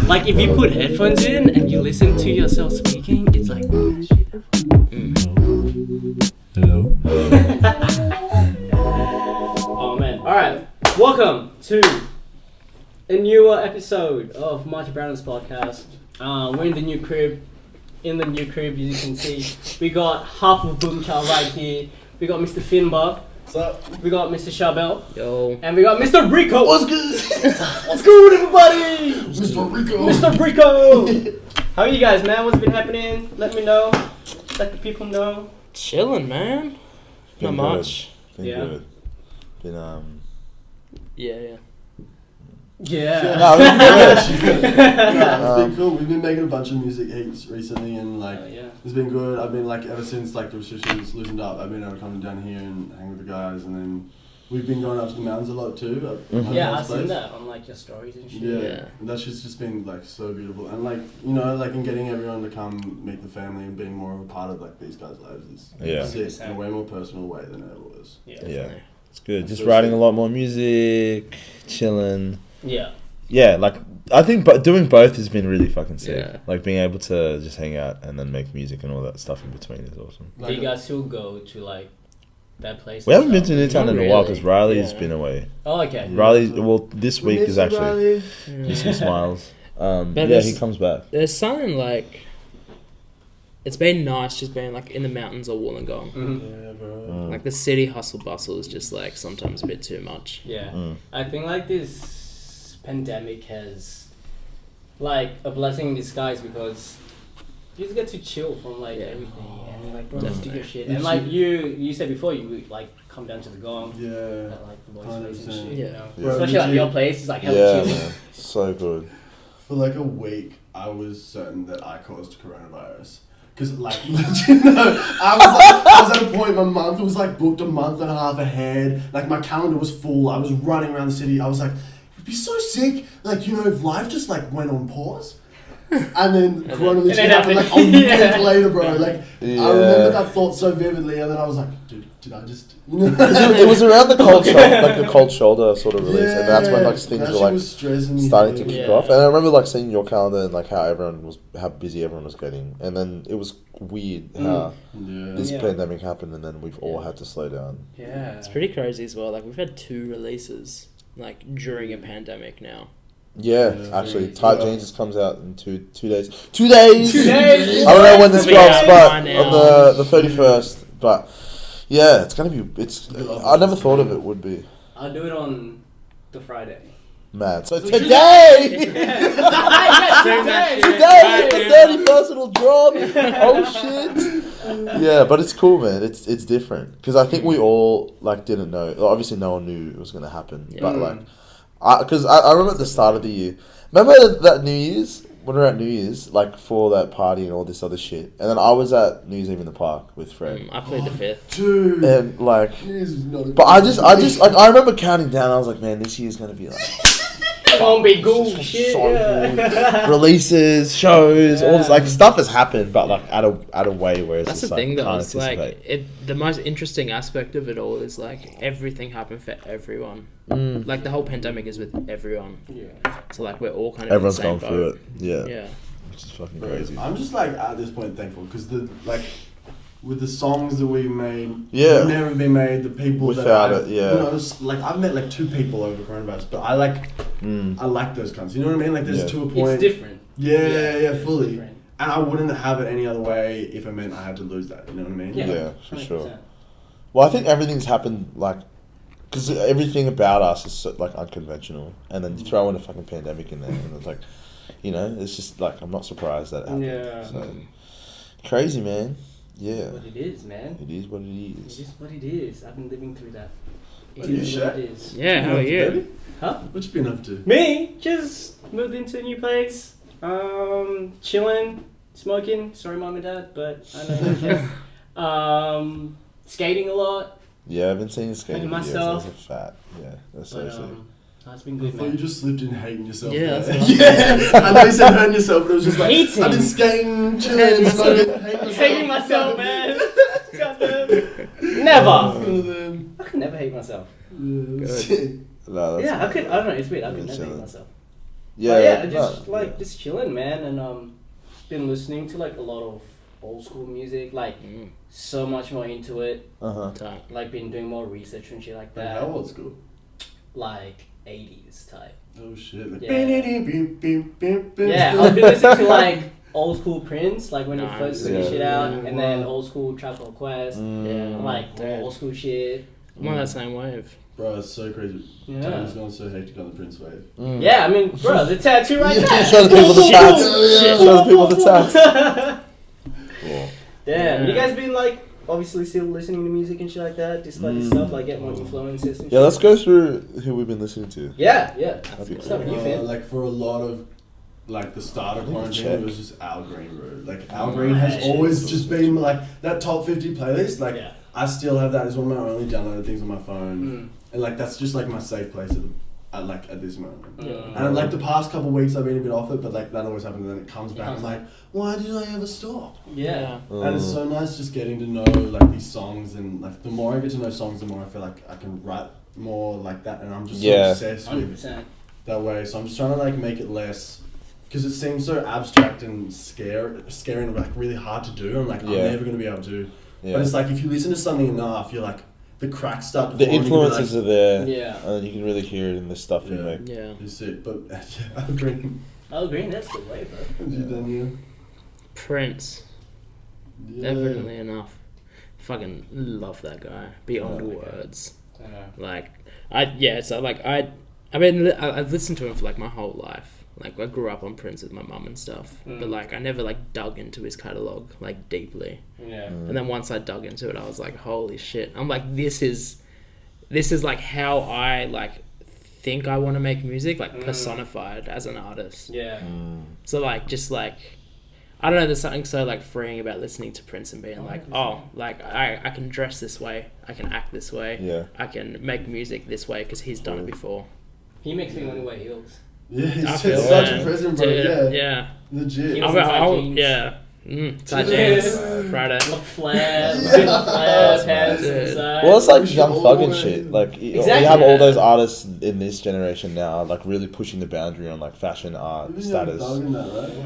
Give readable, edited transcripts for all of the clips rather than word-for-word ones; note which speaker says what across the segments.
Speaker 1: Like if you put headphones in and you listen to yourself speaking, it's like
Speaker 2: Hello.
Speaker 1: Oh man. Alright. Welcome to a newer episode of Browness podcast. We're in the new crib. In the new crib, as you can see, we got half of Boomchild right here. We got Mr. Finbar.
Speaker 3: What's up?
Speaker 1: We got Mr. Charbel.
Speaker 4: Yo.
Speaker 1: And we got Mr. Rico.
Speaker 3: What's good?
Speaker 1: What's good, everybody?
Speaker 3: Mr. Rico.
Speaker 1: Mr. Rico. How are you guys, man? What's been happening? Let me know. Let the people know.
Speaker 4: Chilling, man. Not much.
Speaker 2: Been
Speaker 1: Yeah.
Speaker 2: good. Been
Speaker 4: Yeah.
Speaker 1: Yeah.
Speaker 3: No, it's been cool. We've been making a bunch of music heaps recently, and
Speaker 1: Yeah.
Speaker 3: it's been good. I've been ever since the restrictions loosened up, I've been able to come down here and hang with the guys, and then we've been going up to the mountains a lot too.
Speaker 1: Yeah, I've seen that on your stories and shit.
Speaker 3: Yeah, and that's just been so beautiful, and in getting everyone to come meet the family and being more of a part of these guys' lives is sick in a way more personal way than it ever was.
Speaker 2: yeah. It's good. Just writing a lot more music, chilling.
Speaker 1: Yeah.
Speaker 2: Yeah, I think doing both has been really fucking sick.
Speaker 4: Yeah.
Speaker 2: Being able to just hang out and then make music and all that stuff in between is awesome.
Speaker 1: Do you guys still go to that place?
Speaker 2: We haven't been to Newtown
Speaker 4: Not
Speaker 2: in a while
Speaker 4: really.
Speaker 2: because Riley's
Speaker 1: Yeah.
Speaker 2: been away.
Speaker 1: Oh, okay.
Speaker 2: Riley, this week is actually
Speaker 3: Riley.
Speaker 2: Missing Smiles.
Speaker 4: But
Speaker 2: He comes back.
Speaker 4: There's something it's been nice just being in the mountains or Wollongong.
Speaker 1: Mhm.
Speaker 3: Yeah, bro.
Speaker 4: The city hustle bustle is just sometimes a bit too much.
Speaker 1: Yeah.
Speaker 2: Mm.
Speaker 1: I think this pandemic has a blessing in disguise because you just get to chill from everything and just do your shit. And you said before you would come down to the gong
Speaker 3: Yeah.
Speaker 1: at the boys' place and
Speaker 3: 100%.
Speaker 1: shit.
Speaker 4: Yeah.
Speaker 1: You know?
Speaker 2: Yeah.
Speaker 1: Especially your place is hella
Speaker 2: Yeah,
Speaker 1: chill.
Speaker 2: man. So good.
Speaker 3: For a week, I was certain that I caused coronavirus. Because, I was at a point, my month was booked a month and a half ahead. My calendar was full. I was running around the city. I was like, it'd be so sick, if life just went on pause. And then Corona literally happened a week later, bro. I remember that thought so vividly, and then I was like, dude, did I just...
Speaker 2: It was around the cold shoulder, the cold shoulder sort of release, and that's when things were
Speaker 3: was stressing me
Speaker 2: starting to
Speaker 3: heavy.
Speaker 2: kick off. And I remember seeing your calendar and how busy everyone was getting, and then it was weird how this pandemic happened, and then we've all had to slow down.
Speaker 1: Yeah.
Speaker 4: It's pretty crazy as well. We've had 2 releases during a pandemic now.
Speaker 2: Yeah,
Speaker 3: Yeah.
Speaker 2: actually, Tight Jeans just comes out in 2 days. 2 days.
Speaker 1: 2 days.
Speaker 2: I don't know when this
Speaker 4: It'll be
Speaker 2: drops,
Speaker 4: out
Speaker 2: but
Speaker 4: by now.
Speaker 2: on the 31st. But yeah, it's gonna be. I never thought of it would be.
Speaker 1: I'll do it on the Friday.
Speaker 2: Mad. So today,
Speaker 1: Today!
Speaker 2: today, the 31st it'll drop. Oh shit. Yeah, but it's cool, man. It's different because I think we all didn't know. Obviously, no one knew it was gonna happen.
Speaker 4: Yeah.
Speaker 2: But because I remember at the start of the year. Remember that New Year's when we were at New Year's, for that party and all this other shit, and then I was at New Year's Eve in the park with Fred.
Speaker 4: I played the 5th.
Speaker 3: Dude.
Speaker 2: And
Speaker 3: He's not a
Speaker 2: but I just I remember counting down. I was like, man, this year's gonna be
Speaker 1: Gonna be good shit.
Speaker 2: so
Speaker 1: Yeah.
Speaker 2: releases, shows, all this stuff has happened, but at a way where it's
Speaker 4: That's
Speaker 2: just
Speaker 4: the thing, though.
Speaker 2: can't
Speaker 4: It's
Speaker 2: anticipate.
Speaker 4: the most interesting aspect of it all is everything happened for everyone. The whole pandemic is with everyone.
Speaker 1: Yeah.
Speaker 4: So we're all kind of
Speaker 2: Everyone's
Speaker 4: in the
Speaker 2: gone
Speaker 4: same
Speaker 2: through
Speaker 4: boat.
Speaker 2: it. Yeah,
Speaker 4: Yeah.
Speaker 2: which is fucking crazy.
Speaker 3: I'm just at this point thankful because with the songs that we made,
Speaker 2: Yeah.
Speaker 3: never been made. The people
Speaker 2: Without
Speaker 3: that
Speaker 2: it, yeah.
Speaker 3: I've met 2 people over coronavirus, but I like those kinds. You know what I mean? There's
Speaker 2: Yeah.
Speaker 3: to a point.
Speaker 1: It's different.
Speaker 3: Yeah,
Speaker 1: It's
Speaker 3: fully.
Speaker 1: different.
Speaker 3: And I wouldn't have it any other way if it meant I had to lose that. You know what I mean?
Speaker 2: Yeah, for sure.
Speaker 1: 100%.
Speaker 2: Well, I think everything's happened because everything about us is so, unconventional, and then you throw in a fucking pandemic in there, and it's it's just I'm not surprised that it happened.
Speaker 1: Yeah.
Speaker 2: So, crazy, man. Yeah.
Speaker 1: What it is, man.
Speaker 2: It is what it
Speaker 1: It
Speaker 2: is.
Speaker 1: is what it is. I've been living through that. It
Speaker 3: What are you,
Speaker 1: is what
Speaker 3: Shaq?
Speaker 1: it is.
Speaker 4: Yeah, how are you?
Speaker 3: Baby?
Speaker 1: Huh?
Speaker 3: What you been up to?
Speaker 1: Me? Just moved into a new place. Chilling, smoking. Sorry, mom and dad, but I know. Skating a lot.
Speaker 2: Yeah, I've been seeing skating
Speaker 1: Hating
Speaker 2: videos.
Speaker 1: myself.
Speaker 2: That's a fat. Yeah, that's so
Speaker 1: But
Speaker 2: sick.
Speaker 1: it's been
Speaker 3: I
Speaker 1: good,
Speaker 3: thought you
Speaker 1: man.
Speaker 3: just slipped in hating yourself.
Speaker 4: Yeah,
Speaker 3: there.
Speaker 4: that's
Speaker 3: yeah. I know you said hurting yourself, but it was just
Speaker 1: Hating.
Speaker 3: I've been skating, chilling,
Speaker 4: Hating
Speaker 3: smoking,
Speaker 1: Hating myself, man. Never. I could never hate myself.
Speaker 3: Yeah,
Speaker 4: Good.
Speaker 3: sick.
Speaker 2: No, that's
Speaker 1: Yeah, I don't know. It's weird. I could
Speaker 2: Really
Speaker 1: never hate
Speaker 2: chilling.
Speaker 1: myself.
Speaker 2: Yeah,
Speaker 1: just chilling, man, and been listening to like a lot of old school music, like so much more into it. Like been doing more research and shit like that.
Speaker 3: How old school?
Speaker 1: Like 80s type.
Speaker 3: Oh shit.
Speaker 1: Yeah, I've been listening to like old school Prince, like when he first took his shit out, and then old school Tribe Called Quest, like old school shit.
Speaker 4: I'm on that same wave.
Speaker 3: Bro, it's so crazy.
Speaker 1: Yeah.
Speaker 3: Time's gone so hectic on the Prince wave.
Speaker 1: Yeah, I mean, bro, the tattoo right there.
Speaker 2: Show the people the tats. Show the people the tats. Cool.
Speaker 1: Damn, you guys been like obviously still listening to music and shit like that, despite this stuff, like get more influences and shit.
Speaker 2: Yeah, let's go through who we've been listening to.
Speaker 1: Yeah.
Speaker 2: That'd be
Speaker 1: What's up,
Speaker 2: cool.
Speaker 1: you fan?
Speaker 3: Like for a lot of like the start of
Speaker 2: I need to
Speaker 3: quarantine,
Speaker 2: check.
Speaker 3: it was just Al Green, bro. Like Al Green has always just been like that top 50 playlist. Like I still have that as one of my only downloaded things on my phone, and like that's just like my safe place at this moment. And like the past couple of weeks I've been a bit off it, but like that always happens, and then it comes back. I'm like, why did I ever stop?
Speaker 1: Yeah.
Speaker 3: And it's so nice just getting to know like these songs, and like the more I get to know songs, the more I feel like I can write more like that, and I'm just so obsessed with
Speaker 1: 100%.
Speaker 3: that way. So I'm just trying to like make it less, because it seems so abstract and scary and like really hard to do. I'm like, I'm never gonna be able to. But it's like if you listen to something enough, you're like the cracks start to
Speaker 2: The
Speaker 3: form, and you can be
Speaker 2: influences are there.
Speaker 1: Yeah.
Speaker 2: And you can really hear it in the stuff you make.
Speaker 4: Yeah.
Speaker 3: It's it. But Al Green.
Speaker 1: Al Green, that's the way, bro.
Speaker 4: Prince.
Speaker 3: Yeah.
Speaker 4: Evidently enough. Fucking love that guy. Beyond words.
Speaker 1: I know.
Speaker 4: Like, I've listened to him for like my whole life. Like, I grew up on Prince with my mum and stuff. But like, I never like dug into his catalogue like deeply.
Speaker 1: Yeah.
Speaker 4: And then once I dug into it, I was like, holy shit. I'm like, this is like how I like think I want to make music, like personified as an artist.
Speaker 1: Yeah.
Speaker 4: So like, just like, I don't know, there's something so like freeing about listening to Prince and being like, oh, like I can dress this way, I can act this way, I can make music this way because he's done it before.
Speaker 1: He makes me want to wear heels.
Speaker 3: Yeah, he's
Speaker 4: I feel
Speaker 3: such
Speaker 4: that.
Speaker 3: a present, bro.
Speaker 4: Dude,
Speaker 3: Yeah. Legit.
Speaker 1: He was in tight jeans.
Speaker 4: Tight jeans. Friday.
Speaker 1: Look flat, pants inside.
Speaker 2: Well, it's like young thug and shit. Like, you have all those artists in this generation now, like really pushing the boundary on like fashion, art, status.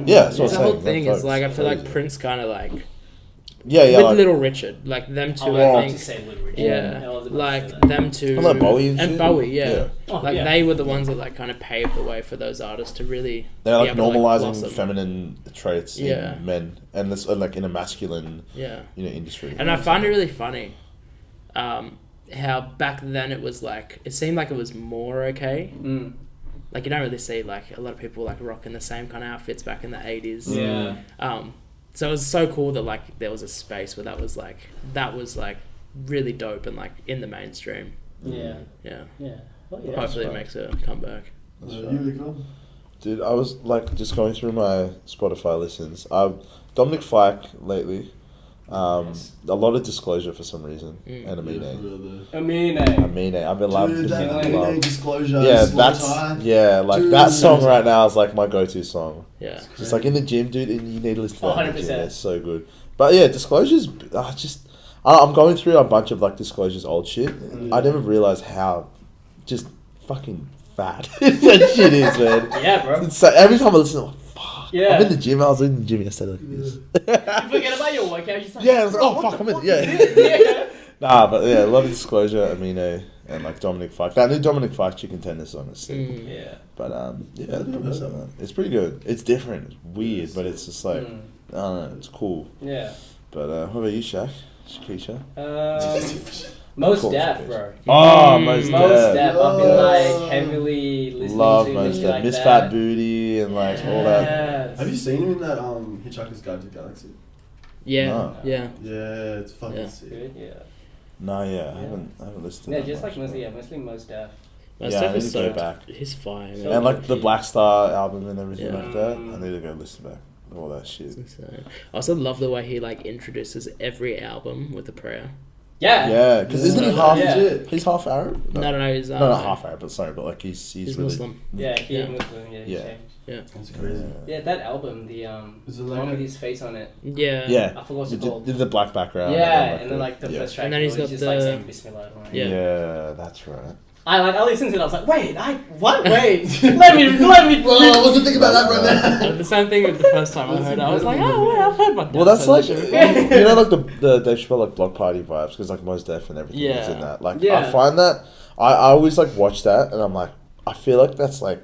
Speaker 2: Yeah, that's what I'm
Speaker 4: The
Speaker 2: saying.
Speaker 4: whole thing
Speaker 2: Young
Speaker 4: is
Speaker 2: Thug's
Speaker 4: like, I feel like
Speaker 2: crazy.
Speaker 4: Prince kind of like,
Speaker 2: with
Speaker 4: like, Little Richard, like them two, I think.
Speaker 1: Say Little Richard.
Speaker 4: Yeah, like them two.
Speaker 2: And like Bowie and shit.
Speaker 4: Bowie,
Speaker 1: Oh,
Speaker 4: like they were the ones that like kind of paved the way for those artists to really.
Speaker 2: They're like
Speaker 4: be able to,
Speaker 2: normalizing
Speaker 4: blossom.
Speaker 2: feminine traits in men, and this like in a masculine, industry.
Speaker 4: And I find it really funny, how back then it was like it seemed like it was more okay. Like you don't really see like a lot of people like rocking the same kind of outfits back in the 80s.
Speaker 1: Yeah.
Speaker 4: So it was so cool that like there was a space where that was like really dope and like in the mainstream.
Speaker 1: Yeah.
Speaker 4: Yeah.
Speaker 1: Yeah. Well,
Speaker 4: Hopefully it makes a comeback.
Speaker 2: Dude, I was like just going through my Spotify listens. Dominic Fike lately. A lot of Disclosure for some reason, and Amine.
Speaker 1: Amine.
Speaker 2: I've been loving
Speaker 3: that
Speaker 2: love.
Speaker 3: Disclosure.
Speaker 2: Yeah, that song right now is like my go-to song.
Speaker 4: Yeah.
Speaker 2: Just like in the gym, dude, and you need to listen to that in the
Speaker 1: 100%.
Speaker 2: gym. It's so good. But yeah, Disclosure's I'm going through a bunch of like Disclosure's old shit. I never realized how just fucking fat that shit is, man.
Speaker 1: Yeah, bro.
Speaker 2: So every time I listen, I'm like, fuck.
Speaker 1: Yeah.
Speaker 2: I'm in the gym. I was in the gym yesterday like this.
Speaker 1: You forget about your workout. You're just like,
Speaker 2: Yeah, I was like, oh fuck, I'm in. Yeah.
Speaker 1: Yeah.
Speaker 2: But yeah, a lot of Disclosure, Amine, and like Dominic Fike. That new Dominic Fike Chicken Tender song is sick.
Speaker 1: Yeah.
Speaker 2: But it's pretty good. It's different. It's weird, but it's just like I don't know. It's cool.
Speaker 1: Yeah.
Speaker 2: But what about you, Shaq? Shakisha?
Speaker 1: Most
Speaker 2: Cool.
Speaker 1: Def, bro.
Speaker 2: Oh, Most
Speaker 1: Most
Speaker 2: Def.
Speaker 1: Def. I've been like heavily listening
Speaker 2: Love
Speaker 1: to
Speaker 2: Most
Speaker 1: music
Speaker 2: Def.
Speaker 1: like
Speaker 2: Miss
Speaker 1: that.
Speaker 2: Fat Booty and like all that.
Speaker 1: Yes.
Speaker 3: Have you seen him in that Hitchhiker's Guide to the Galaxy?
Speaker 4: Yeah.
Speaker 2: No.
Speaker 4: Yeah.
Speaker 3: Yeah, it's fucking
Speaker 4: Yeah.
Speaker 3: sick.
Speaker 1: Good, yeah.
Speaker 2: No, I haven't listened to
Speaker 1: Yeah,
Speaker 2: that
Speaker 1: just
Speaker 2: much,
Speaker 1: like mostly Most Def.
Speaker 4: Most
Speaker 2: Yeah,
Speaker 4: Def
Speaker 2: I
Speaker 4: is
Speaker 2: need to go
Speaker 4: so
Speaker 2: back.
Speaker 4: He's fire.
Speaker 1: So-
Speaker 4: Man.
Speaker 2: And like the Black Star album and everything
Speaker 4: Yeah.
Speaker 2: like that. I need to go listen back. All that shit.
Speaker 4: It's insane. I also love the way he like introduces every album with a prayer.
Speaker 1: Yeah.
Speaker 2: Yeah, because isn't he half?
Speaker 1: Yeah.
Speaker 2: He's half Arab.
Speaker 4: No, he's
Speaker 2: No, not half Arab, but sorry, but like he's
Speaker 4: He's
Speaker 2: really
Speaker 4: Muslim.
Speaker 1: Yeah, he
Speaker 4: Yeah.
Speaker 1: Muslim. Yeah.
Speaker 2: Yeah.
Speaker 1: Yeah.
Speaker 3: That's crazy.
Speaker 1: Yeah, that album, the
Speaker 3: Is it
Speaker 1: one
Speaker 3: like
Speaker 1: with his face on it.
Speaker 4: Yeah.
Speaker 2: Yeah.
Speaker 1: I forgot what it's
Speaker 2: Did
Speaker 1: called.
Speaker 2: the black background.
Speaker 1: Yeah, and then like the
Speaker 2: yeah.
Speaker 1: first track,
Speaker 4: And then he's got
Speaker 1: just
Speaker 4: the-
Speaker 1: like saying Bismillah.
Speaker 4: Yeah.
Speaker 2: Yeah, that's right.
Speaker 1: I listened to it. I was like, wait, what? Wait, let me.
Speaker 3: Well, I wasn't thinking about that right now.
Speaker 4: The same thing with the first time I heard it. I was like, oh, wait, I've heard my dad.
Speaker 2: Well, that's
Speaker 4: say
Speaker 2: like
Speaker 4: that shit.
Speaker 2: you know, like the Dave Chappelle like block party vibes because like Mos Def and everything is in that. Like I find that I always like watch that and I'm like I feel like that's like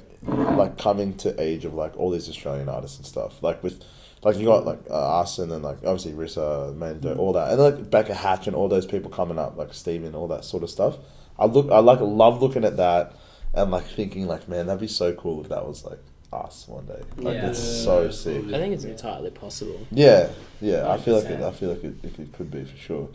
Speaker 2: coming to age of like all these Australian artists and stuff like with. Like you got like us and then like obviously Rissa, Mando, all that, and then, like Becca Hatch and all those people coming up, like Steven, all that sort of stuff. I love looking at that and like thinking like, man, that'd be so cool if that was like us one day. Like it's so sick.
Speaker 4: I think it's entirely possible.
Speaker 2: Yeah. I feel like it could be for sure.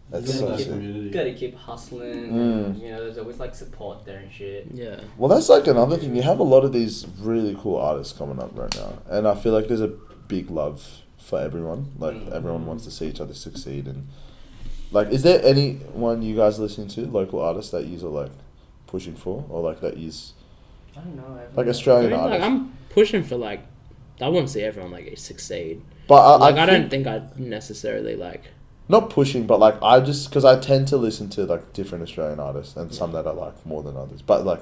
Speaker 2: That's so sick.
Speaker 1: You gotta keep hustling. You know, there's always like support there and shit.
Speaker 4: Yeah.
Speaker 2: Well, that's like another thing. You have a lot of these really cool artists coming up right now, and I feel like there's a big love for everyone. Like everyone wants to see each other succeed, and like, is there anyone you guys listening to, local artists that you are like pushing for, or like that you?
Speaker 1: I don't know.
Speaker 2: Like Australian artists.
Speaker 4: Like, I'm pushing for like, I want to see everyone like succeed.
Speaker 2: But
Speaker 4: I don't think I'd necessarily like.
Speaker 2: Not pushing, but like I just because I tend to listen to like different Australian artists and some that I like more than others. But like,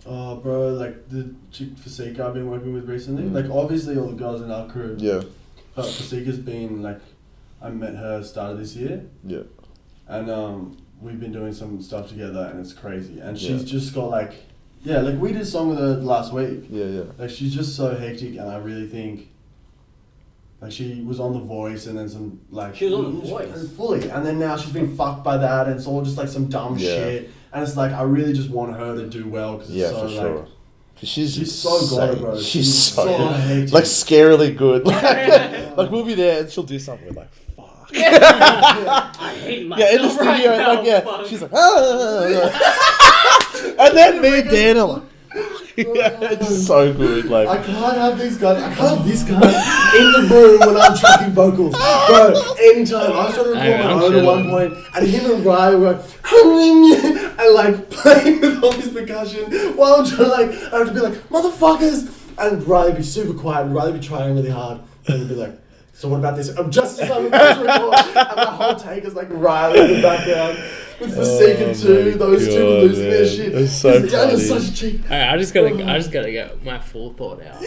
Speaker 3: oh bro, like the chick Fasika I've been working with recently. Like obviously all the girls in our crew.
Speaker 2: Yeah.
Speaker 3: But Fasika's been like, I met her start of this year.
Speaker 2: Yeah.
Speaker 3: And we've been doing some stuff together and it's crazy. And she's just got like, like we did a song with her last week.
Speaker 2: Yeah.
Speaker 3: Like she's just so hectic and I really think. Like she was on The Voice and then some like...
Speaker 1: She was on The Voice?
Speaker 3: Fully. And then now she's been fucked by that and it's all just like some dumb shit. And it's like, I really just want her to do well because it's so
Speaker 2: for sure.
Speaker 3: like...
Speaker 2: She's
Speaker 3: so good, bro.
Speaker 2: She's so
Speaker 3: hectic.
Speaker 2: like scarily good. Like we'll be there and she'll do something we're like, fuck.
Speaker 1: I hate myself
Speaker 2: in the studio
Speaker 1: right now,
Speaker 2: and
Speaker 1: fuck.
Speaker 2: she's like, and then me and Dan are like, it's so good. Like
Speaker 3: I can't have these guys. I can't have this guy in the room when I'm tracking vocals, bro. Anytime I was trying to record my own at one point, and him and Ryan were like, and like playing with all this percussion while I'm trying to like, I have to be like, motherfuckers, and Riley would be super quiet, and Riley would be trying really hard, and he'd be like, so what about this? I'm just as I'm about to record, and my whole take is like Riley in the background. With Fasika too, those two were losing their shit.
Speaker 2: It's so
Speaker 3: Daniel's such a cheat.
Speaker 4: I just gotta get my full thought out.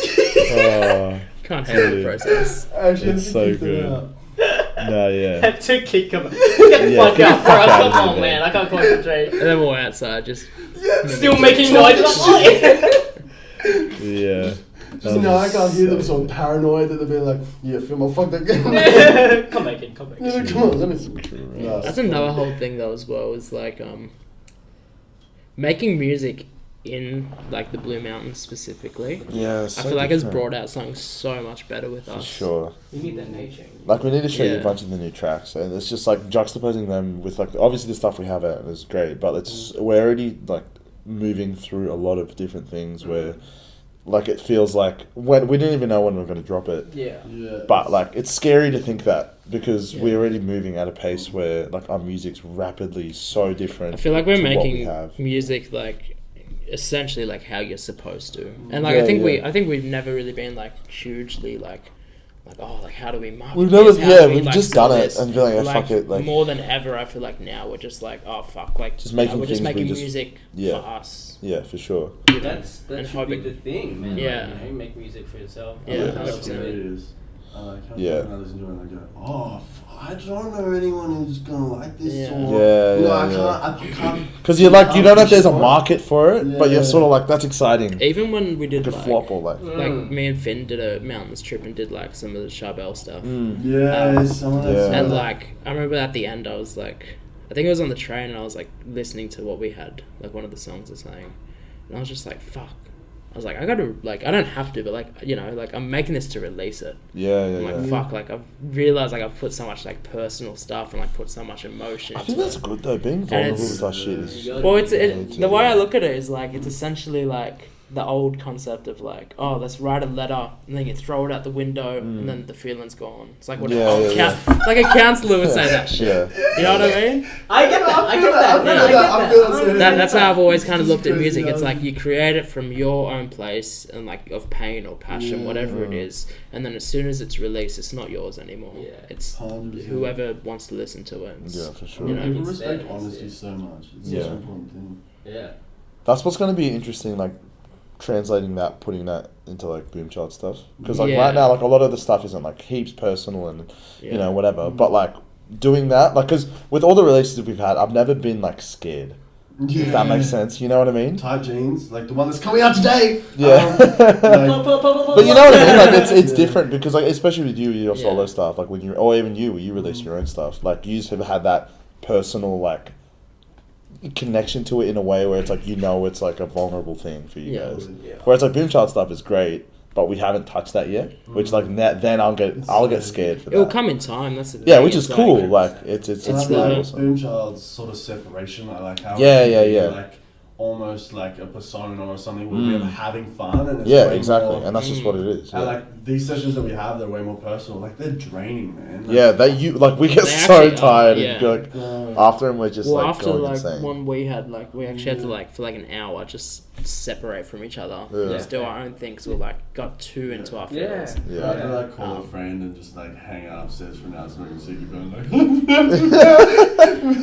Speaker 4: Can't handle the process.
Speaker 2: It's so good. No, yeah.
Speaker 1: Had to kick him. Get the fuck out, bro. Come on, man. I can't concentrate.
Speaker 4: And then we're outside, just
Speaker 1: still making noise.
Speaker 2: Yeah.
Speaker 3: Just now I can't hear them, so I'm paranoid that they'll be like, yeah, Phil, I'll fuck that game.
Speaker 1: Come back in.
Speaker 3: Yeah, come on, let me.
Speaker 4: That's another whole thing though as well, is like making music in like the Blue Mountains specifically.
Speaker 2: Yeah,
Speaker 4: I feel like it's brought out something so much better with us.
Speaker 2: For sure.
Speaker 1: We need that nature.
Speaker 2: Like we need to show you a bunch of the new tracks, and it's just like juxtaposing them with like obviously the stuff we have out is great, but we're already like moving through a lot of different things where. Like it feels like when we didn't even know when we were going to drop it.
Speaker 1: Yeah.
Speaker 2: But like it's scary to think that because we're already moving at a pace where like our music's rapidly so different.
Speaker 4: I feel like we're making music like essentially like how you're supposed to, and like I think we've never really been like hugely like how do we market?
Speaker 2: We've never we've
Speaker 4: like,
Speaker 2: just done it and be like, fuck it. Like
Speaker 4: more than ever, I feel like now we're just like fuck like
Speaker 2: just making
Speaker 4: we're just making music for us.
Speaker 2: Yeah, for sure.
Speaker 1: That should be the thing, man.
Speaker 4: Yeah.
Speaker 1: Like, you make music for yourself.
Speaker 4: Yeah,
Speaker 3: 100%. It is. I listen to it and I go, oh, I don't know anyone who's gonna like this song. I can't.
Speaker 2: Because you're like, you don't know if there's a market for it, but you're sort of like, that's exciting.
Speaker 4: Even when we did
Speaker 2: to flop or like
Speaker 4: me and Finn did a mountains trip and did like some of the Charbel stuff.
Speaker 3: Some of that.
Speaker 4: And like, I remember at the end, I was like, I think it was on the train and I was like listening to what we had, like one of the songs or something. And I was just like, fuck. I was like, I gotta, like, I don't have to, but like, you know, like I'm making this to release it. I'm like, fuck, like I've realized like I've put so much like personal stuff and like put so much emotion.
Speaker 2: I think that's good though, being vulnerable with that shit is...
Speaker 4: Well, the way I look at it is like, it's essentially like the old concept of like, oh, let's write a letter and then you throw it out the window and then the feeling's gone. It's like what like a counsellor would say that shit. You know what I mean?
Speaker 1: I get that.
Speaker 4: That's how I've always kind of looked at music. It's like you create it from your own place and like of pain or passion, whatever it is, and then as soon as it's released, it's not yours anymore. Yeah. It's 100%. Whoever wants to listen to it.
Speaker 2: Yeah, for sure.
Speaker 3: You know, people respect honesty so much. It's such an important thing.
Speaker 1: Yeah.
Speaker 2: that's what's going to be interesting, like translating that, putting that into like Boomchild stuff. Because like
Speaker 4: Yeah.
Speaker 2: right now, like a lot of the stuff isn't like heaps personal and you know whatever. But like doing that, like because with all the releases we've had, I've never been like scared.
Speaker 3: Yeah.
Speaker 2: If that makes sense, you know what I mean?
Speaker 3: Tight jeans, like the one that's coming out today.
Speaker 2: Yeah. But you know what I mean? Like it's different because like especially with you, your solo stuff, like when you or even you, when you release your own stuff, like you have had that personal like connection to it in a way where it's like it's like a vulnerable thing for you guys.
Speaker 3: Yeah.
Speaker 2: Whereas like Boomchild stuff is great, but we haven't touched that yet. Which like then I'll get scared for that.
Speaker 4: It'll come in time. That's the thing.
Speaker 2: Yeah, which is
Speaker 4: It's
Speaker 2: cool. Like it's
Speaker 3: It's
Speaker 2: really
Speaker 3: like
Speaker 2: awesome.
Speaker 3: Boomchild's sort of separation. I like how
Speaker 2: Yeah,
Speaker 3: it can be,
Speaker 2: yeah.
Speaker 3: like almost like a persona or something where we're having fun and it's
Speaker 2: Yeah,
Speaker 3: way
Speaker 2: exactly,
Speaker 3: more,
Speaker 2: and that's just what it is.
Speaker 3: and
Speaker 2: Yeah,
Speaker 3: like these sessions that we have, they're way more personal. Like they're draining, man. Like,
Speaker 2: yeah we get
Speaker 4: They
Speaker 2: so
Speaker 4: actually are,
Speaker 2: tired
Speaker 4: yeah.
Speaker 2: and you're like
Speaker 3: no.
Speaker 2: after them we're just
Speaker 4: Well,
Speaker 2: like
Speaker 4: after
Speaker 2: going
Speaker 4: like
Speaker 2: insane.
Speaker 4: one we had, like we actually had to like for like an hour just separate from each other,
Speaker 2: Yeah.
Speaker 4: just do our own thing. Because we like got too into our
Speaker 1: Yeah.
Speaker 4: feels.
Speaker 2: Yeah.
Speaker 3: I'd like call a friend and just like hang out upstairs for an hour smoking a cigarette, like.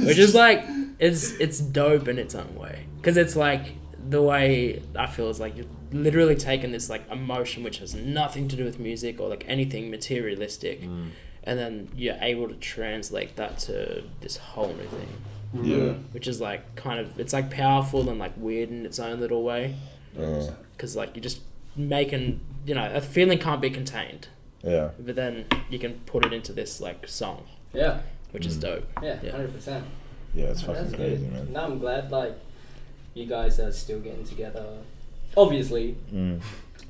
Speaker 4: Which is like it's dope in its own way, because it's like the way I feel is like you're literally taking this like emotion which has nothing to do with music or like anything materialistic, and then you're able to translate that to this whole new thing,
Speaker 2: Yeah.
Speaker 4: which is like kind of it's like powerful and like weird in its own little way,
Speaker 2: Yeah.
Speaker 4: because like you're just making a feeling can't be contained,
Speaker 2: Yeah.
Speaker 4: but then you can put it into this like song,
Speaker 1: Yeah.
Speaker 4: which is dope.
Speaker 1: Yeah.
Speaker 4: Yeah.
Speaker 1: 100%.
Speaker 2: Yeah, it's fucking
Speaker 1: That's
Speaker 2: crazy,
Speaker 1: good.
Speaker 2: man.
Speaker 1: No, I'm glad like you guys are still getting together. Obviously.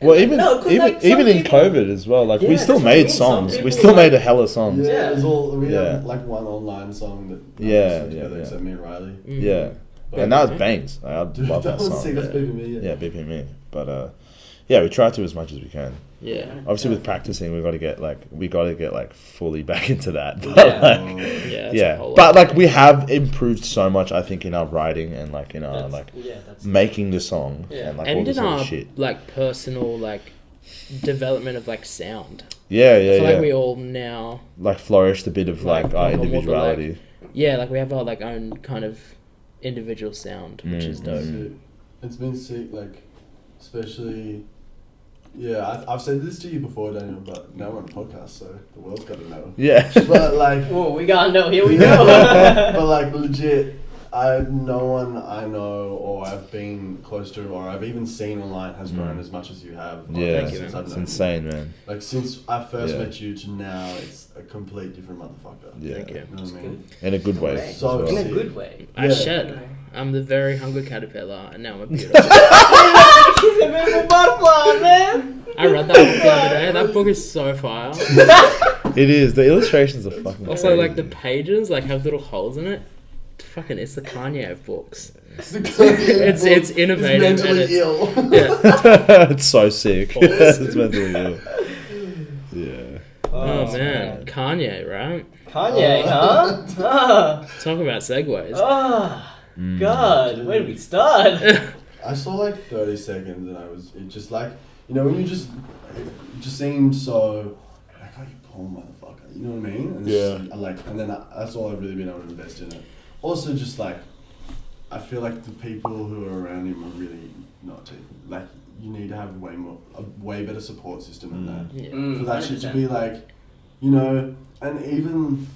Speaker 2: Well, even
Speaker 1: No, 'cause, like, some
Speaker 2: even in
Speaker 1: people-
Speaker 2: COVID as well, like we
Speaker 1: Yeah,
Speaker 2: still
Speaker 1: that's what I
Speaker 2: made
Speaker 1: mean. Some
Speaker 2: songs. We
Speaker 1: people,
Speaker 2: still
Speaker 1: like-
Speaker 2: made a hella songs.
Speaker 3: Yeah, it's all we
Speaker 2: Yeah.
Speaker 3: have like one online song that
Speaker 2: Yeah,
Speaker 3: together
Speaker 2: yeah.
Speaker 3: except me and Riley.
Speaker 2: Yeah.
Speaker 3: But
Speaker 2: And that bangs. Like, I love that
Speaker 3: that was
Speaker 2: song.
Speaker 3: sick. That's big to me.
Speaker 2: Yeah, BP me. But yeah, we try to as much as we can.
Speaker 4: Yeah.
Speaker 2: Obviously, with practicing, we got to get fully back into that. But,
Speaker 1: Yeah.
Speaker 2: like,
Speaker 4: Yeah. It's a
Speaker 2: yeah.
Speaker 4: whole
Speaker 2: But
Speaker 4: lot.
Speaker 2: like we have improved so much, I think, in our writing and like in our
Speaker 1: That's
Speaker 2: making the song
Speaker 1: Yeah.
Speaker 2: and like all
Speaker 4: and
Speaker 2: this
Speaker 4: in
Speaker 2: other
Speaker 4: our
Speaker 2: shit.
Speaker 4: like personal like development of like sound.
Speaker 2: Yeah,
Speaker 4: I
Speaker 2: yeah,
Speaker 4: feel
Speaker 2: yeah.
Speaker 4: like we all now
Speaker 2: Like flourished a bit of
Speaker 4: Like,
Speaker 2: like our
Speaker 4: on what the,
Speaker 2: individuality.
Speaker 4: like we have our like own kind of individual sound, which is dope.
Speaker 3: It's been sick, like especially. Yeah, I've said this to you before, Daniel, but now we're on a podcast, so the world's got to know.
Speaker 2: Yeah.
Speaker 3: But like,
Speaker 1: Oh, we gotta know. Here we go.
Speaker 3: but like legit, no one I know or I've been close to or I've even seen online has grown as much as you have.
Speaker 2: Yeah,
Speaker 4: Thank you,
Speaker 3: since
Speaker 4: man.
Speaker 3: I've
Speaker 2: It's
Speaker 3: known
Speaker 2: insane, man.
Speaker 3: you. Like since I first
Speaker 2: Yeah.
Speaker 3: met you to now, it's a complete different motherfucker.
Speaker 2: Yeah.
Speaker 4: Thank you.
Speaker 3: You know what I mean?
Speaker 2: In a good way.
Speaker 1: Right.
Speaker 2: as
Speaker 3: So-
Speaker 2: well.
Speaker 1: In a good way.
Speaker 4: I
Speaker 3: Yeah.
Speaker 4: shed. I'm the very hungry caterpillar, and now I'm a beautiful.
Speaker 1: She's a beautiful butterfly, man.
Speaker 4: I read that book the other day. That book is so fire.
Speaker 2: It is. The illustrations are fucking
Speaker 4: Also,
Speaker 2: crazy.
Speaker 4: like the pages like have little holes in it. Fucking, it's the Kanye of books.
Speaker 3: It's
Speaker 4: It's innovative and
Speaker 3: mentally
Speaker 4: it's
Speaker 3: ill.
Speaker 4: yeah.
Speaker 2: It's so sick.
Speaker 4: Pause.
Speaker 2: It's mentally ill. Yeah.
Speaker 4: Oh man, Kanye, right?
Speaker 1: Kanye, huh? Ah,
Speaker 4: Talk about segues.
Speaker 1: ah, God, where do we start?
Speaker 3: I saw like 30 seconds and it just like, you know, when it just seemed so, like, oh, you poor motherfucker, you know what I mean? And it's just, and then that's all I've really been able to invest in it. Also just like, I feel like the people who are around him are really not taking, like, you need to have a way better support system than that.
Speaker 4: Yeah.
Speaker 3: For that shit to be like, you know, and even,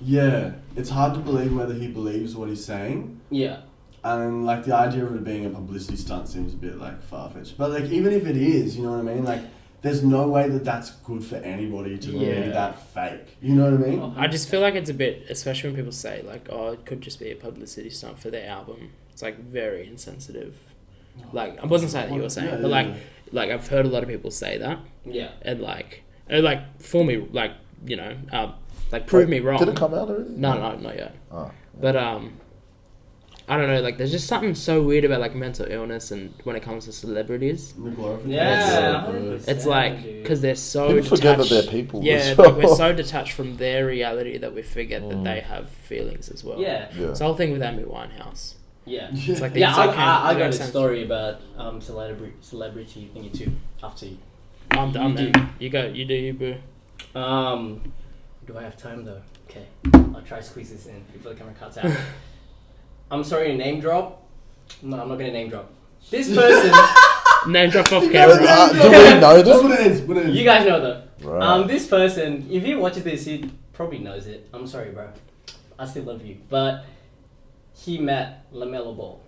Speaker 3: yeah, it's hard to believe whether he believes what he's saying.
Speaker 1: Yeah.
Speaker 3: And like the idea of it being a publicity stunt seems a bit like far-fetched. But like even if it is, you know what I mean? Like there's no way that that's good for anybody to be
Speaker 4: Yeah.
Speaker 3: that fake. You know what I mean?
Speaker 4: I just feel like it's a bit, especially when people say like, oh, it could just be a publicity stunt for their album. It's like very insensitive. Like I wasn't saying that you were saying,
Speaker 3: Yeah,
Speaker 4: but
Speaker 3: yeah.
Speaker 4: like I've heard a lot of people say that,
Speaker 1: Yeah.
Speaker 4: and like for me, like you know, like prove me wrong.
Speaker 2: Did it come out already?
Speaker 4: No, not yet.
Speaker 2: Oh.
Speaker 4: But I don't know. Like, there's just something so weird about like mental illness and when it comes to celebrities.
Speaker 3: The glorification.
Speaker 1: Yeah.
Speaker 4: It's like because they're so
Speaker 2: People forget that
Speaker 4: detached-
Speaker 2: they're people.
Speaker 4: Yeah,
Speaker 2: as
Speaker 4: like,
Speaker 2: well.
Speaker 4: we're so detached from their reality that we forget that they have feelings as well.
Speaker 1: Yeah.
Speaker 2: Yeah.
Speaker 4: It's the whole thing with Amy Winehouse.
Speaker 1: Yeah.
Speaker 4: It's like
Speaker 1: Yeah,
Speaker 4: things
Speaker 1: I
Speaker 4: that
Speaker 1: got a
Speaker 4: sense.
Speaker 1: story about celebrity thingy too. After you.
Speaker 4: I'm done.
Speaker 1: You
Speaker 4: Then. You go. You do you, boo.
Speaker 1: Do I have time though? Okay, I'll try to squeeze this in before the camera cuts out. I'm sorry to name drop, No, I'm not gonna name drop. This person,
Speaker 4: Name drop off camera.
Speaker 2: Do we know
Speaker 3: Just
Speaker 2: them?
Speaker 3: when it ends.
Speaker 1: you guys know though.
Speaker 2: Right.
Speaker 1: This person, if he watches this, he probably knows it. I'm sorry, bro. I still love you, but he met LaMelo Ball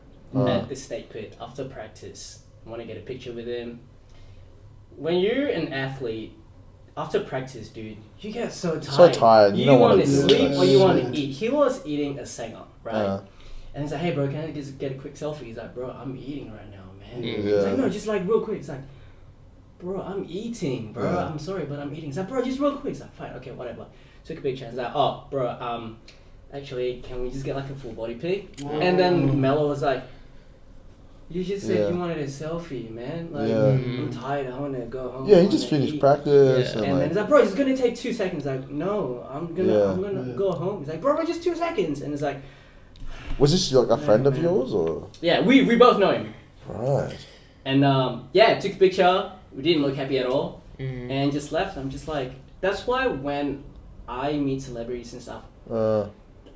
Speaker 1: at the state pit after practice. I want to get a picture with him. When you're an athlete, after practice, dude, you get so tired.
Speaker 2: So tired. You don't
Speaker 1: want
Speaker 2: wanna
Speaker 1: to
Speaker 2: do
Speaker 1: sleep
Speaker 2: it.
Speaker 1: or you want to eat. He was eating a sanger, right?
Speaker 2: Uh.
Speaker 1: And he's like, hey, bro, can I just get a quick selfie? He's like, bro, I'm eating right now, man.
Speaker 2: Yeah.
Speaker 1: He's like, no, just like real quick. He's like, bro, I'm eating, bro.
Speaker 2: Yeah.
Speaker 1: I'm sorry, but I'm eating. He's like, bro, just real quick. He's like, fine, okay, whatever. Took a picture. He's like, oh, bro, actually, can we just get like a full body pic? And then Mello was like, you just said you wanted a selfie, man. Like, I'm tired. I want to go home.
Speaker 2: Yeah, he just finished practice.
Speaker 1: And
Speaker 2: And
Speaker 1: then he's like, bro, it's gonna take 2 seconds. Like, no, I'm gonna go home. He's like, bro, just 2 seconds. And it's like,
Speaker 2: was this like a friend of yours or?
Speaker 1: yeah, we both know him.
Speaker 2: Right.
Speaker 1: And took a picture. We didn't look happy at all, and just left. I'm just like, that's why when I meet celebrities and stuff,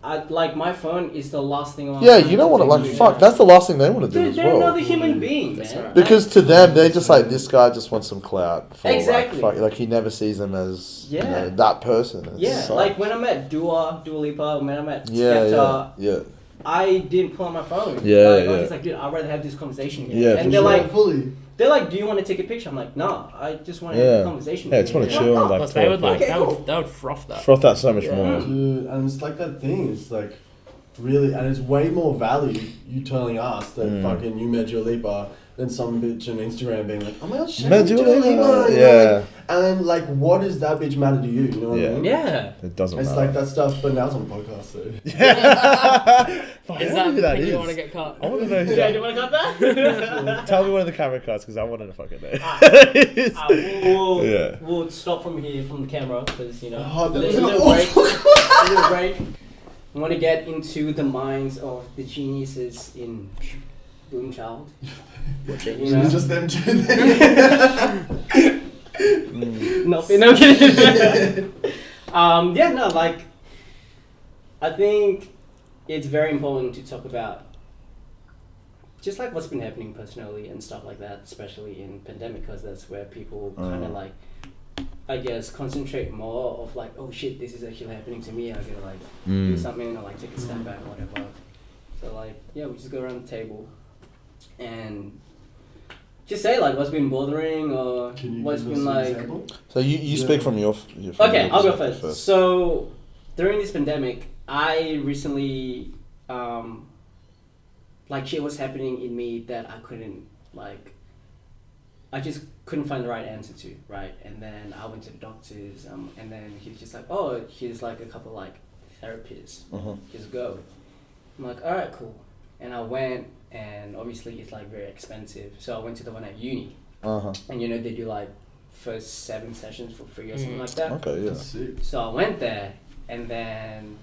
Speaker 1: I like my phone is the last thing on.
Speaker 2: Yeah, you don't want to like fuck. That's the last thing they want to do
Speaker 1: Dude,
Speaker 2: as
Speaker 1: they're
Speaker 2: well.
Speaker 1: another human being, man.
Speaker 4: right.
Speaker 2: Because to them, they're just like, this guy just wants some clout. For,
Speaker 1: Exactly.
Speaker 2: Like he never sees them as you
Speaker 1: Yeah.
Speaker 2: know, that person. It
Speaker 1: Yeah,
Speaker 2: sucks.
Speaker 1: like when I met Dua Lipa, when I met
Speaker 2: Yeah,
Speaker 1: Skepta,
Speaker 2: yeah.
Speaker 1: I didn't pull out my phone.
Speaker 2: Yeah,
Speaker 1: I was
Speaker 2: yeah.
Speaker 1: just like, dude, I'd rather have this conversation here.
Speaker 2: Yeah,
Speaker 1: and
Speaker 2: for
Speaker 1: they're
Speaker 2: sure.
Speaker 1: like,
Speaker 3: fully.
Speaker 1: they're like, do you want to take a picture? I'm like, no, I just want to have a conversation.
Speaker 2: Yeah, I
Speaker 1: with
Speaker 2: just
Speaker 1: you.
Speaker 2: want to chill and like
Speaker 4: Plus, they would
Speaker 2: talk.
Speaker 4: like
Speaker 1: Okay,
Speaker 4: they
Speaker 1: cool.
Speaker 4: would froth that.
Speaker 2: Froth that so much
Speaker 4: Yeah.
Speaker 2: more.
Speaker 3: Dude, and it's like that thing. It's like really, and it's way more value you telling us that fucking you met Dua Lipa than some bitch on Instagram being like, oh my god, shit,
Speaker 2: Met
Speaker 3: Dua
Speaker 2: Dua
Speaker 3: Lipa.
Speaker 2: Lipa,
Speaker 3: You know,
Speaker 2: yeah.
Speaker 3: like, and then like, what does that bitch matter to you? You know what I mean?
Speaker 1: Yeah.
Speaker 2: It doesn't
Speaker 3: It's
Speaker 2: matter.
Speaker 3: like that stuff, but now it's on the podcast, so.
Speaker 2: Fuck,
Speaker 4: Is
Speaker 2: I
Speaker 4: that
Speaker 2: wonder who that
Speaker 4: the thing you
Speaker 2: is.
Speaker 4: want to get cut?
Speaker 2: I want to know who
Speaker 1: Yeah, do
Speaker 2: that
Speaker 1: you want to cut that?
Speaker 2: Tell me one of the camera cuts because I want to fucking know. Yeah.
Speaker 1: We'll stop from here, from the camera, because, you know,
Speaker 3: Oh, that was
Speaker 1: a
Speaker 3: an
Speaker 1: little break.
Speaker 3: awful
Speaker 1: A little break. I want to get into the minds of the geniuses in Boomchild. You know?
Speaker 3: Just them two.
Speaker 1: Nothing, no kidding. Like, I think it's very important to talk about just like what's been happening personally and stuff like that, especially in pandemic, because that's where people kind of like, I guess, concentrate more of like, oh shit, this is actually happening to me. I gotta like do something or like take a step back, whatever. So like, yeah, we just go around the table and just say like what's been bothering or
Speaker 3: Can you
Speaker 1: what's
Speaker 3: give
Speaker 1: been
Speaker 3: us an
Speaker 1: like.
Speaker 3: example?
Speaker 2: So you speak from your. From
Speaker 1: Okay,
Speaker 2: your
Speaker 1: I'll go
Speaker 2: perspective
Speaker 1: first. So during this pandemic, I recently, like shit was happening in me that I couldn't like. I just couldn't find the right answer to, right? And then I went to the doctors, and then he was just like, oh, here's like a couple like therapists, just go. I'm like, all right, cool. And I went, and obviously it's like very expensive. So I went to the one at uni, and you know they do like first 7 sessions for free or something like that.
Speaker 2: Okay, yeah.
Speaker 3: That's sick.
Speaker 1: So I went there, and then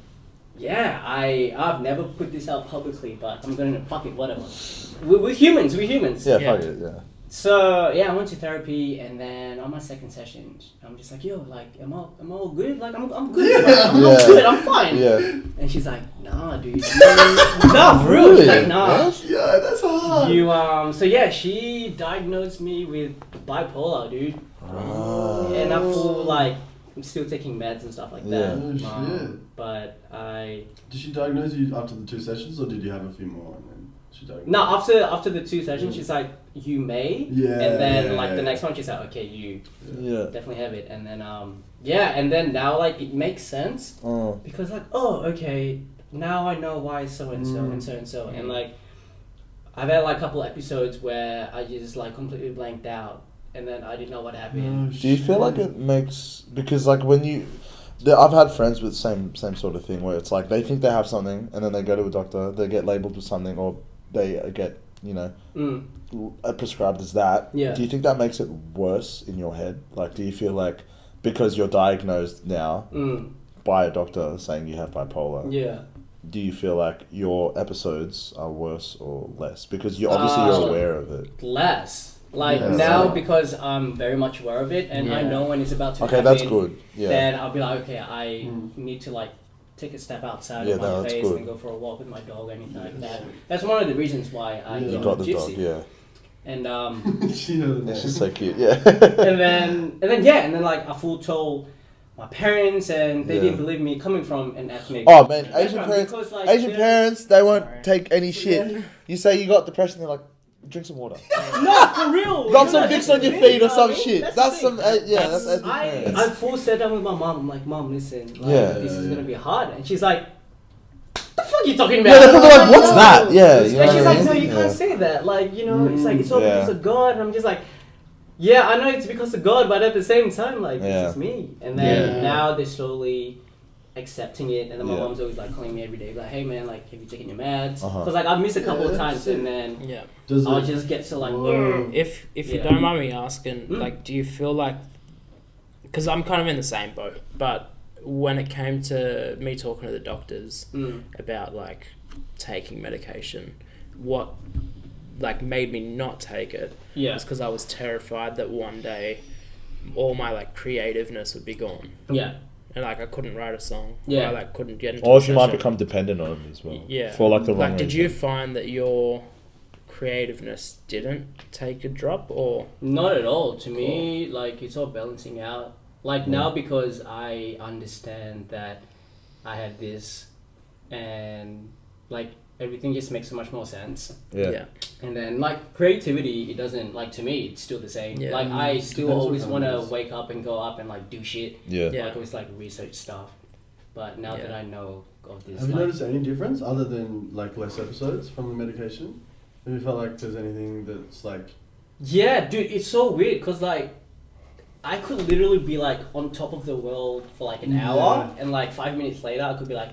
Speaker 1: yeah, I've never put this out publicly, but I'm gonna fuck it, whatever. We're humans.
Speaker 2: Yeah, fuck it, yeah.
Speaker 1: So yeah, I went to therapy, and then on my second session, I'm just like, yo, like, am I all good? Like, I'm good. Like, I'm good. I'm fine.
Speaker 2: Yeah.
Speaker 1: And she's like, nah, dude. Nah, for real. She's like, nah.
Speaker 3: Yeah, that's hard.
Speaker 1: You so yeah, she diagnosed me with bipolar, dude. And I feel like I'm still taking meds and stuff like that.
Speaker 3: Oh, shit.
Speaker 1: But
Speaker 3: Did she diagnose you after the 2 sessions, or did you have a few more? And then she diagnosed
Speaker 1: no, after the 2 sessions, she's like, you may.
Speaker 3: Yeah.
Speaker 1: And then
Speaker 3: yeah,
Speaker 1: like the
Speaker 3: yeah.
Speaker 1: next one, she's like, okay, you
Speaker 2: Yeah.
Speaker 1: definitely have it. And then and then now like it makes sense because like, oh, okay, now I know why so and so and so and so. And like I've had like a couple episodes where I just like completely blanked out, and then I didn't know what happened.
Speaker 3: Oh,
Speaker 2: Do you feel like it makes because like when you, I've had friends with same sort of thing where it's like they think they have something and then they go to a doctor, they get labelled with something, or they get prescribed as that.
Speaker 1: Yeah.
Speaker 2: Do you think that makes it worse in your head? Like, do you feel like because you're diagnosed now by a doctor saying you have bipolar?
Speaker 1: Yeah.
Speaker 2: Do you feel like your episodes are worse or less because you're you're aware of it?
Speaker 1: Less. Like
Speaker 2: Yeah.
Speaker 1: now, because I'm very much aware of it, and I know when it's about to
Speaker 2: Okay,
Speaker 1: happen.
Speaker 2: that's good. Yeah.
Speaker 1: Then I'll be like, okay, I need to like take a step outside
Speaker 2: Yeah,
Speaker 1: of my
Speaker 2: no, that's
Speaker 1: place
Speaker 2: good.
Speaker 1: and go for a walk with my dog or anything like that. That's one of the reasons why I
Speaker 2: You
Speaker 1: got
Speaker 2: got the
Speaker 1: Gypsy.
Speaker 2: dog, yeah.
Speaker 1: And
Speaker 2: It's just so cute, yeah.
Speaker 1: and then like I full told my parents, and they
Speaker 2: Yeah.
Speaker 1: didn't believe me coming from an ethnic.
Speaker 2: Oh man, Asian
Speaker 1: background
Speaker 2: parents,
Speaker 1: because, like,
Speaker 2: Asian
Speaker 1: they're-
Speaker 2: parents, they won't
Speaker 1: Sorry.
Speaker 2: take any shit. You say you got depression, they're like, drink some water.
Speaker 1: No, for real.
Speaker 2: Rub
Speaker 1: You
Speaker 2: some
Speaker 1: know,
Speaker 2: Vicks
Speaker 1: that's
Speaker 2: on your
Speaker 1: the
Speaker 2: feet
Speaker 1: thing,
Speaker 2: or
Speaker 1: you know
Speaker 2: some
Speaker 1: what I mean?
Speaker 2: shit.
Speaker 1: That's
Speaker 2: That's
Speaker 1: the
Speaker 2: some,
Speaker 1: thing.
Speaker 2: yeah, that's ethnic
Speaker 1: I
Speaker 2: parents.
Speaker 1: full sat down with my mom. I'm like, Mom, listen, like,
Speaker 2: Yeah.
Speaker 1: this is
Speaker 3: Yeah,
Speaker 1: gonna
Speaker 3: yeah.
Speaker 1: be hard, and she's like, "The fuck are you talking about?"
Speaker 2: Yeah, they're probably like,
Speaker 1: I'm
Speaker 2: what's
Speaker 1: "No."
Speaker 2: that? Yeah, you know
Speaker 1: And she's
Speaker 2: what I
Speaker 1: like, "No,
Speaker 2: mean?
Speaker 1: you
Speaker 2: Yeah.
Speaker 1: can't say that. Like, you know, it's like it's all
Speaker 2: Yeah.
Speaker 1: because of God." And I'm just like, yeah, I know it's because of God, but at the same time, like,
Speaker 2: Yeah.
Speaker 1: this is me. And then
Speaker 4: Yeah.
Speaker 1: now they're slowly accepting it, and then my
Speaker 2: Yeah.
Speaker 1: mom's always like calling me every day, like, "Hey man, like, have you taken your meds?"
Speaker 2: Uh-huh.
Speaker 1: Because like I've missed a couple
Speaker 3: Yeah,
Speaker 1: of
Speaker 3: that's
Speaker 1: times,
Speaker 3: it.
Speaker 1: and then
Speaker 4: Yeah.
Speaker 3: Does
Speaker 1: I'll
Speaker 3: it?
Speaker 1: just get to like,
Speaker 3: Whoa.
Speaker 4: If you
Speaker 1: Yeah.
Speaker 4: don't mind me asking,
Speaker 1: Mm.
Speaker 4: like, do you feel like, because I'm kind of in the same boat, but when it came to me talking to the doctors about like taking medication, what like made me not take it
Speaker 1: yeah,
Speaker 4: was because I was terrified that one day all my like creativeness would be gone,
Speaker 1: yeah,
Speaker 4: and like I couldn't write a song,
Speaker 1: Yeah.
Speaker 4: or I like couldn't get into
Speaker 2: Or
Speaker 4: a
Speaker 2: if you might
Speaker 4: session.
Speaker 2: become dependent on it as well.
Speaker 4: Yeah.
Speaker 2: For like the wrong
Speaker 4: Like, did you
Speaker 2: reason.
Speaker 4: find that your creativeness didn't take a drop, or
Speaker 1: not at all. To me, like it's all balancing out. Like now, because I understand that I had this, and like everything just makes so much more sense.
Speaker 2: Yeah.
Speaker 1: And then like creativity, it doesn't, like, to me it's still the same.
Speaker 4: Yeah.
Speaker 1: Like I still
Speaker 3: Depends on
Speaker 1: always
Speaker 3: how
Speaker 1: want
Speaker 3: it
Speaker 1: to
Speaker 3: is.
Speaker 1: wake up and go up and like do shit.
Speaker 2: Yeah.
Speaker 4: Yeah.
Speaker 1: Like always like research stuff. But now that
Speaker 4: Yeah.
Speaker 1: I know of this,
Speaker 3: Have you
Speaker 1: like,
Speaker 3: noticed any difference other than like less episodes from the medication? Have you felt like there's anything that's like?
Speaker 1: yeah, dude, it's so weird because like I could literally be like on top of the world for like an hour, and like 5 minutes later I could be like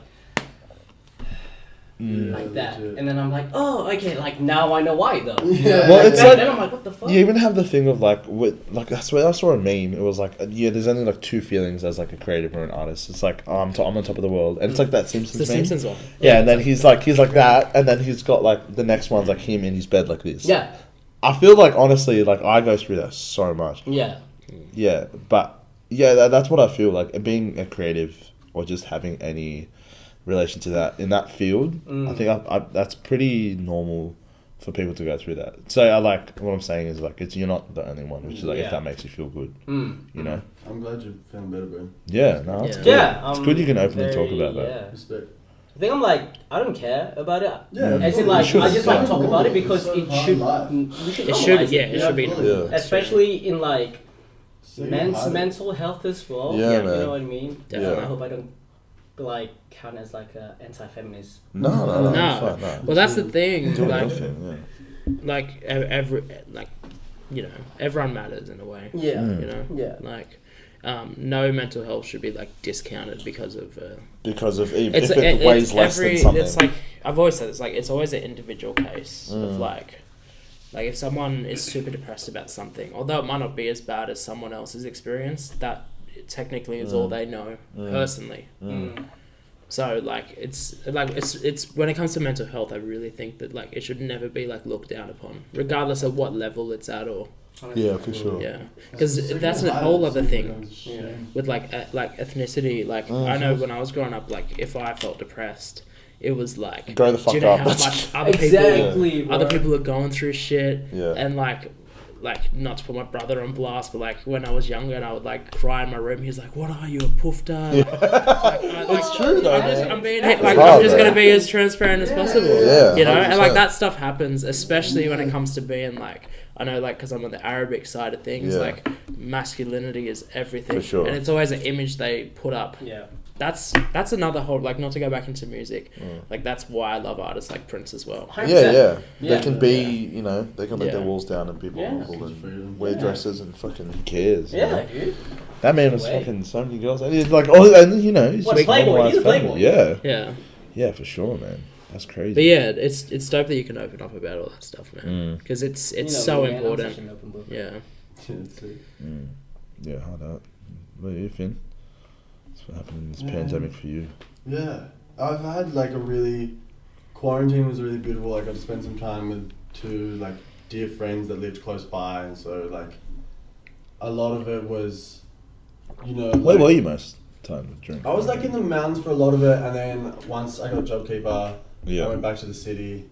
Speaker 3: Yeah,
Speaker 1: like that,
Speaker 3: legit.
Speaker 1: and then I'm like, oh, okay, like now I know why though.
Speaker 3: Yeah.
Speaker 2: Well,
Speaker 1: Like,
Speaker 2: it's
Speaker 1: back
Speaker 2: like-
Speaker 1: then I'm like, what the fuck?
Speaker 2: You even have the thing of like, with, like I swear I saw a meme. It was like, yeah, there's only like two feelings as like a creative or an artist. It's like, oh, I'm on top of the world, and it's like that
Speaker 4: it's
Speaker 2: Simpsons
Speaker 4: the
Speaker 2: meme.
Speaker 4: Simpsons one?
Speaker 2: Yeah, and then he's like that, and then he's got like the next one's like him in his bed like this.
Speaker 1: Yeah,
Speaker 2: I feel like honestly, like I go through that so much.
Speaker 1: yeah,
Speaker 2: Yeah, but yeah, that's what I feel like being a creative or just having any relation to that in that field. I think I that's pretty normal for people to go through that. So I like what I'm saying is like you're not the only one, which is like
Speaker 1: Yeah.
Speaker 2: if that makes you feel good, you know.
Speaker 3: I'm glad you found better, bro.
Speaker 2: Yeah, no, it's
Speaker 4: Yeah.
Speaker 2: good.
Speaker 1: yeah.
Speaker 2: It's good you can openly talk
Speaker 1: very-
Speaker 2: about that.
Speaker 1: Yeah.
Speaker 3: Respect.
Speaker 1: I think I'm like, I don't care about it.
Speaker 3: Yeah,
Speaker 1: As in
Speaker 3: absolutely.
Speaker 1: like,
Speaker 2: should.
Speaker 1: I just like
Speaker 2: Yeah.
Speaker 1: talk about it because
Speaker 3: It's so
Speaker 1: it
Speaker 3: hard
Speaker 1: should.
Speaker 3: life.
Speaker 1: We should.
Speaker 4: It should,
Speaker 1: normalize
Speaker 4: yeah, it should be.
Speaker 3: absolutely.
Speaker 2: Yeah.
Speaker 1: Especially in like
Speaker 3: So hard.
Speaker 1: mental health as well.
Speaker 2: Yeah,
Speaker 1: You
Speaker 2: man.
Speaker 1: know what I mean?
Speaker 4: Definitely.
Speaker 1: I hope I don't like count as like a anti-feminist.
Speaker 2: No,
Speaker 4: No.
Speaker 2: fuck no.
Speaker 4: Well, that's the thing.
Speaker 2: Do
Speaker 4: Like,
Speaker 2: anything, yeah.
Speaker 4: like every like, you know, everyone matters in a way.
Speaker 1: Yeah.
Speaker 4: You know,
Speaker 1: Yeah.
Speaker 4: like, no mental health should be like discounted because of.
Speaker 2: Because of if
Speaker 4: It's
Speaker 2: it weighs less than something.
Speaker 4: It's like I've always said. It's like it's always an individual case
Speaker 2: Mm.
Speaker 4: of like if someone is super depressed about something, although it might not be as bad as someone else's experience, that technically is all they know personally. So like it's when it comes to mental health, I really think that like it should never be like looked down upon, regardless of what level it's at or
Speaker 2: Yeah, for sure.
Speaker 4: yeah, because that's a whole other thing with like ethnicity. Like I know when I was growing up, like if I felt depressed, it was like
Speaker 2: Grow the fuck
Speaker 4: do you know
Speaker 2: up.
Speaker 4: how much other
Speaker 1: Exactly,
Speaker 4: people
Speaker 1: bro.
Speaker 4: are going through shit
Speaker 2: Yeah.
Speaker 4: and like not to put my brother on blast, but like when I was younger and I would like cry in my room, he's like, "What are you, a poofter?"
Speaker 2: It's true though, man.
Speaker 4: I'm being
Speaker 2: It's
Speaker 4: like
Speaker 2: hard,
Speaker 4: I'm just
Speaker 2: man.
Speaker 4: gonna be as transparent as possible.
Speaker 2: Yeah,
Speaker 4: You know, and like
Speaker 2: 100%.
Speaker 4: that stuff happens, especially when it comes to being like I know, like, because I'm on the Arabic side of things,
Speaker 2: Yeah.
Speaker 4: like masculinity is everything,
Speaker 2: For sure.
Speaker 4: and it's always an image they put up.
Speaker 1: Yeah.
Speaker 4: That's another whole like not to go back into music, like that's why I love artists like Prince as well.
Speaker 1: 100%.
Speaker 2: Yeah.
Speaker 1: Yeah.
Speaker 2: They can be, you know, they can let
Speaker 4: Yeah.
Speaker 2: their walls down and people
Speaker 1: Yeah.
Speaker 2: humble and
Speaker 3: Freedom.
Speaker 2: wear
Speaker 1: Yeah.
Speaker 2: dresses and fucking who cares? you
Speaker 1: Yeah,
Speaker 2: know?
Speaker 1: dude.
Speaker 2: That man was
Speaker 1: Way.
Speaker 2: fucking so many girls. And he's like, oh, and you know, he's
Speaker 1: What's
Speaker 2: just
Speaker 1: Playboy?
Speaker 2: normalised
Speaker 1: He's a
Speaker 2: family.
Speaker 1: Playboy.
Speaker 2: Yeah,
Speaker 4: Yeah,
Speaker 2: yeah, for sure, man. That's crazy.
Speaker 4: but yeah, it's dope that you can open up about all that stuff, man, because it's
Speaker 1: You know
Speaker 4: so
Speaker 1: me, man, I'm
Speaker 4: important.
Speaker 1: such an open book.
Speaker 4: Yeah.
Speaker 2: Yeah, hard out. What are you, Finn? What's happening in this pandemic for you?
Speaker 3: Yeah, I've had like a really quarantine was really beautiful. I got to spend some time with two like dear friends that lived close by, and so like a lot of it was, you know.
Speaker 2: Where
Speaker 3: like,
Speaker 2: were you most? time to drink.
Speaker 3: I was like in the mountains for a lot of it, and then once I got JobKeeper, I went back to the city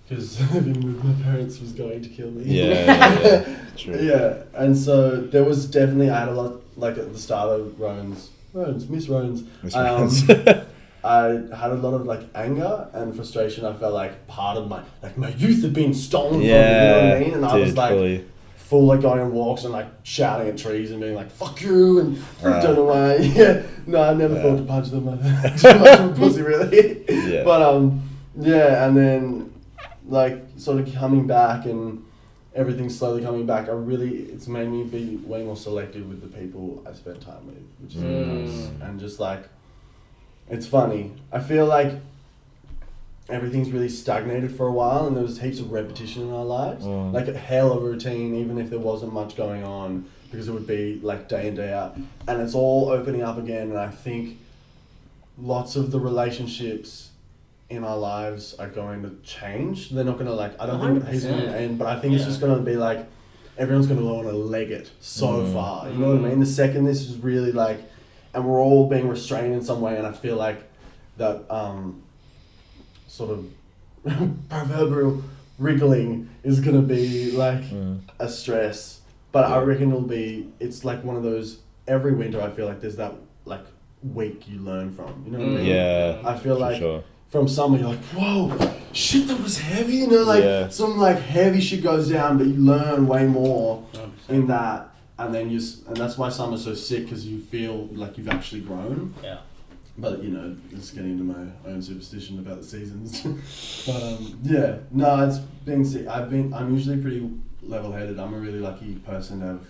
Speaker 3: because if you moved, my parents was going to kill me.
Speaker 2: Yeah. True.
Speaker 3: Yeah, and so there was definitely I had a lot like at the start of Miss Roans. I had a lot of like anger and frustration. I felt like part of my youth had been stolen from me, you know what I mean? And I was like full like going on walks and like shouting at trees and being like "fuck you" and don't know why. Yeah, no, I never thought to punch them. Too much of a pussy, really.
Speaker 2: Yeah.
Speaker 3: But yeah, and then like sort of coming back and everything's slowly coming back. It's made me be way more selective with the people I spend time with, which is really nice. And just like, it's funny. I feel like everything's really stagnated for a while, and there was heaps of repetition in our lives. Like a hell of a routine, even if there wasn't much going on, because it would be like day in, day out. And it's all opening up again, and I think lots of the relationships in our lives are going to change. They're not going to like, I don't think he's going to end, but I think it's just going to be like, everyone's going to want to leg it so far. You know what I mean? The second this is really like, and we're all being restrained in some way, and I feel like that sort of proverbial wriggling is going to be like a stress. But I reckon it's like one of those, every winter I feel like there's that like week you learn from. You know what I mean?
Speaker 2: Yeah.
Speaker 3: I feel like from summer you're like, whoa, shit that was heavy, you know, like some like heavy shit goes down, but you learn way more 100%. In that. And then and that's why summer's so sick, because you feel like you've actually grown. Yeah. But you know, it's getting into my own superstition about the seasons. But yeah, no, it's been sick. I'm usually pretty level-headed. I'm a really lucky person to have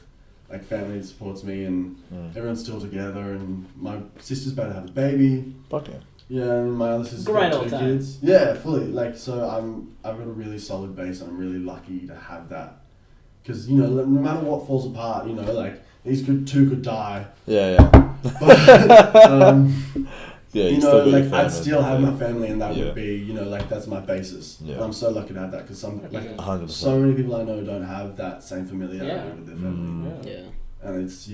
Speaker 3: like family that supports me, and everyone's still together. And my sister's about to have a baby.
Speaker 2: Fuck yeah.
Speaker 3: Yeah, and my other sister's got 2 kids. Yeah, fully. Like, so I've got a really solid base, and I'm really lucky to have that. Because, you know, no matter what falls apart, you know, like, these two could die.
Speaker 2: Yeah.
Speaker 3: But,
Speaker 2: yeah,
Speaker 3: you know, like, I'd still have my family, and that would be, you know, like, that's my basis. Yeah. And I'm so lucky to have that, because so many people I know don't have that same familiarity with their family.
Speaker 4: Yeah.
Speaker 3: And it's,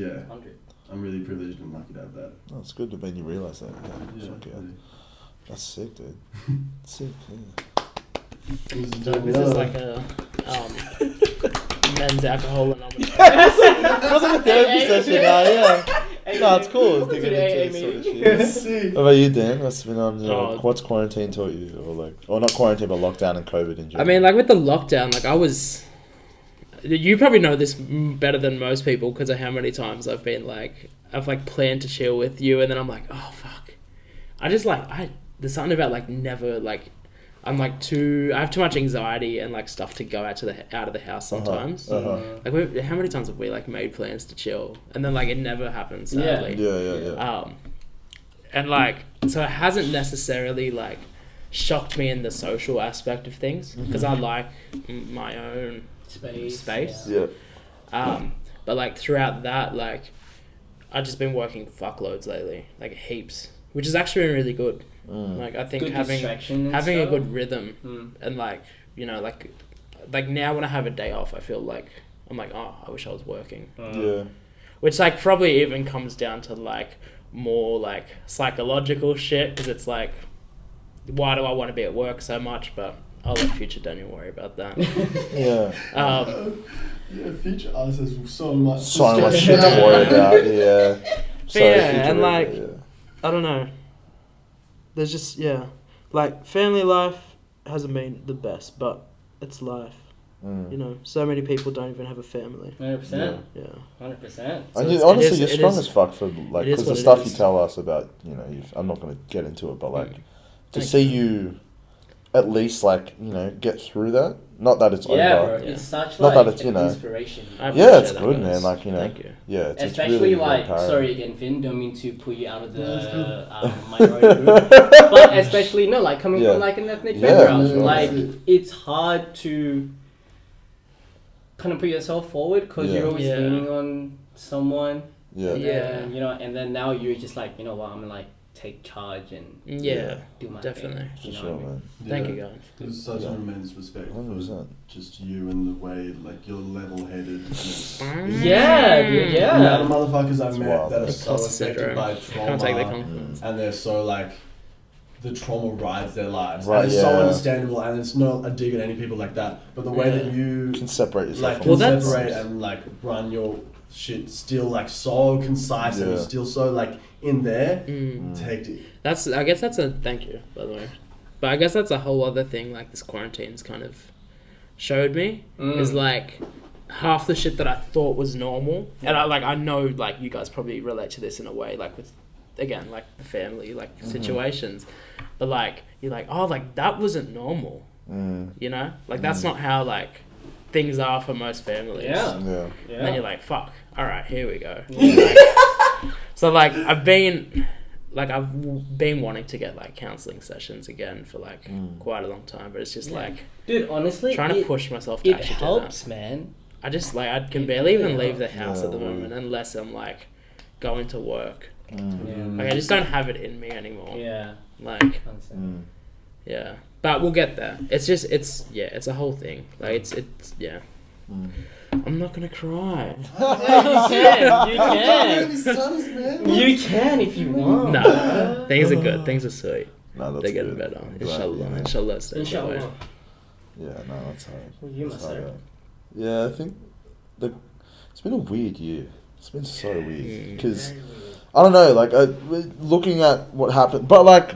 Speaker 3: I'm really privileged and lucky to have that.
Speaker 2: Oh, it's good to make you realise that. Yeah. That's sick, dude. Sick,
Speaker 4: This is like a men's alcohol anonymous.
Speaker 2: It was like a therapy session now, No, it's cool. It's digging into this sort of shit. What about you, Dan? What's been on? What's quarantine taught you, or not quarantine, but lockdown and COVID in general?
Speaker 4: I mean, like with the lockdown, like you probably know this better than most people because of how many times I've planned to chill with you, and then I'm like, oh fuck, there's something about like never like. I have too much anxiety and like stuff to go out of the house sometimes. Like how many times have we like made plans to chill and then like it never happens, sadly.
Speaker 2: Yeah.
Speaker 4: And like, so it hasn't necessarily like shocked me in the social aspect of things because I like my own space.
Speaker 2: Yeah.
Speaker 4: But like throughout that, like I've just been working fuckloads lately, like heaps, which has actually been really good. Like I think having a good rhythm and like, you know, like now when I have a day off, I feel like I'm like, oh, I wish I was working. Which like probably even comes down to like more like psychological shit, because it's like, why do I want to be at work so much? But I'll let future Daniel worry about that.
Speaker 3: Future us has so much
Speaker 2: shit to worry about.
Speaker 4: And like, I don't know. There's just, like, family life hasn't been the best, but it's life. You know, so many people don't even have a family.
Speaker 1: 100%.
Speaker 4: Yeah.
Speaker 1: 100%.
Speaker 2: And honestly, you're strong as fuck for, like, because the stuff you tell us about, you know, I'm not going to get into it, but, like, to see you at least, like, you know, get through that. Not that it's over.
Speaker 1: Bro. It's such,
Speaker 2: not
Speaker 1: like,
Speaker 2: that it's, you know,
Speaker 1: inspiration.
Speaker 2: It's good, man. Like, you know.
Speaker 4: Thank you.
Speaker 2: Yeah, it's
Speaker 1: especially,
Speaker 2: really
Speaker 1: like,
Speaker 2: empowering.
Speaker 1: sorry again, Finn, don't mean to pull you out of the minority group. But especially, like, coming from, like, an ethnic background. Like, it's hard to kind of put yourself forward because you're always leaning on someone. Yeah. You know, and then now you're just like, you know what, I'm like, take charge and do my
Speaker 4: definitely.
Speaker 1: thing. You know
Speaker 2: Sure,
Speaker 1: what I mean?
Speaker 2: man.
Speaker 4: Thank you, guys.
Speaker 3: There's such an immense respect
Speaker 2: 100%.
Speaker 3: for just you and the way like you're level-headed.
Speaker 1: Yeah, dude,
Speaker 3: The amount
Speaker 1: yeah.
Speaker 3: of motherfuckers I've met
Speaker 2: wild,
Speaker 3: that are
Speaker 2: man.
Speaker 3: so affected by
Speaker 4: Can't take that
Speaker 3: trauma,
Speaker 4: confidence.
Speaker 3: and they're so like, the trauma rides their lives.
Speaker 2: Right,
Speaker 3: and it's so
Speaker 2: yeah.
Speaker 3: understandable, and it's not a dig at any people like that. But the way that you
Speaker 2: You can separate yourself
Speaker 3: like
Speaker 2: from
Speaker 3: can
Speaker 4: Well, that's-
Speaker 3: separate and like run your shit still like so concise and
Speaker 2: Yeah.
Speaker 3: still so like in there,
Speaker 4: Mm.
Speaker 3: it's hectic.
Speaker 4: I guess that's a thank you, by the way. But I guess that's a whole other thing. Like this quarantine's kind of showed me is like half the shit that I thought was normal, and I know like you guys probably relate to this in a way, like with again like the family like situations, but like you're like, oh, like that wasn't normal, you know, like that's not how like things are for most families.
Speaker 1: Yeah.
Speaker 2: Yeah.
Speaker 4: And then you're like, fuck, all right, here we go. So like I've been wanting to get like counseling sessions again for like quite a long time, but it's just like
Speaker 1: Dude, honestly,
Speaker 4: trying to push myself to
Speaker 1: it
Speaker 4: actually
Speaker 1: helps,
Speaker 4: do that.
Speaker 1: man.
Speaker 4: I just like I can barely even leave the house
Speaker 2: Yeah,
Speaker 4: at the moment unless I'm like going to work.
Speaker 1: Yeah.
Speaker 4: Like I just don't have it in me anymore.
Speaker 1: Yeah.
Speaker 4: Like
Speaker 1: Understand.
Speaker 4: yeah, but we'll get there. It's just it's a whole thing. Like it's yeah. I'm not gonna cry.
Speaker 1: You can. You can if you want.
Speaker 4: No, things are good. Things are sweet.
Speaker 2: No, that's
Speaker 4: They're getting
Speaker 2: good.
Speaker 4: better.
Speaker 2: I'm glad,
Speaker 4: Inshallah.
Speaker 2: yeah.
Speaker 4: Inshallah stays that way.
Speaker 1: Inshallah.
Speaker 2: Yeah, no, that's hard.
Speaker 1: Well, you
Speaker 2: That's
Speaker 1: must
Speaker 2: hard,
Speaker 1: say.
Speaker 2: yeah, I think it's been a weird year. It's been so weird because I don't know. Like, looking at what happened, but like,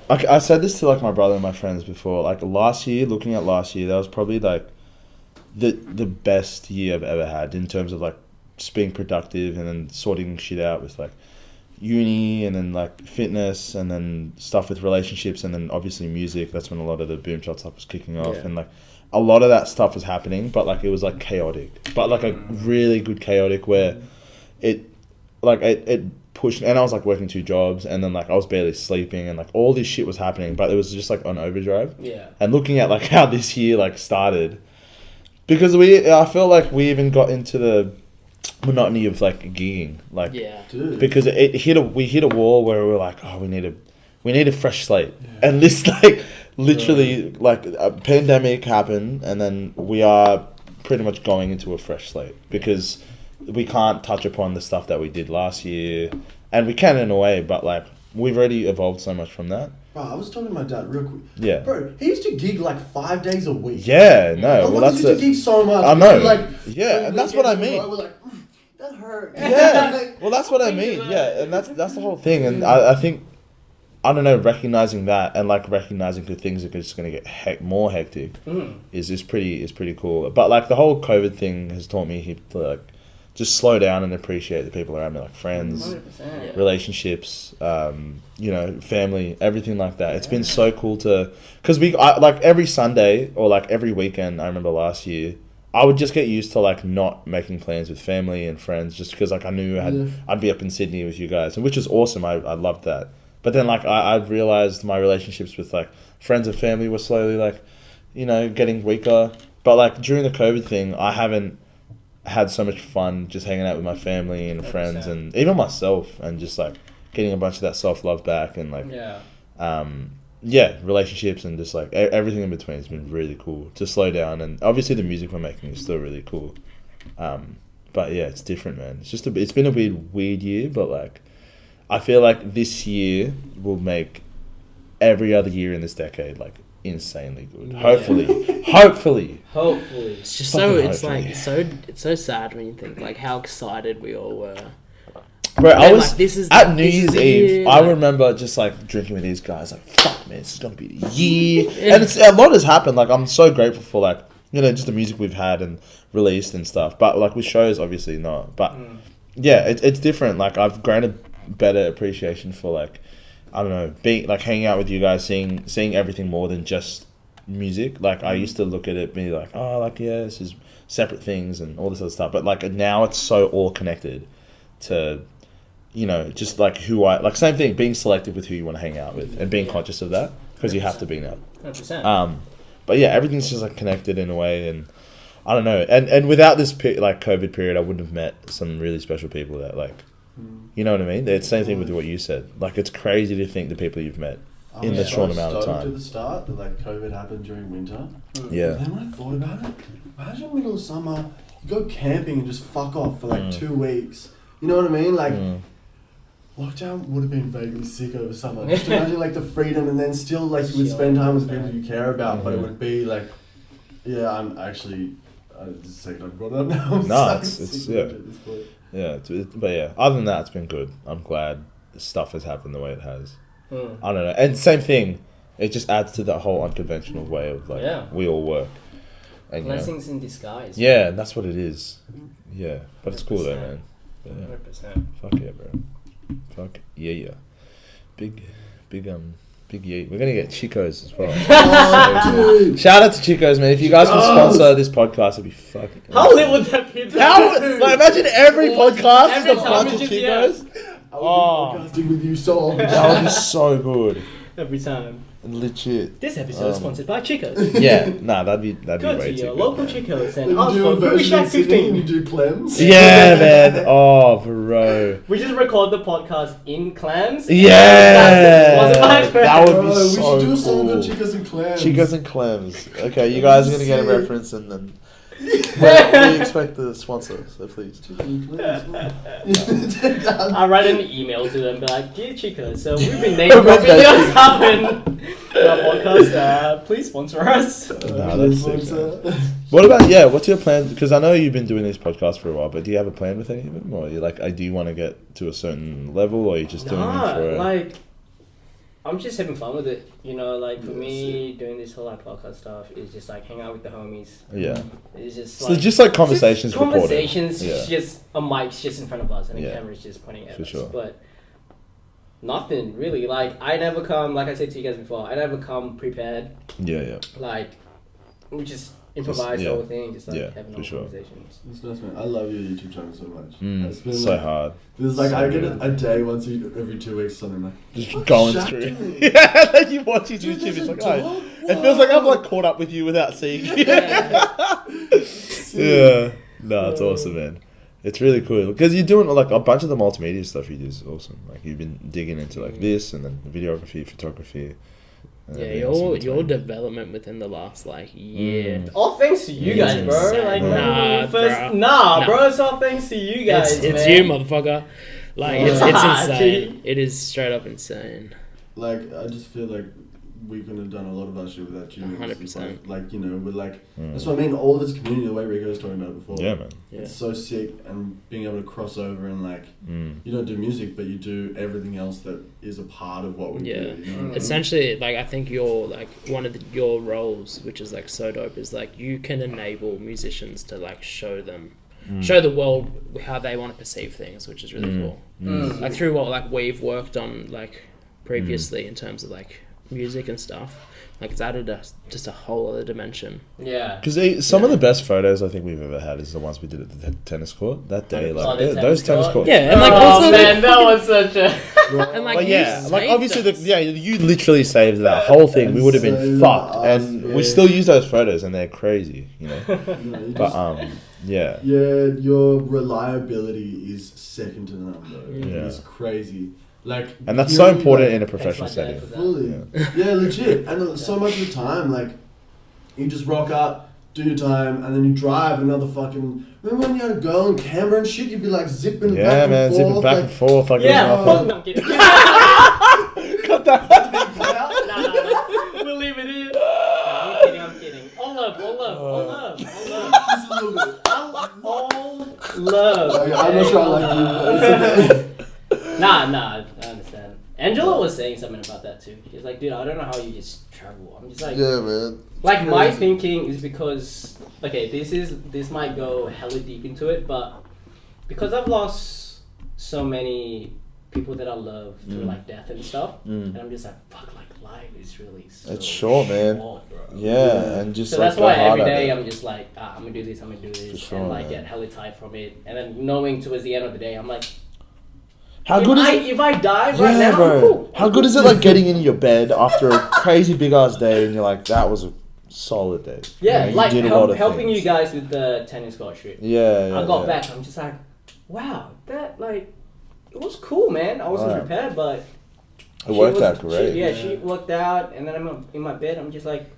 Speaker 2: I said this to like my brother and my friends before. Like looking at last year, that was probably like the best year I've ever had in terms of like just being productive and then sorting shit out with like uni and then like fitness and then stuff with relationships and then obviously music. That's when a lot of the Boomchild stuff was kicking off and like a lot of that stuff was happening, but like it was like chaotic, but like a really good chaotic where it pushed, and I was like working 2 jobs and then like I was barely sleeping and like all this shit was happening, but it was just like on overdrive.
Speaker 1: Yeah.
Speaker 2: And looking at like how this year like started, because I feel like we even got into the monotony of like gigging, like
Speaker 3: Dude.
Speaker 2: because we hit a wall where we were like, oh, we need a fresh slate, and this like literally like a pandemic happened, and then we are pretty much going into a fresh slate because we can't touch upon the stuff that we did last year, and we can in a way, but like we've already evolved so much from that.
Speaker 3: Bro, I was talking to my dad real quick.
Speaker 2: Yeah.
Speaker 3: Bro, he used to gig like 5 days a week.
Speaker 2: Yeah, no, well that's
Speaker 3: used to gig so much.
Speaker 2: I know.
Speaker 3: Like,
Speaker 2: Yeah, and that's what I mean.
Speaker 3: We're like, that hurt.
Speaker 2: Yeah, well that's what I mean. Yeah, and that's the whole thing, and I think, I don't know, recognizing that and like recognizing that things are just gonna get more hectic is pretty cool. But like the whole COVID thing has taught me to like just slow down and appreciate the people around me, like friends,
Speaker 1: 100%.
Speaker 2: relationships, you know, family, everything like that. It's been so cool to, because like every Sunday or like every weekend, I remember last year, I would just get used to like not making plans with family and friends just because like I knew I'd be up in Sydney with you guys, and which is awesome. I loved that. But then like I realized my relationships with like friends and family were slowly like, you know, getting weaker. But like during the COVID thing, I haven't had so much fun just hanging out with my family and friends and even myself, and just like getting a bunch of that self-love back, and like relationships and just like everything in between has been really cool to slow down. And obviously the music we're making is still really cool, but yeah, it's different, man. It's been a weird year, but like I feel like this year will make every other year in this decade like insanely good. Hopefully.
Speaker 4: It's just so it's so sad when you think like how excited we all were.
Speaker 2: Bro, I was
Speaker 4: like, this is
Speaker 2: at New Year's Eve.
Speaker 4: year,
Speaker 2: I
Speaker 4: like,
Speaker 2: remember just like drinking with these guys, like, fuck, man, this is gonna be the year. And it's a lot has happened. Like, I'm so grateful for like, you know, just the music we've had and released and stuff. But like with shows, obviously not. But yeah, it's different. Like I've grown a better appreciation for like, I don't know, being like hanging out with you guys, seeing everything more than just music. Like I used to look at it, be like, oh, like yeah, this is separate things and all this other stuff. But like now it's so all connected to, you know, just like same thing, being selective with who you want to hang out with and being conscious of that because you have to be now.
Speaker 1: 100%.
Speaker 2: But yeah, everything's just like connected in a way, and I don't know. And without this like COVID period, I wouldn't have met some really special people that like You know what I mean? It's the same thing with what you said. Like, it's crazy to think the people you've met in the short amount of time.
Speaker 3: To the start that like COVID happened during winter.
Speaker 2: Yeah.
Speaker 3: And then when I thought about it, imagine middle of summer, you go camping and just fuck off for like 2 weeks. You know what I mean? Like, lockdown would have been vaguely sick over summer. Just imagine like the freedom, and then still like you would spend time with the people you care about, but it would be like, yeah, I'm actually, this is the second I've brought it up now.
Speaker 2: No, it's yeah. Yeah, but yeah, other than that, it's been good. I'm glad stuff has happened the way it has. I don't know. And same thing, it just adds to that whole unconventional way of like, we all work. And,
Speaker 1: blessings in disguise.
Speaker 2: Yeah, that's what it is. Yeah, but it's cool though, man. But, yeah.
Speaker 1: 100%.
Speaker 2: Fuck yeah, bro. Fuck yeah. Big yeah. We're gonna get Chico's as well.
Speaker 3: Dude.
Speaker 2: Shout out to Chico's, man. If you guys can sponsor this podcast, it'd be fucking
Speaker 1: How lit would that be?
Speaker 2: like, imagine every podcast is a bunch of
Speaker 1: just,
Speaker 2: Chico's.
Speaker 3: I would be podcasting with you so often.
Speaker 2: That would be so good.
Speaker 1: Every time.
Speaker 2: Legit.
Speaker 1: This episode is sponsored by Chico's.
Speaker 2: Yeah, that'd be
Speaker 1: Go
Speaker 2: way
Speaker 1: to
Speaker 2: too
Speaker 1: your
Speaker 2: good.
Speaker 1: local Chico's and
Speaker 3: You
Speaker 1: ask
Speaker 3: do a
Speaker 1: for Booby
Speaker 3: version
Speaker 1: Shack
Speaker 3: of singing
Speaker 1: 15.
Speaker 3: and you do Clems.
Speaker 2: Yeah, man. Oh, bro.
Speaker 1: We just record the podcast in clams.
Speaker 2: Yeah. That would be
Speaker 3: Bro,
Speaker 2: so
Speaker 3: we should do a song
Speaker 2: cool.
Speaker 3: called Chicas and Clams.
Speaker 2: Chicos and Clems. Okay, you guys are gonna get a
Speaker 3: Sick.
Speaker 2: reference, and then we expect the sponsor. So please.
Speaker 1: I write an email to them, be like, dear Chico's, so we've been named dropping what's happened in our podcast. Please sponsor us.
Speaker 2: Nah, that's sick, man. What about what's your plan? Because I know you've been doing these podcasts for a while, but do you have a plan with any of them, or you like, do you want to get to a certain level, or are you just doing it for?
Speaker 1: Like, I'm just having fun with it. You know, like for me, doing this whole like podcast stuff is just like hang out with the homies.
Speaker 2: Yeah.
Speaker 1: It's just
Speaker 2: So just like conversations
Speaker 1: just
Speaker 2: recorded.
Speaker 1: conversations,
Speaker 2: Yeah.
Speaker 1: just a mic's just in front of us and the
Speaker 2: Yeah.
Speaker 1: camera's just pointing at
Speaker 2: For
Speaker 1: us.
Speaker 2: sure.
Speaker 1: But nothing really. Like I never come, like I said to you guys before, I never come prepared.
Speaker 2: Yeah.
Speaker 1: Like we just improvise the whole thing, just like having all conversations.
Speaker 3: It's nice, man. I love your YouTube channel so much.
Speaker 2: It's been so hard.
Speaker 3: There's like
Speaker 2: So
Speaker 3: I get
Speaker 2: good.
Speaker 3: a day every 2 weeks, something like
Speaker 2: Just going
Speaker 3: Shaq
Speaker 2: through.
Speaker 3: doing?
Speaker 2: Yeah, like you watch his
Speaker 3: Dude,
Speaker 2: YouTube,
Speaker 3: there's
Speaker 2: it's
Speaker 3: a
Speaker 2: like,
Speaker 3: dog?
Speaker 2: it feels like I've like caught up with you without seeing you. Yeah. No, it's awesome, man. It's really cool because you're doing like a bunch of the multimedia stuff you do is awesome. Like you've been digging into like this and then videography, photography. and
Speaker 4: Yeah,
Speaker 2: everything else in
Speaker 4: your
Speaker 2: between.
Speaker 4: development within the last like year.
Speaker 1: All thanks to you
Speaker 2: Yeah,
Speaker 1: guys,
Speaker 2: it's
Speaker 1: bro.
Speaker 4: insane.
Speaker 1: Like
Speaker 4: Nah,
Speaker 1: first,
Speaker 4: bro.
Speaker 1: bro. It's all thanks to you guys.
Speaker 4: It's
Speaker 1: man.
Speaker 4: you, motherfucker. Like it's
Speaker 1: Ah,
Speaker 4: insane. It is straight up insane.
Speaker 3: Like I just feel like we couldn't have done a lot of our shit without you.
Speaker 4: 100%.
Speaker 3: Like, you know, we're like that's what I mean. All this community, the way Rico was talking about before.
Speaker 2: Yeah, man.
Speaker 4: Yeah.
Speaker 3: It's so sick, and being able to cross over and like you don't do music, but you do everything else that is a part of what we do. You know what I mean?
Speaker 4: Essentially, like I think your like one of your roles, which is like so dope, is like you can enable musicians to like show the world how they want to perceive things, which is really cool. Like through what like we've worked on like previously in terms of like music and stuff, like it's added just a whole other dimension.
Speaker 1: Yeah.
Speaker 2: Because some of the best photos I think we've ever had is the ones we did at the tennis court that day. Like
Speaker 1: the
Speaker 2: those tennis courts.
Speaker 4: Yeah, and like
Speaker 1: Oh
Speaker 4: also
Speaker 1: man, that was such a.
Speaker 4: and like
Speaker 2: But
Speaker 4: you
Speaker 2: yeah, like
Speaker 4: saved
Speaker 2: obviously,
Speaker 4: us.
Speaker 2: you literally saved that whole thing. We would have been
Speaker 3: Saved
Speaker 2: fucked,
Speaker 3: us,
Speaker 2: and
Speaker 3: yeah.
Speaker 2: we still use those photos, and they're crazy, you know.
Speaker 3: You know, you
Speaker 2: But
Speaker 3: just-
Speaker 2: yeah,
Speaker 3: yeah, your reliability is second to none, though.
Speaker 2: Yeah.
Speaker 3: It's crazy. Like,
Speaker 2: and that's
Speaker 3: you
Speaker 2: so
Speaker 3: know,
Speaker 2: important
Speaker 3: like,
Speaker 2: in a professional
Speaker 1: Thanks, my dad,
Speaker 2: setting.
Speaker 1: for that.
Speaker 3: Fully. Yeah, legit. And so much of the time, like, you just rock up, do your time, and then you drive another fucking. Remember when you had a girl in Canberra and shit? You'd be like zipping
Speaker 2: Yeah,
Speaker 3: back
Speaker 2: man,
Speaker 3: and forth.
Speaker 2: zipping back
Speaker 3: like,
Speaker 2: and forth like
Speaker 1: Yeah,
Speaker 2: there's
Speaker 1: fuck,
Speaker 2: nothing.
Speaker 1: no, I'm kidding.
Speaker 2: Cut that.
Speaker 1: No. We'll leave it in. No, I'm kidding. All love.
Speaker 3: Just a little bit.
Speaker 1: All love.
Speaker 3: Like, I'm not sure I like you, but it's okay.
Speaker 1: Nah, I understand. Angela was saying something about that too. She's like, dude, I don't know how you just travel. I'm just like,
Speaker 3: Yeah, man.
Speaker 1: like my thinking is because, okay, this might go hella deep into it, but because I've lost so many people that I love through like death and stuff, and I'm just like, fuck, like life is really so
Speaker 2: It's short, man.
Speaker 1: bro.
Speaker 2: Yeah, and just
Speaker 1: So
Speaker 2: like
Speaker 1: that's why
Speaker 2: go hard
Speaker 1: every
Speaker 2: at
Speaker 1: day
Speaker 2: it.
Speaker 1: I'm just like, I'm gonna do this,
Speaker 2: For sure,
Speaker 1: and like
Speaker 2: man.
Speaker 1: get hella tired from it, and then knowing towards the end of the day, I'm like,
Speaker 2: How good is it?
Speaker 1: if I die right
Speaker 2: Yeah,
Speaker 1: now,
Speaker 2: bro.
Speaker 1: cool.
Speaker 2: How good is it like getting in your bed after a crazy big ass day and you're like, that was a solid day.
Speaker 1: Yeah,
Speaker 2: You know,
Speaker 1: like
Speaker 2: did a lot of
Speaker 1: helping
Speaker 2: things.
Speaker 1: you guys with the tennis court trip.
Speaker 2: Yeah,
Speaker 1: I got back. I'm just like, wow, that like, it was cool, man. I wasn't
Speaker 2: Alright.
Speaker 1: prepared, but
Speaker 2: It worked out great.
Speaker 1: she worked out, and then I'm in my bed. I'm just like,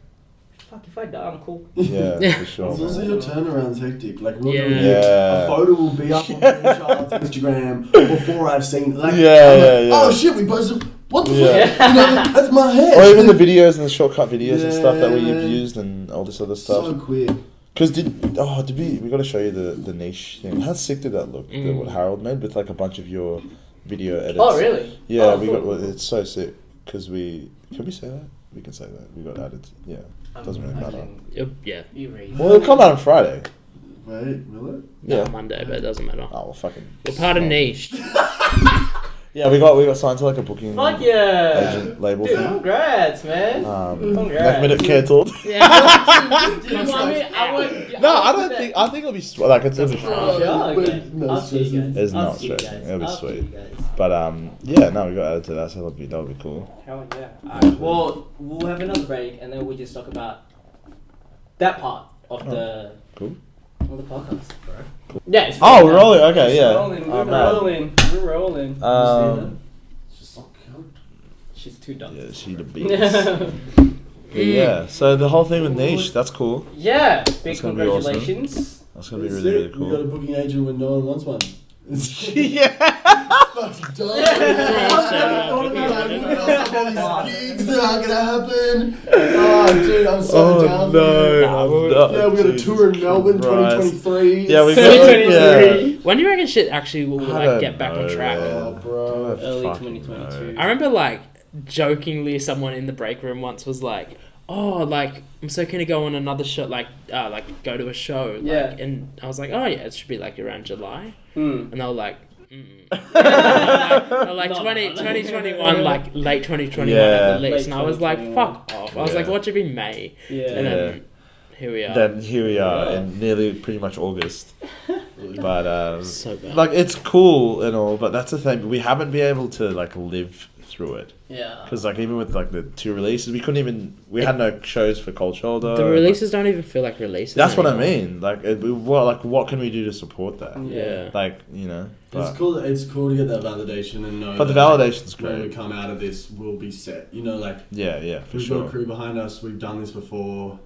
Speaker 1: fuck, if I die, I'm cool.
Speaker 2: Yeah, for sure.
Speaker 3: It's also
Speaker 2: man.
Speaker 3: your turnaround's hectic. Like, we'll do
Speaker 2: Yeah.
Speaker 3: a photo will be up on Boomchild's Instagram before I've seen it. Like,
Speaker 2: Yeah.
Speaker 3: oh shit, we posted. What the
Speaker 2: Yeah.
Speaker 3: fuck? You know, that's my head.
Speaker 2: Or even the videos and the shortcut videos and stuff that we've
Speaker 3: Yeah.
Speaker 2: used and all this other stuff.
Speaker 3: So quick.
Speaker 2: Because we got to show you the niche thing. How sick did that look? What Harold made with like a bunch of your video edits.
Speaker 1: Oh, really?
Speaker 2: Yeah,
Speaker 1: Oh,
Speaker 2: we
Speaker 1: cool.
Speaker 2: got. It's so sick because can we say that? We can say that we got added. Yeah, doesn't really matter.
Speaker 4: Yeah.
Speaker 2: Well, it'll come out on Friday.
Speaker 3: Wait, will it?
Speaker 2: Yeah.
Speaker 4: Monday, but it doesn't matter.
Speaker 2: Oh well, fucking.
Speaker 4: We're part of niche.
Speaker 2: Yeah, we got signed to like a booking
Speaker 1: Fuck yeah!
Speaker 2: agent label
Speaker 1: Dude,
Speaker 2: thing.
Speaker 1: congrats, man. Congrats.
Speaker 2: Next minute cancelled.
Speaker 1: Do you want me?
Speaker 2: I think it'll be like it'll be fun.
Speaker 1: Yeah, okay.
Speaker 3: Wait, no
Speaker 1: I'll see you guys.
Speaker 2: It's
Speaker 1: I'll
Speaker 2: not
Speaker 1: see you
Speaker 2: stressing.
Speaker 1: guys.
Speaker 2: It'll be
Speaker 1: I'll see
Speaker 2: sweet.
Speaker 1: you guys.
Speaker 2: But yeah, no, we got added to that, so that'll be cool.
Speaker 1: Hell yeah. Alright, well, we'll have another break and then we'll just talk about that part of the
Speaker 2: Cool.
Speaker 1: of the podcast. Cool. Yeah, it's
Speaker 2: Oh,
Speaker 1: rolling
Speaker 2: we're
Speaker 1: now.
Speaker 2: rolling. Okay,
Speaker 1: It's
Speaker 2: yeah.
Speaker 1: rolling.
Speaker 2: Oh,
Speaker 1: We're
Speaker 2: man.
Speaker 1: rolling. We're rolling.
Speaker 3: It's just so cute.
Speaker 1: She's too dumb.
Speaker 2: Yeah, she the beast. Yeah, so the whole thing with niche, that's cool.
Speaker 1: Yeah, big
Speaker 2: That's gonna be awesome.
Speaker 1: congratulations.
Speaker 2: That's gonna be
Speaker 3: That's
Speaker 2: really,
Speaker 3: it.
Speaker 2: really
Speaker 3: We got a
Speaker 2: cool.
Speaker 3: booking agent when no one wants one.
Speaker 2: Yeah.
Speaker 3: Fucking dumb. I thought about it. Look at all these gigs that are gonna happen. Oh, dude, I'm so down for it. Yeah, we got a tour in Melbourne, 2023.
Speaker 2: Yeah, we got.
Speaker 1: 2023.
Speaker 4: When do you reckon shit actually will
Speaker 2: I
Speaker 4: like
Speaker 2: don't
Speaker 4: get back on
Speaker 2: know,
Speaker 4: track?
Speaker 2: man.
Speaker 3: Oh, bro.
Speaker 1: Early
Speaker 2: Fucking
Speaker 1: 2022.
Speaker 4: I remember like jokingly someone in the break room once was like, "Oh, like I'm so keen to go on another show, like go to a show." Like,
Speaker 1: Yeah.
Speaker 4: and I was like, "Oh yeah, it should be like around July."
Speaker 1: Hmm.
Speaker 4: And they were like, like
Speaker 1: No,
Speaker 4: 2021, like late 2021
Speaker 2: Yeah.
Speaker 4: at the least.
Speaker 1: Late
Speaker 4: And I was like,
Speaker 1: 2021.
Speaker 4: fuck off. I was
Speaker 2: Yeah.
Speaker 4: like, what should be May?
Speaker 1: Yeah.
Speaker 4: And then here we are.
Speaker 2: Then here we are
Speaker 1: Yeah.
Speaker 2: in nearly pretty much August. But
Speaker 4: So bad.
Speaker 2: like it's cool and all, but that's the thing. We haven't been able to like live through it
Speaker 1: Yeah.
Speaker 2: because like even with like the 2 releases, we had no shows for Cold Shoulder.
Speaker 4: The releases don't even feel like releases.
Speaker 2: That's what I
Speaker 4: anymore.
Speaker 2: mean. Like, what can we do to support that?
Speaker 4: Yeah.
Speaker 2: Like, you know.
Speaker 3: It's
Speaker 2: But,
Speaker 3: cool. It's cool to get that validation and know.
Speaker 2: but the
Speaker 3: that,
Speaker 2: validation's
Speaker 3: when we
Speaker 2: great.
Speaker 3: come out of this, we'll be set. You know, like
Speaker 2: Yeah, for
Speaker 3: we've got a
Speaker 2: sure.
Speaker 3: crew behind us. We've done this before,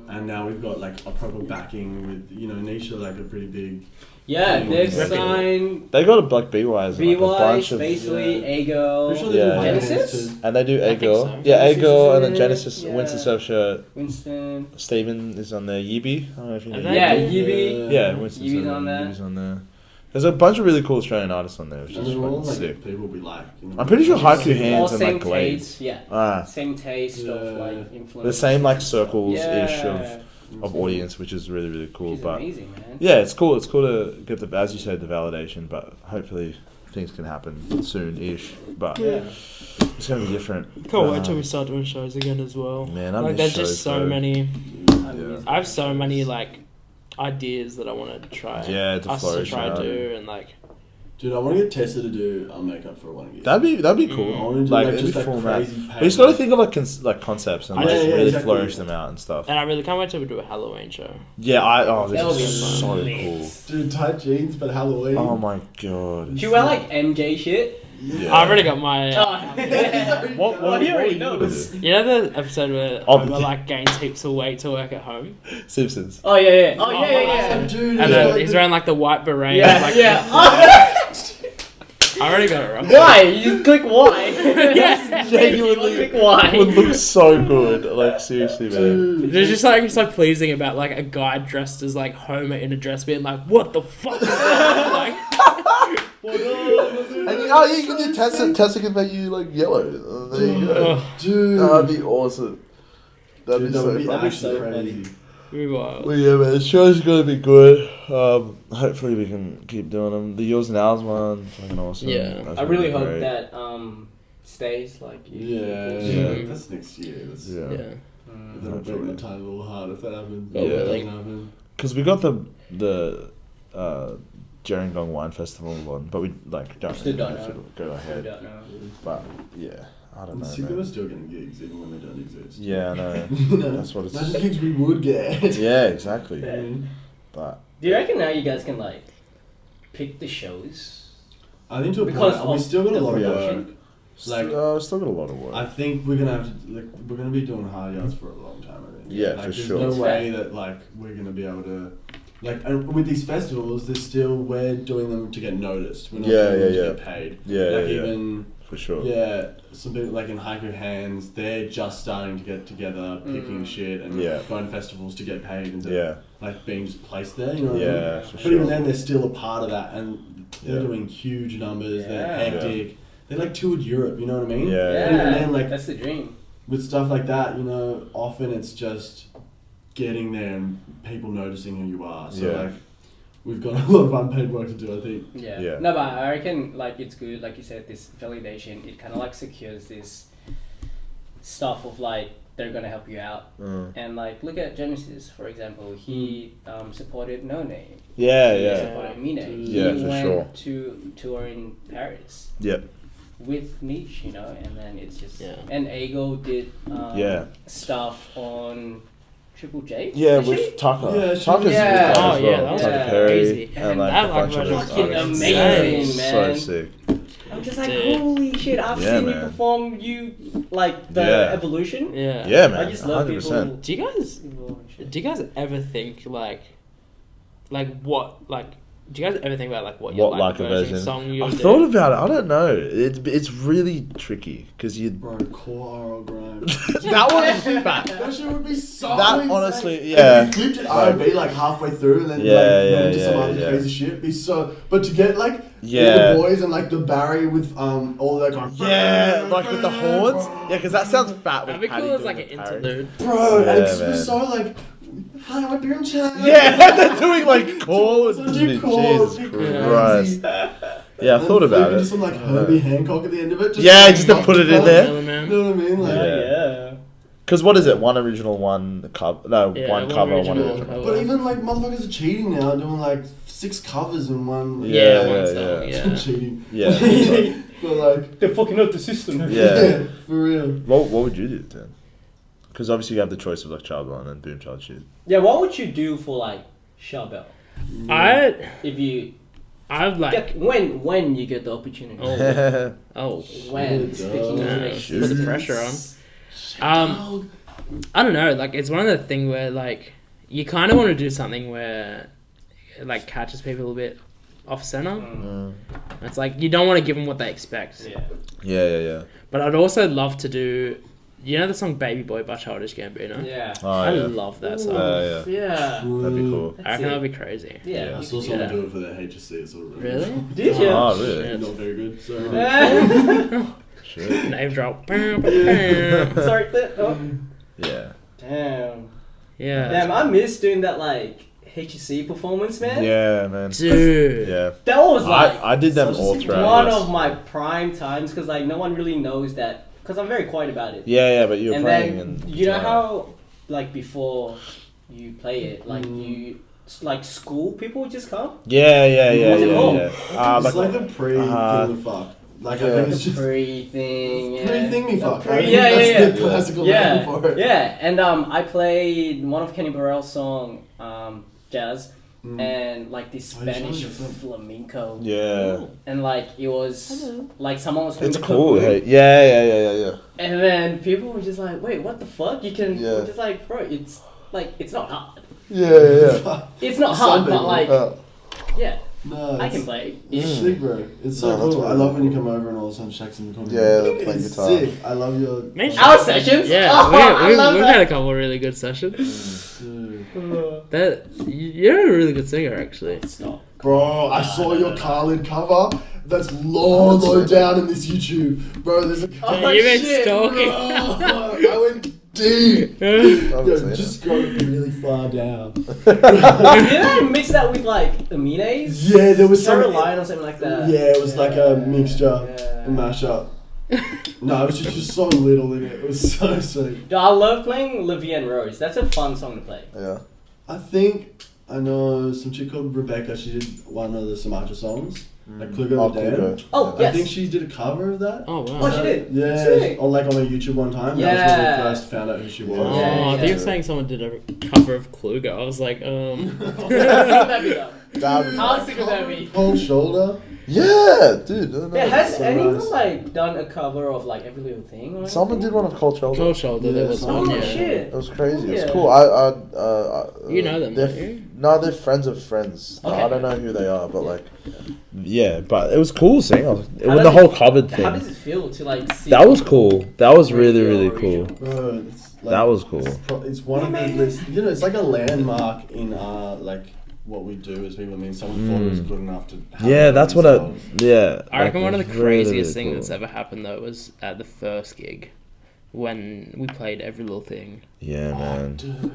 Speaker 3: and now we've got like a proper backing with Nisha, like a pretty big.
Speaker 1: Yeah, they've
Speaker 3: Yeah.
Speaker 1: signed
Speaker 2: They got a like BYs, and, like, a
Speaker 1: BY,
Speaker 2: bunch of,
Speaker 1: Spacely,
Speaker 3: Yeah.
Speaker 1: A-Girl,
Speaker 3: Pretty sure they
Speaker 2: Yeah.
Speaker 3: do Genesis
Speaker 1: Genesis?
Speaker 3: too.
Speaker 2: and they do A
Speaker 4: think
Speaker 2: Girl.
Speaker 4: so.
Speaker 2: Yeah, A
Speaker 1: Genesis
Speaker 2: Girl,
Speaker 1: is
Speaker 2: and then
Speaker 1: in it,
Speaker 2: Genesis,
Speaker 1: yeah.
Speaker 2: Winston Surfshirt.
Speaker 1: Winston.
Speaker 2: Steven is on there. Yibi. I don't know if you know.
Speaker 4: And
Speaker 2: Yibi.
Speaker 1: Yeah,
Speaker 4: Yeah.
Speaker 1: Yibi.
Speaker 2: Yeah, Winston
Speaker 1: Yibi's
Speaker 2: Surfshirt,
Speaker 1: on there.
Speaker 2: Yibi's on there. There's a bunch of really cool Australian artists on there, which
Speaker 3: And
Speaker 2: is
Speaker 3: they're all
Speaker 2: fucking
Speaker 3: like
Speaker 2: sick.
Speaker 3: people be like.
Speaker 2: I'm pretty sure Haiku
Speaker 1: All
Speaker 2: Hands and
Speaker 1: same
Speaker 2: like Glades.
Speaker 1: taste, yeah.
Speaker 2: Ah,
Speaker 1: Same taste of
Speaker 3: Yeah.
Speaker 1: like influence.
Speaker 2: the same like circles-ish
Speaker 1: Yeah.
Speaker 2: of audience, which is really, really cool.
Speaker 1: She's
Speaker 2: But
Speaker 1: amazing, man.
Speaker 2: yeah, it's cool. It's cool to get the, as you said, the validation. But hopefully, things can happen soon-ish. But
Speaker 1: Yeah.
Speaker 2: it's gonna be different.
Speaker 4: Can't wait till we start doing shows again as well.
Speaker 2: Man, I
Speaker 4: like
Speaker 2: miss
Speaker 4: there's
Speaker 2: shows,
Speaker 4: just so
Speaker 2: though.
Speaker 4: many.
Speaker 2: Yeah.
Speaker 4: I have so many like ideas that I want to try.
Speaker 2: Yeah, to
Speaker 4: us to
Speaker 2: flourish
Speaker 4: try
Speaker 2: out.
Speaker 4: do and like.
Speaker 3: Dude, I want to get tested to do our makeup for one year.
Speaker 2: That'd be cool.
Speaker 3: I want to do
Speaker 2: Like,
Speaker 3: like
Speaker 2: it'd
Speaker 3: just
Speaker 2: be
Speaker 3: like
Speaker 2: format.
Speaker 3: crazy.
Speaker 2: We just gotta think of like concepts and
Speaker 4: I
Speaker 2: like
Speaker 4: just-
Speaker 2: really
Speaker 3: exactly.
Speaker 2: flourish them out and stuff.
Speaker 4: And I really can't wait till we do a Halloween show.
Speaker 2: Yeah, this
Speaker 1: That'll be
Speaker 2: is so
Speaker 1: lit.
Speaker 2: cool.
Speaker 3: Dude, tight jeans, but Halloween.
Speaker 2: Oh my god.
Speaker 1: Do you wear like MJ shit?
Speaker 2: Yeah.
Speaker 4: I've already got my.
Speaker 2: What
Speaker 1: Oh, he already
Speaker 2: you
Speaker 1: knows.
Speaker 2: gonna
Speaker 4: You know the episode where
Speaker 2: Oh,
Speaker 4: Homer
Speaker 2: yeah.
Speaker 4: like gains heaps of weight to work at home,
Speaker 2: do? Simpsons.
Speaker 1: Oh yeah, yeah. Oh yeah, yeah,
Speaker 3: Dude,
Speaker 4: and
Speaker 3: it's
Speaker 4: then
Speaker 3: like
Speaker 4: he's
Speaker 3: the-
Speaker 4: wearing like the white beret.
Speaker 1: yeah.
Speaker 4: Like,
Speaker 1: Yeah.
Speaker 4: I already got it wrong.
Speaker 1: Why? You click Y.
Speaker 4: Yes.
Speaker 2: Genuinely
Speaker 1: click Y.
Speaker 2: would look so good. Like seriously, man.
Speaker 3: Dude.
Speaker 4: There's just like so pleasing about like a guy dressed as like Homer in a dress being like, what the fuck is that? Like,
Speaker 2: And you can do Tessa. Tessa can make you like yellow. There you go.
Speaker 3: Dude.
Speaker 2: That'd be awesome. That'd
Speaker 3: Dude,
Speaker 2: be
Speaker 3: that
Speaker 2: so
Speaker 3: would be
Speaker 2: funny.
Speaker 3: actually
Speaker 1: so
Speaker 3: crazy.
Speaker 4: we wild.
Speaker 2: Well, yeah, man, the show's gonna be good. Hopefully we can keep doing them. The Yours and Ours one, fucking awesome.
Speaker 4: Yeah.
Speaker 2: That's
Speaker 1: I really
Speaker 2: gonna be
Speaker 1: hope
Speaker 2: great.
Speaker 1: that stays like.
Speaker 3: Yeah,
Speaker 2: Yeah.
Speaker 3: that's next year. That's,
Speaker 2: Yeah.
Speaker 4: Yeah.
Speaker 3: That'll break my time a little hard if that happens.
Speaker 4: Yeah.
Speaker 3: If that doesn't happen.
Speaker 2: Because we got the Gerringong Wine Festival one, but we like don't
Speaker 1: Still
Speaker 2: really know
Speaker 1: don't
Speaker 2: if
Speaker 1: know.
Speaker 2: it'll go
Speaker 1: I
Speaker 2: ahead.
Speaker 1: don't know.
Speaker 2: But yeah, I don't
Speaker 3: I'm
Speaker 2: know.
Speaker 3: sick of
Speaker 2: Man.
Speaker 3: us still getting gigs even when they don't exist.
Speaker 2: Yeah, I know.
Speaker 3: You know?
Speaker 2: That's what it's.
Speaker 3: Imagine gigs we would get.
Speaker 2: Yeah, exactly.
Speaker 1: Yeah.
Speaker 2: But
Speaker 1: Do you reckon now you guys can like pick the shows?
Speaker 3: I think to a
Speaker 1: Because
Speaker 3: point, we
Speaker 1: of
Speaker 3: still got a
Speaker 1: the
Speaker 3: lot of
Speaker 1: production.
Speaker 3: work. Like,
Speaker 2: still got a lot of work.
Speaker 3: I think we're gonna have to, like, we're gonna be doing hard yards for a long time. I think.
Speaker 2: Yeah,
Speaker 3: like,
Speaker 2: for
Speaker 3: there's
Speaker 2: sure.
Speaker 3: no
Speaker 1: It's
Speaker 3: way
Speaker 1: fair.
Speaker 3: that like we're gonna be able to, like, and with these festivals, there's still we're doing them to get noticed. We're not doing them to get paid.
Speaker 2: Yeah,
Speaker 3: like
Speaker 2: yeah,
Speaker 3: even
Speaker 2: for sure.
Speaker 3: yeah, some people like in Haiku Hands, they're just starting to get together, picking shit and going to festivals to get paid and like being just placed there. You know what I mean?
Speaker 2: Yeah, for
Speaker 3: But
Speaker 2: sure.
Speaker 3: even then, they're still a part of that, and they're
Speaker 2: Yeah.
Speaker 3: doing huge numbers.
Speaker 1: Yeah.
Speaker 3: They're hectic. They like toured Europe. You know what I mean?
Speaker 2: Yeah.
Speaker 1: Yeah,
Speaker 3: Even then, like
Speaker 1: that's the dream.
Speaker 3: with stuff like that, you know, often it's just getting there and people noticing who you are. So
Speaker 2: Yeah.
Speaker 3: like, we've got a lot of unpaid work to do, I think.
Speaker 1: Yeah.
Speaker 2: Yeah.
Speaker 1: No, but I reckon like it's good, like you said, this validation. It kind of like secures this stuff of like they're gonna help you out. And like look at Genesis, for example. He supported No Name.
Speaker 2: Yeah,
Speaker 1: He
Speaker 2: yeah.
Speaker 1: supported Mine.
Speaker 2: Yeah,
Speaker 1: he
Speaker 2: for
Speaker 1: went
Speaker 2: sure.
Speaker 1: to tour in Paris.
Speaker 2: Yep.
Speaker 1: With Niche, you know, and then it's just
Speaker 4: Yeah.
Speaker 1: and Ego did
Speaker 2: Yeah.
Speaker 1: stuff on Triple J.
Speaker 2: Yeah,
Speaker 1: Did she?
Speaker 2: with Tucker.
Speaker 3: Yeah,
Speaker 2: Tucker's
Speaker 1: Yeah.
Speaker 2: with that
Speaker 4: Oh,
Speaker 2: as
Speaker 4: yeah,
Speaker 2: well.
Speaker 4: that was
Speaker 2: Tucker
Speaker 1: like
Speaker 2: Perry
Speaker 4: crazy.
Speaker 2: and like
Speaker 4: That
Speaker 2: a bunch
Speaker 4: live
Speaker 2: of
Speaker 4: was
Speaker 2: those
Speaker 1: fucking
Speaker 2: artists.
Speaker 1: amazing,
Speaker 2: Yeah,
Speaker 1: man.
Speaker 2: So sick.
Speaker 1: I'm just like,
Speaker 4: Dude.
Speaker 1: holy shit! I've
Speaker 2: Yeah,
Speaker 1: seen you
Speaker 2: man.
Speaker 1: perform. You like the
Speaker 2: Yeah.
Speaker 1: evolution.
Speaker 4: Yeah.
Speaker 2: Yeah, man.
Speaker 1: I just love
Speaker 2: 100%.
Speaker 4: Do you guys
Speaker 1: people.
Speaker 4: do you guys ever think like what like do you guys ever think about like what
Speaker 2: What
Speaker 4: your
Speaker 2: like a version?
Speaker 4: song you
Speaker 2: I've
Speaker 4: do?
Speaker 2: thought about it. I don't know. It's really tricky because you.
Speaker 3: Bro, core RL grind.
Speaker 2: That one is fat.
Speaker 3: That shit would be so
Speaker 2: That
Speaker 3: insane.
Speaker 2: honestly, yeah.
Speaker 3: If you flipped it R&B like halfway through and then
Speaker 2: Yeah,
Speaker 3: like
Speaker 2: yeah,
Speaker 3: went into some
Speaker 2: yeah,
Speaker 3: other
Speaker 2: yeah.
Speaker 3: crazy shit, it'd be so. But to get like
Speaker 2: Yeah.
Speaker 3: all the boys and like the Barry with all that going.
Speaker 2: Yeah, like with the horns. Yeah, because that sounds fat.
Speaker 4: That'd
Speaker 2: With
Speaker 4: be cool
Speaker 2: Paddy
Speaker 4: as like an
Speaker 2: doing the parody.
Speaker 4: interlude.
Speaker 3: Bro,
Speaker 2: Yeah,
Speaker 3: and it's
Speaker 2: man.
Speaker 3: so like, hi, I'm Boomchild.
Speaker 2: Yeah, they're doing like calls.
Speaker 3: So do calls,
Speaker 2: Jesus
Speaker 3: be
Speaker 2: Christ.
Speaker 3: crazy.
Speaker 2: Yeah, I thought about
Speaker 3: Just
Speaker 2: it.
Speaker 3: some like Herbie Hancock at the end of it.
Speaker 2: Yeah, just to put it in there.
Speaker 4: Really,
Speaker 3: You
Speaker 4: man.
Speaker 3: know what I mean? Like,
Speaker 2: Yeah. Because what is it? One original, one cover. No,
Speaker 4: Yeah,
Speaker 2: one
Speaker 4: one
Speaker 2: cover, one
Speaker 4: original,
Speaker 2: original.
Speaker 4: one
Speaker 3: But even like motherfuckers are cheating now, doing like 6 covers in one.
Speaker 2: Yeah,
Speaker 4: one
Speaker 2: yeah,
Speaker 4: song,
Speaker 2: yeah.
Speaker 4: yeah.
Speaker 3: Cheating.
Speaker 2: Yeah.
Speaker 3: But like,
Speaker 1: They're fucking up the system.
Speaker 2: Yeah.
Speaker 3: for real.
Speaker 2: What would you do then? Because obviously you have the choice of like Childbell and Boomchild shit.
Speaker 1: Yeah, what would you do for like Charbel if you
Speaker 4: I'd like
Speaker 1: get when you get the opportunity?
Speaker 4: oh
Speaker 1: When speaking
Speaker 4: Yeah,
Speaker 1: of
Speaker 2: shoot.
Speaker 4: put the pressure on. I don't know, like it's one of the thing where like you kind of want to do something where it like catches people a bit off center. It's like you don't want to give them what they expect.
Speaker 1: Yeah.
Speaker 2: Yeah.
Speaker 4: But I'd also love to do, you know the song Baby Boy by Childish Gambino?
Speaker 1: Yeah.
Speaker 2: Oh,
Speaker 4: I
Speaker 2: yeah.
Speaker 4: love that song.
Speaker 2: Yeah.
Speaker 1: Yeah.
Speaker 2: That'd be cool.
Speaker 4: I reckon that'd be crazy.
Speaker 1: Yeah.
Speaker 3: I saw someone
Speaker 4: Yeah.
Speaker 3: do it for their HSC. It's all
Speaker 4: Really?
Speaker 1: Did you?
Speaker 2: Oh, really?
Speaker 4: Yeah.
Speaker 3: Not very good. Sorry.
Speaker 2: Shit.
Speaker 4: Name drop.
Speaker 1: Sorry. Oh.
Speaker 2: Yeah.
Speaker 1: Damn.
Speaker 4: Yeah.
Speaker 1: Damn, I miss doing that like HSC performance, man.
Speaker 2: Yeah, man.
Speaker 4: Dude.
Speaker 2: Yeah.
Speaker 1: That was like
Speaker 2: I did them
Speaker 3: such a
Speaker 2: all
Speaker 3: sick
Speaker 2: throughout.
Speaker 1: one
Speaker 2: yes.
Speaker 1: of my prime times because like no one really knows that because I'm very quiet about it.
Speaker 2: Yeah, but you were
Speaker 1: And
Speaker 2: playing
Speaker 1: then
Speaker 2: and
Speaker 1: you know how like before you play it like you like school people would just come.
Speaker 2: Yeah.
Speaker 1: What's it called?
Speaker 3: It's like the pre-kill me fuck. Like I think it's just
Speaker 1: Pre thing. Yeah.
Speaker 3: pre-thing me fuck.
Speaker 1: Pre-
Speaker 3: I think
Speaker 1: yeah,
Speaker 3: that's
Speaker 1: yeah,
Speaker 3: the classical
Speaker 1: Yeah,
Speaker 3: name for it.
Speaker 1: yeah, and I played one of Kenny Burrell's song, Jazz, and like this
Speaker 3: Oh, you
Speaker 1: Spanish
Speaker 3: showed me.
Speaker 1: flamenco,
Speaker 2: Yeah.
Speaker 1: and like it was like someone was playing
Speaker 2: It's
Speaker 1: the
Speaker 2: cool.
Speaker 1: caboose,
Speaker 2: Hey. Yeah.
Speaker 1: and then people were just like, "Wait, what the fuck? You can
Speaker 2: Yeah.
Speaker 1: just like, bro, it's like it's not hard.
Speaker 2: Yeah.
Speaker 1: It's not hard,
Speaker 3: Some
Speaker 1: but
Speaker 3: people-
Speaker 1: like, yeah,
Speaker 3: No,
Speaker 1: I can play.
Speaker 3: It's sick, bro. It's so
Speaker 2: No, that's
Speaker 3: cool. I
Speaker 2: really
Speaker 3: love when you come over and all of a sudden Shaq's in the corner.
Speaker 2: Yeah, they're playing
Speaker 3: It's
Speaker 2: guitar.
Speaker 3: sick. I love your.
Speaker 4: Man,
Speaker 1: Our sessions,
Speaker 4: Yeah,
Speaker 1: I love
Speaker 4: we've
Speaker 1: that.
Speaker 4: had a couple of really good sessions.
Speaker 3: Dude.
Speaker 4: That you're a really good singer, actually.
Speaker 1: Stop.
Speaker 3: Bro, I saw your Khalid cover. That's low down in this YouTube. Bro, there's a cover.
Speaker 4: You've been
Speaker 1: shit,
Speaker 4: stalking.
Speaker 3: I went deep.
Speaker 2: Haven't
Speaker 3: Yo,
Speaker 2: seen
Speaker 3: just go really far down.
Speaker 1: Did I mix that with like Amine's?
Speaker 3: Yeah, there was some.
Speaker 1: Line or something like that.
Speaker 3: Yeah, it was like a mixture,
Speaker 1: Yeah.
Speaker 3: a mashup. No, it was just so little in it. It was so sick.
Speaker 1: I love playing Livian Rose. That's a fun song to play.
Speaker 2: Yeah.
Speaker 3: I think I know some chick called Rebecca. She did one of the Sumatra songs, like Kluger
Speaker 2: Oh,
Speaker 3: the Dam.
Speaker 2: Kluger.
Speaker 1: Oh,
Speaker 3: I
Speaker 1: yes.
Speaker 3: think she did a cover of that.
Speaker 4: Oh wow.
Speaker 1: Oh, she did?
Speaker 3: Yeah,
Speaker 1: Sick.
Speaker 3: on like on her YouTube one time.
Speaker 1: Yeah.
Speaker 3: That was when we first found out who she was.
Speaker 4: Oh,
Speaker 1: Yeah,
Speaker 4: I
Speaker 1: yeah.
Speaker 4: think you're saying someone did a cover of Kluger. I was like,
Speaker 1: That'd be dope.
Speaker 2: That'd be
Speaker 1: How sick would that be?
Speaker 3: Cold shoulder.
Speaker 2: Yeah, dude. No,
Speaker 1: Yeah, has
Speaker 3: so
Speaker 1: anyone
Speaker 3: nice.
Speaker 1: like done a cover of like Every Little Thing? Or
Speaker 2: Someone
Speaker 1: anything?
Speaker 2: did one of Cold Shoulder.
Speaker 4: Cold Shoulder, there was
Speaker 3: Oh,
Speaker 4: one, yeah.
Speaker 1: shit.
Speaker 2: It was crazy. It was
Speaker 1: Yeah.
Speaker 2: cool.
Speaker 4: You know them,
Speaker 2: they're
Speaker 4: don't you?
Speaker 2: No, they're friends of friends.
Speaker 1: Okay.
Speaker 2: I don't know who they are, but like, yeah. But it was cool seeing.
Speaker 1: How
Speaker 2: With
Speaker 1: does
Speaker 2: the
Speaker 1: it-
Speaker 2: whole cupboard
Speaker 1: How
Speaker 2: thing.
Speaker 1: does it feel to like see?
Speaker 2: That was cool. That was really
Speaker 1: radio
Speaker 2: really cool.
Speaker 1: original?
Speaker 3: Bro, it's like,
Speaker 2: That was cool.
Speaker 3: It's one of the list. You know, it's like a landmark in like what we do as people. I mean, someone thought it was good enough to. Have
Speaker 2: Yeah,
Speaker 3: it
Speaker 2: that's what
Speaker 3: themselves.
Speaker 4: I reckon one of the
Speaker 2: it's really,
Speaker 4: craziest
Speaker 2: really
Speaker 4: things
Speaker 2: cool.
Speaker 4: that's ever happened though was at the first gig when we played Every Little Thing.
Speaker 2: Yeah,
Speaker 3: Oh,
Speaker 2: man.
Speaker 3: dude.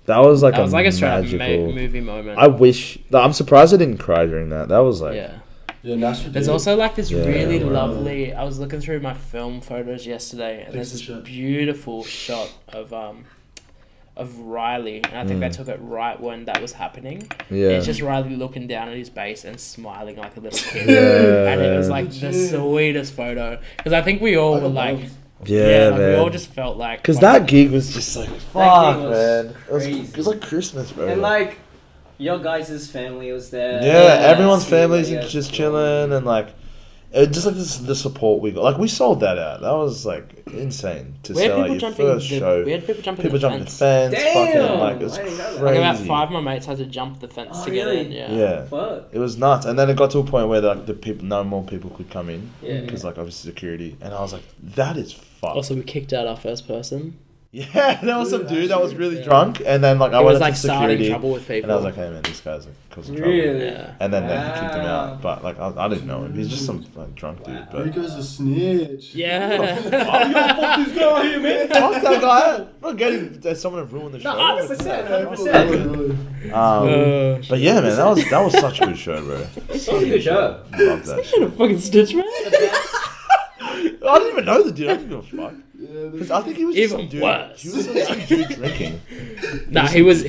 Speaker 2: That was like
Speaker 4: That was like a straight up
Speaker 2: magical.
Speaker 4: movie moment.
Speaker 2: I wish. I'm surprised I didn't cry during that. That was like.
Speaker 4: yeah.
Speaker 3: Yeah, Nashville
Speaker 4: There's
Speaker 3: did.
Speaker 4: also like this
Speaker 2: Yeah,
Speaker 4: really
Speaker 2: right.
Speaker 4: lovely. I was looking through my film photos yesterday, and there's
Speaker 3: Picture
Speaker 4: this
Speaker 3: shot.
Speaker 4: beautiful shot of Riley, and I think they
Speaker 2: Mm.
Speaker 4: took it right when that was happening.
Speaker 2: Yeah.
Speaker 4: It's just Riley looking down at his bass and smiling like a little kid,
Speaker 2: Yeah,
Speaker 4: and it was
Speaker 2: man.
Speaker 4: like the sweetest photo. Because I think we all
Speaker 3: I
Speaker 4: were
Speaker 3: got
Speaker 4: like,
Speaker 3: bummed.
Speaker 2: Yeah,
Speaker 4: like, we
Speaker 2: man.
Speaker 4: all just felt like
Speaker 2: Because
Speaker 4: wow.
Speaker 2: that gig was just like, fuck,
Speaker 1: gig was
Speaker 2: man.
Speaker 1: crazy.
Speaker 2: It was like Christmas, bro.
Speaker 1: And like, your guys' family was there.
Speaker 2: yeah, everyone's
Speaker 1: See
Speaker 2: families
Speaker 1: what you
Speaker 2: and
Speaker 1: guys
Speaker 2: just
Speaker 1: were
Speaker 2: chilling
Speaker 1: doing.
Speaker 2: and like, it just like the support we got. Like we sold that out. That was like insane to
Speaker 4: We had
Speaker 2: sell
Speaker 4: people
Speaker 2: like your
Speaker 4: jumping.
Speaker 2: first show.
Speaker 4: We had people jumping.
Speaker 2: People
Speaker 4: the
Speaker 2: jumping the
Speaker 4: fence.
Speaker 2: fence,
Speaker 1: Damn!
Speaker 2: fucking like it was
Speaker 1: I didn't know that.
Speaker 2: crazy.
Speaker 4: Like about 5 of my mates had to jump the fence
Speaker 1: Oh,
Speaker 4: to get
Speaker 1: really?
Speaker 4: in. Yeah.
Speaker 2: Yeah.
Speaker 1: Fuck.
Speaker 2: It was nuts, and then it got to a point where like the people, no more people could come in
Speaker 1: Yeah.
Speaker 2: because like obviously security, and I was like, that is fucked.
Speaker 4: Also, we kicked out our first person.
Speaker 2: Yeah, there was some dude that was really
Speaker 4: Yeah.
Speaker 2: drunk, and then like I
Speaker 4: He
Speaker 2: went
Speaker 4: was like
Speaker 2: into
Speaker 4: starting
Speaker 2: security,
Speaker 4: trouble with people.
Speaker 2: and I was like, hey man, these guys are causing trouble.
Speaker 1: Really?
Speaker 4: Yeah.
Speaker 2: And then they kicked him
Speaker 1: Wow.
Speaker 2: out, but like I didn't know him. He's just some like, drunk dude. But
Speaker 3: Rico's a snitch.
Speaker 4: Yeah.
Speaker 2: fuck this guy here, man. Fuck that guy. I'm not getting someone to ruin the show.
Speaker 1: No, 100%,
Speaker 3: Yeah,
Speaker 1: 100%.
Speaker 2: But yeah, man, that was such a good show, bro.
Speaker 1: It was a good show.
Speaker 2: Love that shit.
Speaker 4: fucking stitch, man.
Speaker 2: I didn't even know the dude. I didn't give a fuck. Because I think he was just
Speaker 4: Even
Speaker 2: some dude.
Speaker 4: worse.
Speaker 2: He was some dude drinking.
Speaker 4: Nah, he was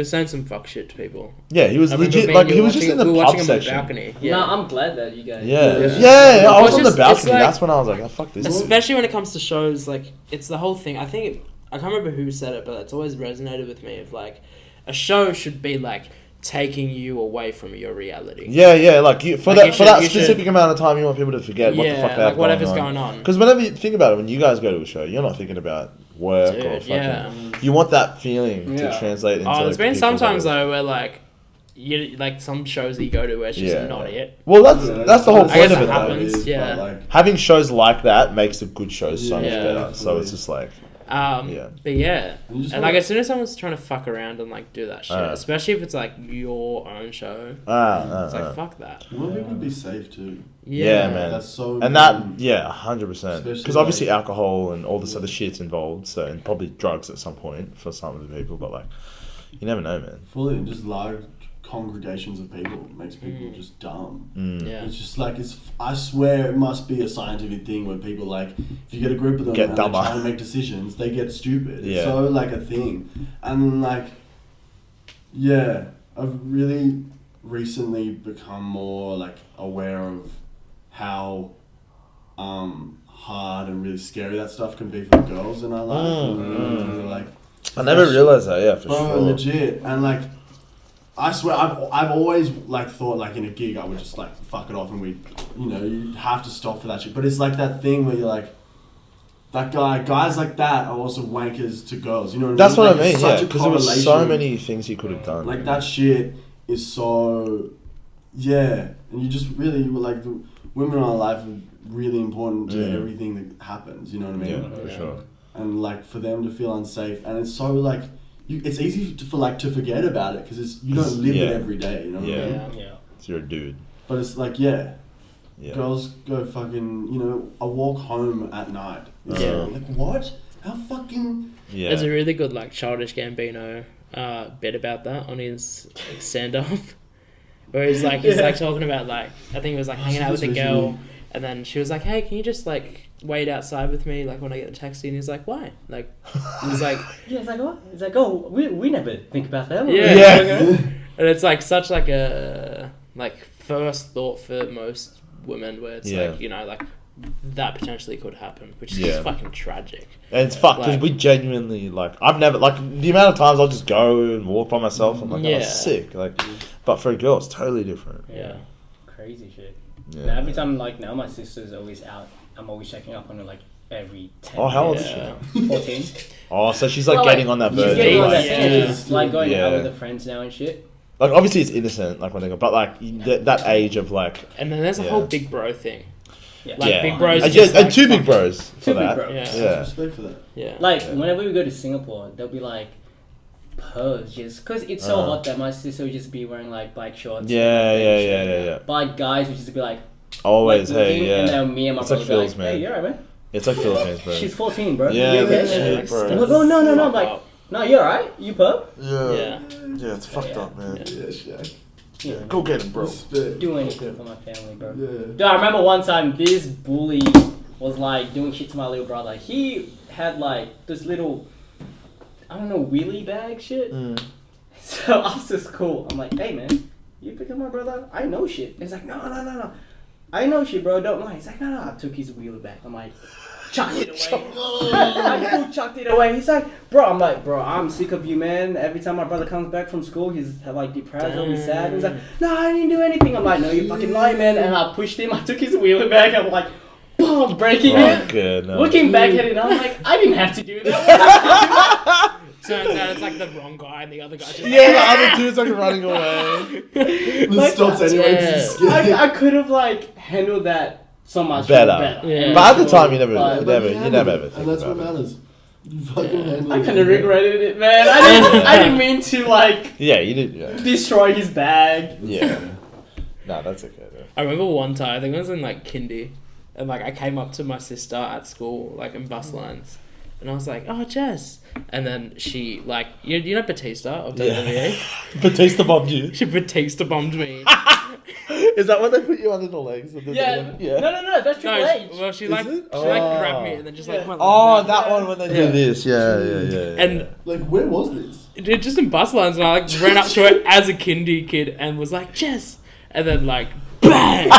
Speaker 4: saying some fuck shit to people.
Speaker 2: Yeah, he was
Speaker 4: I remember
Speaker 2: legit.
Speaker 4: me
Speaker 2: Like
Speaker 4: and you
Speaker 2: he
Speaker 4: were
Speaker 2: was just
Speaker 4: watching-
Speaker 2: in
Speaker 4: we
Speaker 2: the
Speaker 4: were
Speaker 2: pub
Speaker 4: watching him on the
Speaker 2: section.
Speaker 4: balcony.
Speaker 1: No, I'm glad that you guys.
Speaker 2: Yeah,
Speaker 3: Yeah.
Speaker 2: yeah. I was
Speaker 4: It's
Speaker 2: on the
Speaker 4: just-
Speaker 2: balcony.
Speaker 4: it's like-
Speaker 2: That's when I was like, oh, fuck this.
Speaker 4: Especially when it comes to shows, like it's the whole thing. I think I can't remember who said it, but it's always resonated with me. Of like, a show should be like taking you away from your reality.
Speaker 2: Yeah, like you, for
Speaker 4: Like,
Speaker 2: that
Speaker 4: you
Speaker 2: for
Speaker 4: should-
Speaker 2: that
Speaker 4: you should-
Speaker 2: specific amount of time, you want people to forget what the fuck they
Speaker 4: like
Speaker 2: have
Speaker 4: whatever's
Speaker 2: going
Speaker 4: going on.
Speaker 2: Because whenever you think about it, when you guys go to a show, you're not thinking about work or
Speaker 4: Dude,
Speaker 2: fucking.
Speaker 4: yeah.
Speaker 2: You want that feeling to
Speaker 1: Yeah.
Speaker 2: translate into.
Speaker 4: Oh,
Speaker 2: like,
Speaker 4: there's
Speaker 2: the
Speaker 4: been
Speaker 2: people's
Speaker 4: sometimes
Speaker 2: lives.
Speaker 4: though where like you like some shows that you go to where it's just
Speaker 2: Yeah.
Speaker 4: not it.
Speaker 2: Well, that's the whole
Speaker 4: I
Speaker 2: point
Speaker 4: guess
Speaker 2: of
Speaker 4: that
Speaker 2: it, though.
Speaker 4: happens. Yeah.
Speaker 3: Like,
Speaker 2: Having shows like that makes the good shows so much
Speaker 4: Yeah.
Speaker 2: better. So it's just like,
Speaker 4: Yeah. But
Speaker 3: And you just
Speaker 4: and
Speaker 3: wanna-
Speaker 4: like as soon as someone's trying to fuck around and like do that shit,
Speaker 2: Ah.
Speaker 4: especially if it's like your own show, it's like fuck that.
Speaker 3: you want people to be safe too.
Speaker 2: Yeah, man.
Speaker 3: That's so.
Speaker 2: And that,
Speaker 3: important.
Speaker 2: yeah, 100%.
Speaker 3: Especially,
Speaker 2: Because obviously
Speaker 3: like-
Speaker 2: alcohol and all this other shit's involved, so and probably drugs at some point for some of the people, but like, you never know, man.
Speaker 3: Fully, just large congregations of people makes people just dumb.
Speaker 4: Yeah.
Speaker 3: It's just like I swear it must be a scientific thing where people like if you get a group of them
Speaker 2: Get
Speaker 3: and they're
Speaker 2: dumber.
Speaker 3: trying to make decisions, they get stupid.
Speaker 2: Yeah.
Speaker 3: It's so like a thing, and then like yeah, I've really recently become more like aware of how hard and really scary that stuff can be for girls in our life. And, like
Speaker 2: I never realized that, yeah, for
Speaker 3: bro,
Speaker 2: sure.
Speaker 3: legit, and like. I swear, I've always like thought like in a gig I would just like fuck it off and we, you have to stop for that shit. But it's like that thing where you're like, that guys like that are also wankers to girls. You know what I mean?
Speaker 2: That's what
Speaker 3: Like,
Speaker 2: I mean,
Speaker 3: it's
Speaker 2: yeah,
Speaker 3: such a
Speaker 2: because there was so
Speaker 3: correlation.
Speaker 2: many things he could have done.
Speaker 3: Like that shit is so, yeah, and you just really like the women in our life are really important to everything that happens. You know what I mean?
Speaker 2: Yeah, for sure.
Speaker 3: And like for them to feel unsafe, and it's so like. It's easy to forget about it because you don't live it every day, you know what I mean?
Speaker 1: Yeah.
Speaker 2: So you're a dude.
Speaker 3: But it's like,
Speaker 2: Yeah.
Speaker 3: girls go fucking, a walk home at night. It's
Speaker 2: Yeah.
Speaker 3: like, what? How fucking...
Speaker 2: Yeah.
Speaker 4: There's a really good like Childish Gambino bit about that on his stand up. Where he's like talking about like I think it was like hanging out with a girl and then she was like, hey, can you just like wait outside with me like when I get the taxi? And he's like, why? Like he's like
Speaker 1: Yeah, it's like what? It's like, oh, we never think about that.
Speaker 4: Yeah. And it's like such like a like first thought for most women where it's like, like that potentially could happen, which is just fucking tragic.
Speaker 2: And it's fucked because
Speaker 4: Like-
Speaker 2: we genuinely like I've never like the amount of times I'll just go and walk by myself. I'm like, oh,
Speaker 4: Yeah.
Speaker 2: sick. Like, but for a girl, it's totally different.
Speaker 4: Yeah.
Speaker 1: Crazy shit.
Speaker 2: Yeah.
Speaker 1: Now, every time, like, now my sister's always out, I'm always checking up on her, like, every 10
Speaker 2: Oh, how old is
Speaker 1: minutes,
Speaker 2: she
Speaker 1: you know? 14.
Speaker 2: Oh, so she's like
Speaker 1: Well,
Speaker 2: getting on that
Speaker 1: She's
Speaker 2: verge.
Speaker 1: getting
Speaker 2: of,
Speaker 1: on that
Speaker 2: like,
Speaker 1: thing. She's, like, going out
Speaker 2: Yeah.
Speaker 1: with her friends now and shit.
Speaker 2: like obviously it's innocent, like when they go, but like that age of like.
Speaker 4: And then there's a whole big bro thing.
Speaker 1: Yeah.
Speaker 4: Like
Speaker 2: Yeah.
Speaker 4: big bros.
Speaker 2: And,
Speaker 4: just,
Speaker 2: and
Speaker 4: like,
Speaker 2: two big
Speaker 4: fucking-
Speaker 2: bros for
Speaker 1: Two big
Speaker 2: that.
Speaker 1: bros.
Speaker 4: Yeah.
Speaker 2: Yeah.
Speaker 3: Respect for that.
Speaker 4: Yeah.
Speaker 1: Like,
Speaker 2: Yeah.
Speaker 1: whenever we go to Singapore, they'll be like, pose, just because it's so hot that my sister would just be wearing like black shorts.
Speaker 2: Yeah,
Speaker 1: and,
Speaker 2: yeah,
Speaker 1: shit.
Speaker 2: yeah, yeah.
Speaker 1: But like, guys would just be like,
Speaker 2: Always,
Speaker 1: like,
Speaker 2: hey,
Speaker 1: looking,
Speaker 2: yeah.
Speaker 1: and then me and my
Speaker 2: It's
Speaker 1: brother
Speaker 2: like
Speaker 1: would be
Speaker 2: Phil's,
Speaker 1: like, hey,
Speaker 2: man.
Speaker 1: you're right, man.
Speaker 2: It's like Philippines, bro.
Speaker 1: She's 14, bro.
Speaker 2: Yeah,
Speaker 1: You okay?
Speaker 2: that's shit, bro.
Speaker 1: I'm like, oh, no. I'm like, no, you're alright. You pup.
Speaker 2: Yeah.
Speaker 4: Yeah.
Speaker 2: Yeah, it's fucked
Speaker 1: Yeah.
Speaker 2: up, man.
Speaker 3: Yeah, Shaq.
Speaker 1: Yeah.
Speaker 2: Go get him, bro.
Speaker 3: Respect.
Speaker 1: Do anything for my family, bro.
Speaker 3: Yeah.
Speaker 1: Dude, I remember one time this bully was like doing shit to my little brother. He had like this little, I don't know, wheelie bag shit.
Speaker 2: Mm.
Speaker 1: So after school, I'm like, hey man, you pick up my brother? I know shit. And he's like, no. I know shit, bro. Don't lie. He's like, no. I took his wheelie bag. I'm like, chucked it away. I full chucked it away. He's like, bro. I'm sick of you, man. Every time my brother comes back from school, he's like depressed, he'll be sad. He's like, no, I didn't do anything. I'm like, no, you fucking lying, man. And I pushed him. I took his wheelie bag. I'm like, boom, breaking it.
Speaker 2: Good, no.
Speaker 1: Looking back at it, I'm like, I didn't have to do that.
Speaker 4: Turns out it's like the wrong guy and the other guy just
Speaker 2: Yeah, the other dude's like running away.
Speaker 3: This stops anyway.
Speaker 4: yeah.
Speaker 3: This is scary.
Speaker 1: I could have like handled that so much
Speaker 2: Better.
Speaker 4: Yeah.
Speaker 2: But at the time, you never
Speaker 1: But-
Speaker 3: But
Speaker 2: ever
Speaker 3: you
Speaker 2: think
Speaker 3: and that's what
Speaker 2: about it.
Speaker 3: matters. You fucking handle
Speaker 1: I
Speaker 3: it.
Speaker 1: kind of regretted it, man. I didn't mean to like
Speaker 2: Yeah, you did. Yeah.
Speaker 1: destroy his bag.
Speaker 2: Yeah. Nah, that's okay, bro.
Speaker 4: I remember one time, I think I was in like kindy, and like I came up to my sister at school, like in bus lines, and I was like, "Oh, Jess," and then she like, you know Batista of WWE?
Speaker 2: Batista bombed you.
Speaker 4: She Batista bombed me.
Speaker 2: Is that when they put you under the legs? And then
Speaker 1: Yeah. No. That's Triple
Speaker 4: No,
Speaker 1: H.
Speaker 4: well, she
Speaker 2: Is
Speaker 4: like
Speaker 2: it?
Speaker 4: she like
Speaker 2: Oh.
Speaker 4: grabbed me and then just like
Speaker 1: Yeah.
Speaker 4: went
Speaker 2: Oh,
Speaker 4: like
Speaker 2: that one when they
Speaker 4: Yeah.
Speaker 2: do this. Yeah.
Speaker 4: And
Speaker 3: Like, where was this?
Speaker 4: it just in bus lines, and I like ran up to her as a kindy kid and was like, "Jess," and then like bang.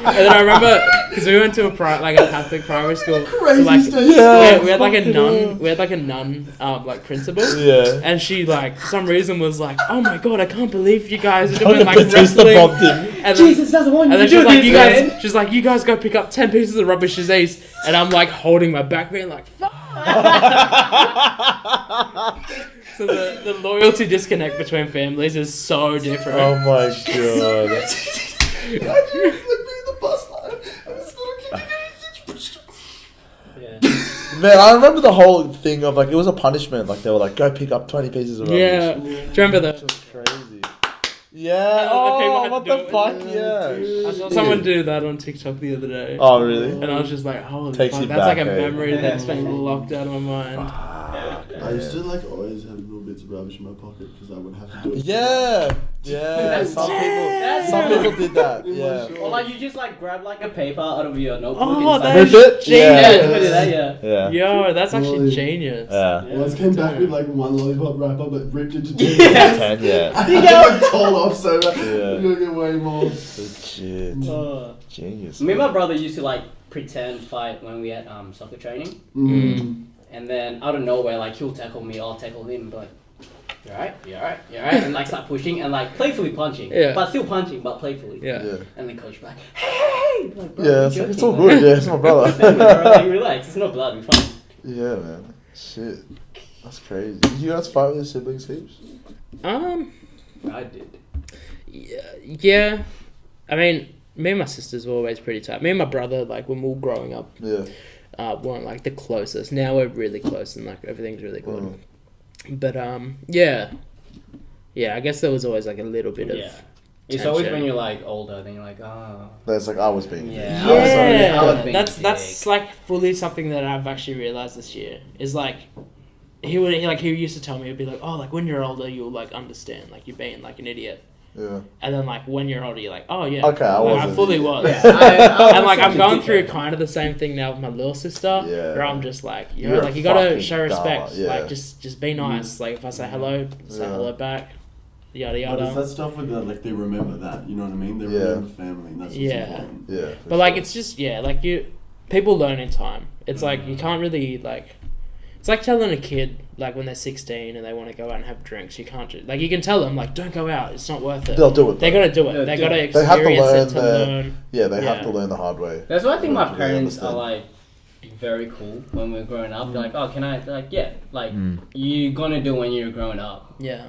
Speaker 4: And then I remember because we went to a Catholic primary school,
Speaker 3: Crazy
Speaker 4: so like
Speaker 3: stuff.
Speaker 2: Yeah.
Speaker 4: we had like a
Speaker 2: fucking
Speaker 4: nun,
Speaker 2: hell.
Speaker 4: we had like a nun like principal.
Speaker 2: Yeah.
Speaker 4: And she like for some reason was like, "Oh my god, I can't believe you guys are
Speaker 2: Oh,
Speaker 4: doing like
Speaker 2: Batista
Speaker 4: wrestling."
Speaker 2: bombed him.
Speaker 4: And then,
Speaker 1: Jesus doesn't want you
Speaker 4: and
Speaker 1: to
Speaker 4: then
Speaker 1: do
Speaker 4: she's like,
Speaker 1: this,
Speaker 4: "You
Speaker 1: man.
Speaker 4: guys," she's like, "You guys go pick up 10 pieces of rubbish disease," and I'm like holding my back, being like, "Fuck." So the loyalty disconnect between families is so different.
Speaker 2: Oh my god.
Speaker 3: I just like being the bus line. And this little kid.
Speaker 1: Yeah.
Speaker 2: Man, I remember the whole thing of like it was a punishment. Like they were like, go pick up 20 pieces of rubbish.
Speaker 4: Yeah. Do you remember that?
Speaker 2: Which was crazy. Yeah.
Speaker 4: the people
Speaker 2: Oh,
Speaker 4: had
Speaker 2: what
Speaker 4: to do
Speaker 2: the
Speaker 4: it.
Speaker 2: fuck? Yeah.
Speaker 4: I saw someone do that on TikTok the other day.
Speaker 2: Oh really?
Speaker 4: And I was just like, holy
Speaker 2: Takes
Speaker 4: fuck,
Speaker 2: you
Speaker 4: that's
Speaker 2: back,
Speaker 4: like a
Speaker 2: eh?
Speaker 4: memory that's been locked out of my mind.
Speaker 3: I used to like always have little bits of rubbish in my pocket because I would have to do it.
Speaker 2: Yeah.
Speaker 1: That's-
Speaker 2: Some
Speaker 1: that's-
Speaker 2: people did that. Yeah.
Speaker 1: Or like you just like grab like a paper out of your notebook.
Speaker 4: Oh,
Speaker 1: and
Speaker 4: that
Speaker 1: start-
Speaker 2: Rip
Speaker 4: is
Speaker 2: it?
Speaker 4: genius.
Speaker 1: Yeah,
Speaker 2: Yeah.
Speaker 1: you do that, yeah.
Speaker 2: Yeah.
Speaker 4: Yo, that's actually
Speaker 3: Holy-
Speaker 4: genius.
Speaker 2: Yeah.
Speaker 3: I once came back with like one lollipop wrapper but ripped into two.
Speaker 1: Yeah.
Speaker 2: 10, yeah.
Speaker 3: I got told off so much.
Speaker 2: Yeah.
Speaker 3: You're gonna get way more.
Speaker 2: Legit. Genius.
Speaker 1: Me and my brother used to like pretend fight when we had soccer training, and then out of nowhere like he'll tackle me, I'll tackle him, but like, you're right, and like start pushing and like playfully punching,
Speaker 4: Yeah.
Speaker 1: but still punching, but playfully.
Speaker 4: Yeah.
Speaker 2: Yeah.
Speaker 1: And then coach be like, hey, like, bro,
Speaker 2: Yeah,
Speaker 1: you're
Speaker 2: it's,
Speaker 1: joking,
Speaker 2: it's all
Speaker 1: man.
Speaker 2: good. Yeah, it's my
Speaker 1: Family,
Speaker 2: brother.
Speaker 1: bro, like, relax, it's not blood, we're fine.
Speaker 2: Yeah, man. Shit. That's crazy. Did you guys fight with your siblings heaps?
Speaker 1: I did.
Speaker 4: Yeah. I mean, me and my sisters were always pretty tight. Me and my brother, like when we were growing up,
Speaker 2: Yeah.
Speaker 4: weren't like the closest. Now we're really close and like everything's really good.
Speaker 2: Mm.
Speaker 4: But yeah. I guess there was always like a little bit of
Speaker 1: Yeah. It's always
Speaker 4: tension.
Speaker 1: when you're like older, then you're like, oh.
Speaker 2: That's like I was being.
Speaker 1: Yeah.
Speaker 4: Yeah,
Speaker 1: I was being
Speaker 4: that's
Speaker 1: a dick.
Speaker 4: like fully something that I've actually realized this year is like he used to tell me, he'd be like, oh, like when you're older you'll like understand, like you're being like an idiot,
Speaker 2: Yeah.
Speaker 4: and then like when you're older you're like, oh yeah,
Speaker 2: Okay, I
Speaker 4: like,
Speaker 2: was
Speaker 4: I
Speaker 2: an
Speaker 4: fully
Speaker 2: idiot.
Speaker 4: was.
Speaker 1: Yeah, I
Speaker 4: And like
Speaker 1: was
Speaker 4: I'm
Speaker 1: such a
Speaker 4: going through
Speaker 1: dickhead.
Speaker 4: kind of the same thing now with my little sister,
Speaker 2: Yeah.
Speaker 4: where I'm just like, you
Speaker 2: You're
Speaker 4: know,
Speaker 2: a
Speaker 4: like you gotta
Speaker 2: fucking
Speaker 4: show respect,
Speaker 2: dumber, yeah.
Speaker 4: like just be nice. Like if I say hello, say
Speaker 2: Yeah.
Speaker 4: hello back, yada
Speaker 3: But it's
Speaker 4: yada.
Speaker 3: that stuff with the, like, they remember that, you know what I mean? They
Speaker 2: Yeah.
Speaker 3: remember family, and that's what's
Speaker 4: Yeah.
Speaker 3: important.
Speaker 2: Yeah. for
Speaker 4: But like
Speaker 2: sure.
Speaker 4: it's just people learn in time. It's like you can't really like. It's like telling a kid like when they're 16 and they want to go out and have drinks, you can't like you can tell them like don't go out, it's not worth it.
Speaker 2: They'll do it.
Speaker 4: They got to do it.
Speaker 1: Yeah,
Speaker 4: They
Speaker 1: do
Speaker 4: got to
Speaker 1: it.
Speaker 2: They have to
Speaker 4: experience
Speaker 2: learn
Speaker 4: it to learn.
Speaker 2: Yeah, they have
Speaker 4: Yeah.
Speaker 2: to learn the hard way.
Speaker 1: That's why I think my
Speaker 2: Really
Speaker 1: parents are
Speaker 2: understand.
Speaker 1: like very cool when we're growing up. They're like, oh, can I? They're like, yeah, like you're gonna do when you're growing up.
Speaker 4: Yeah.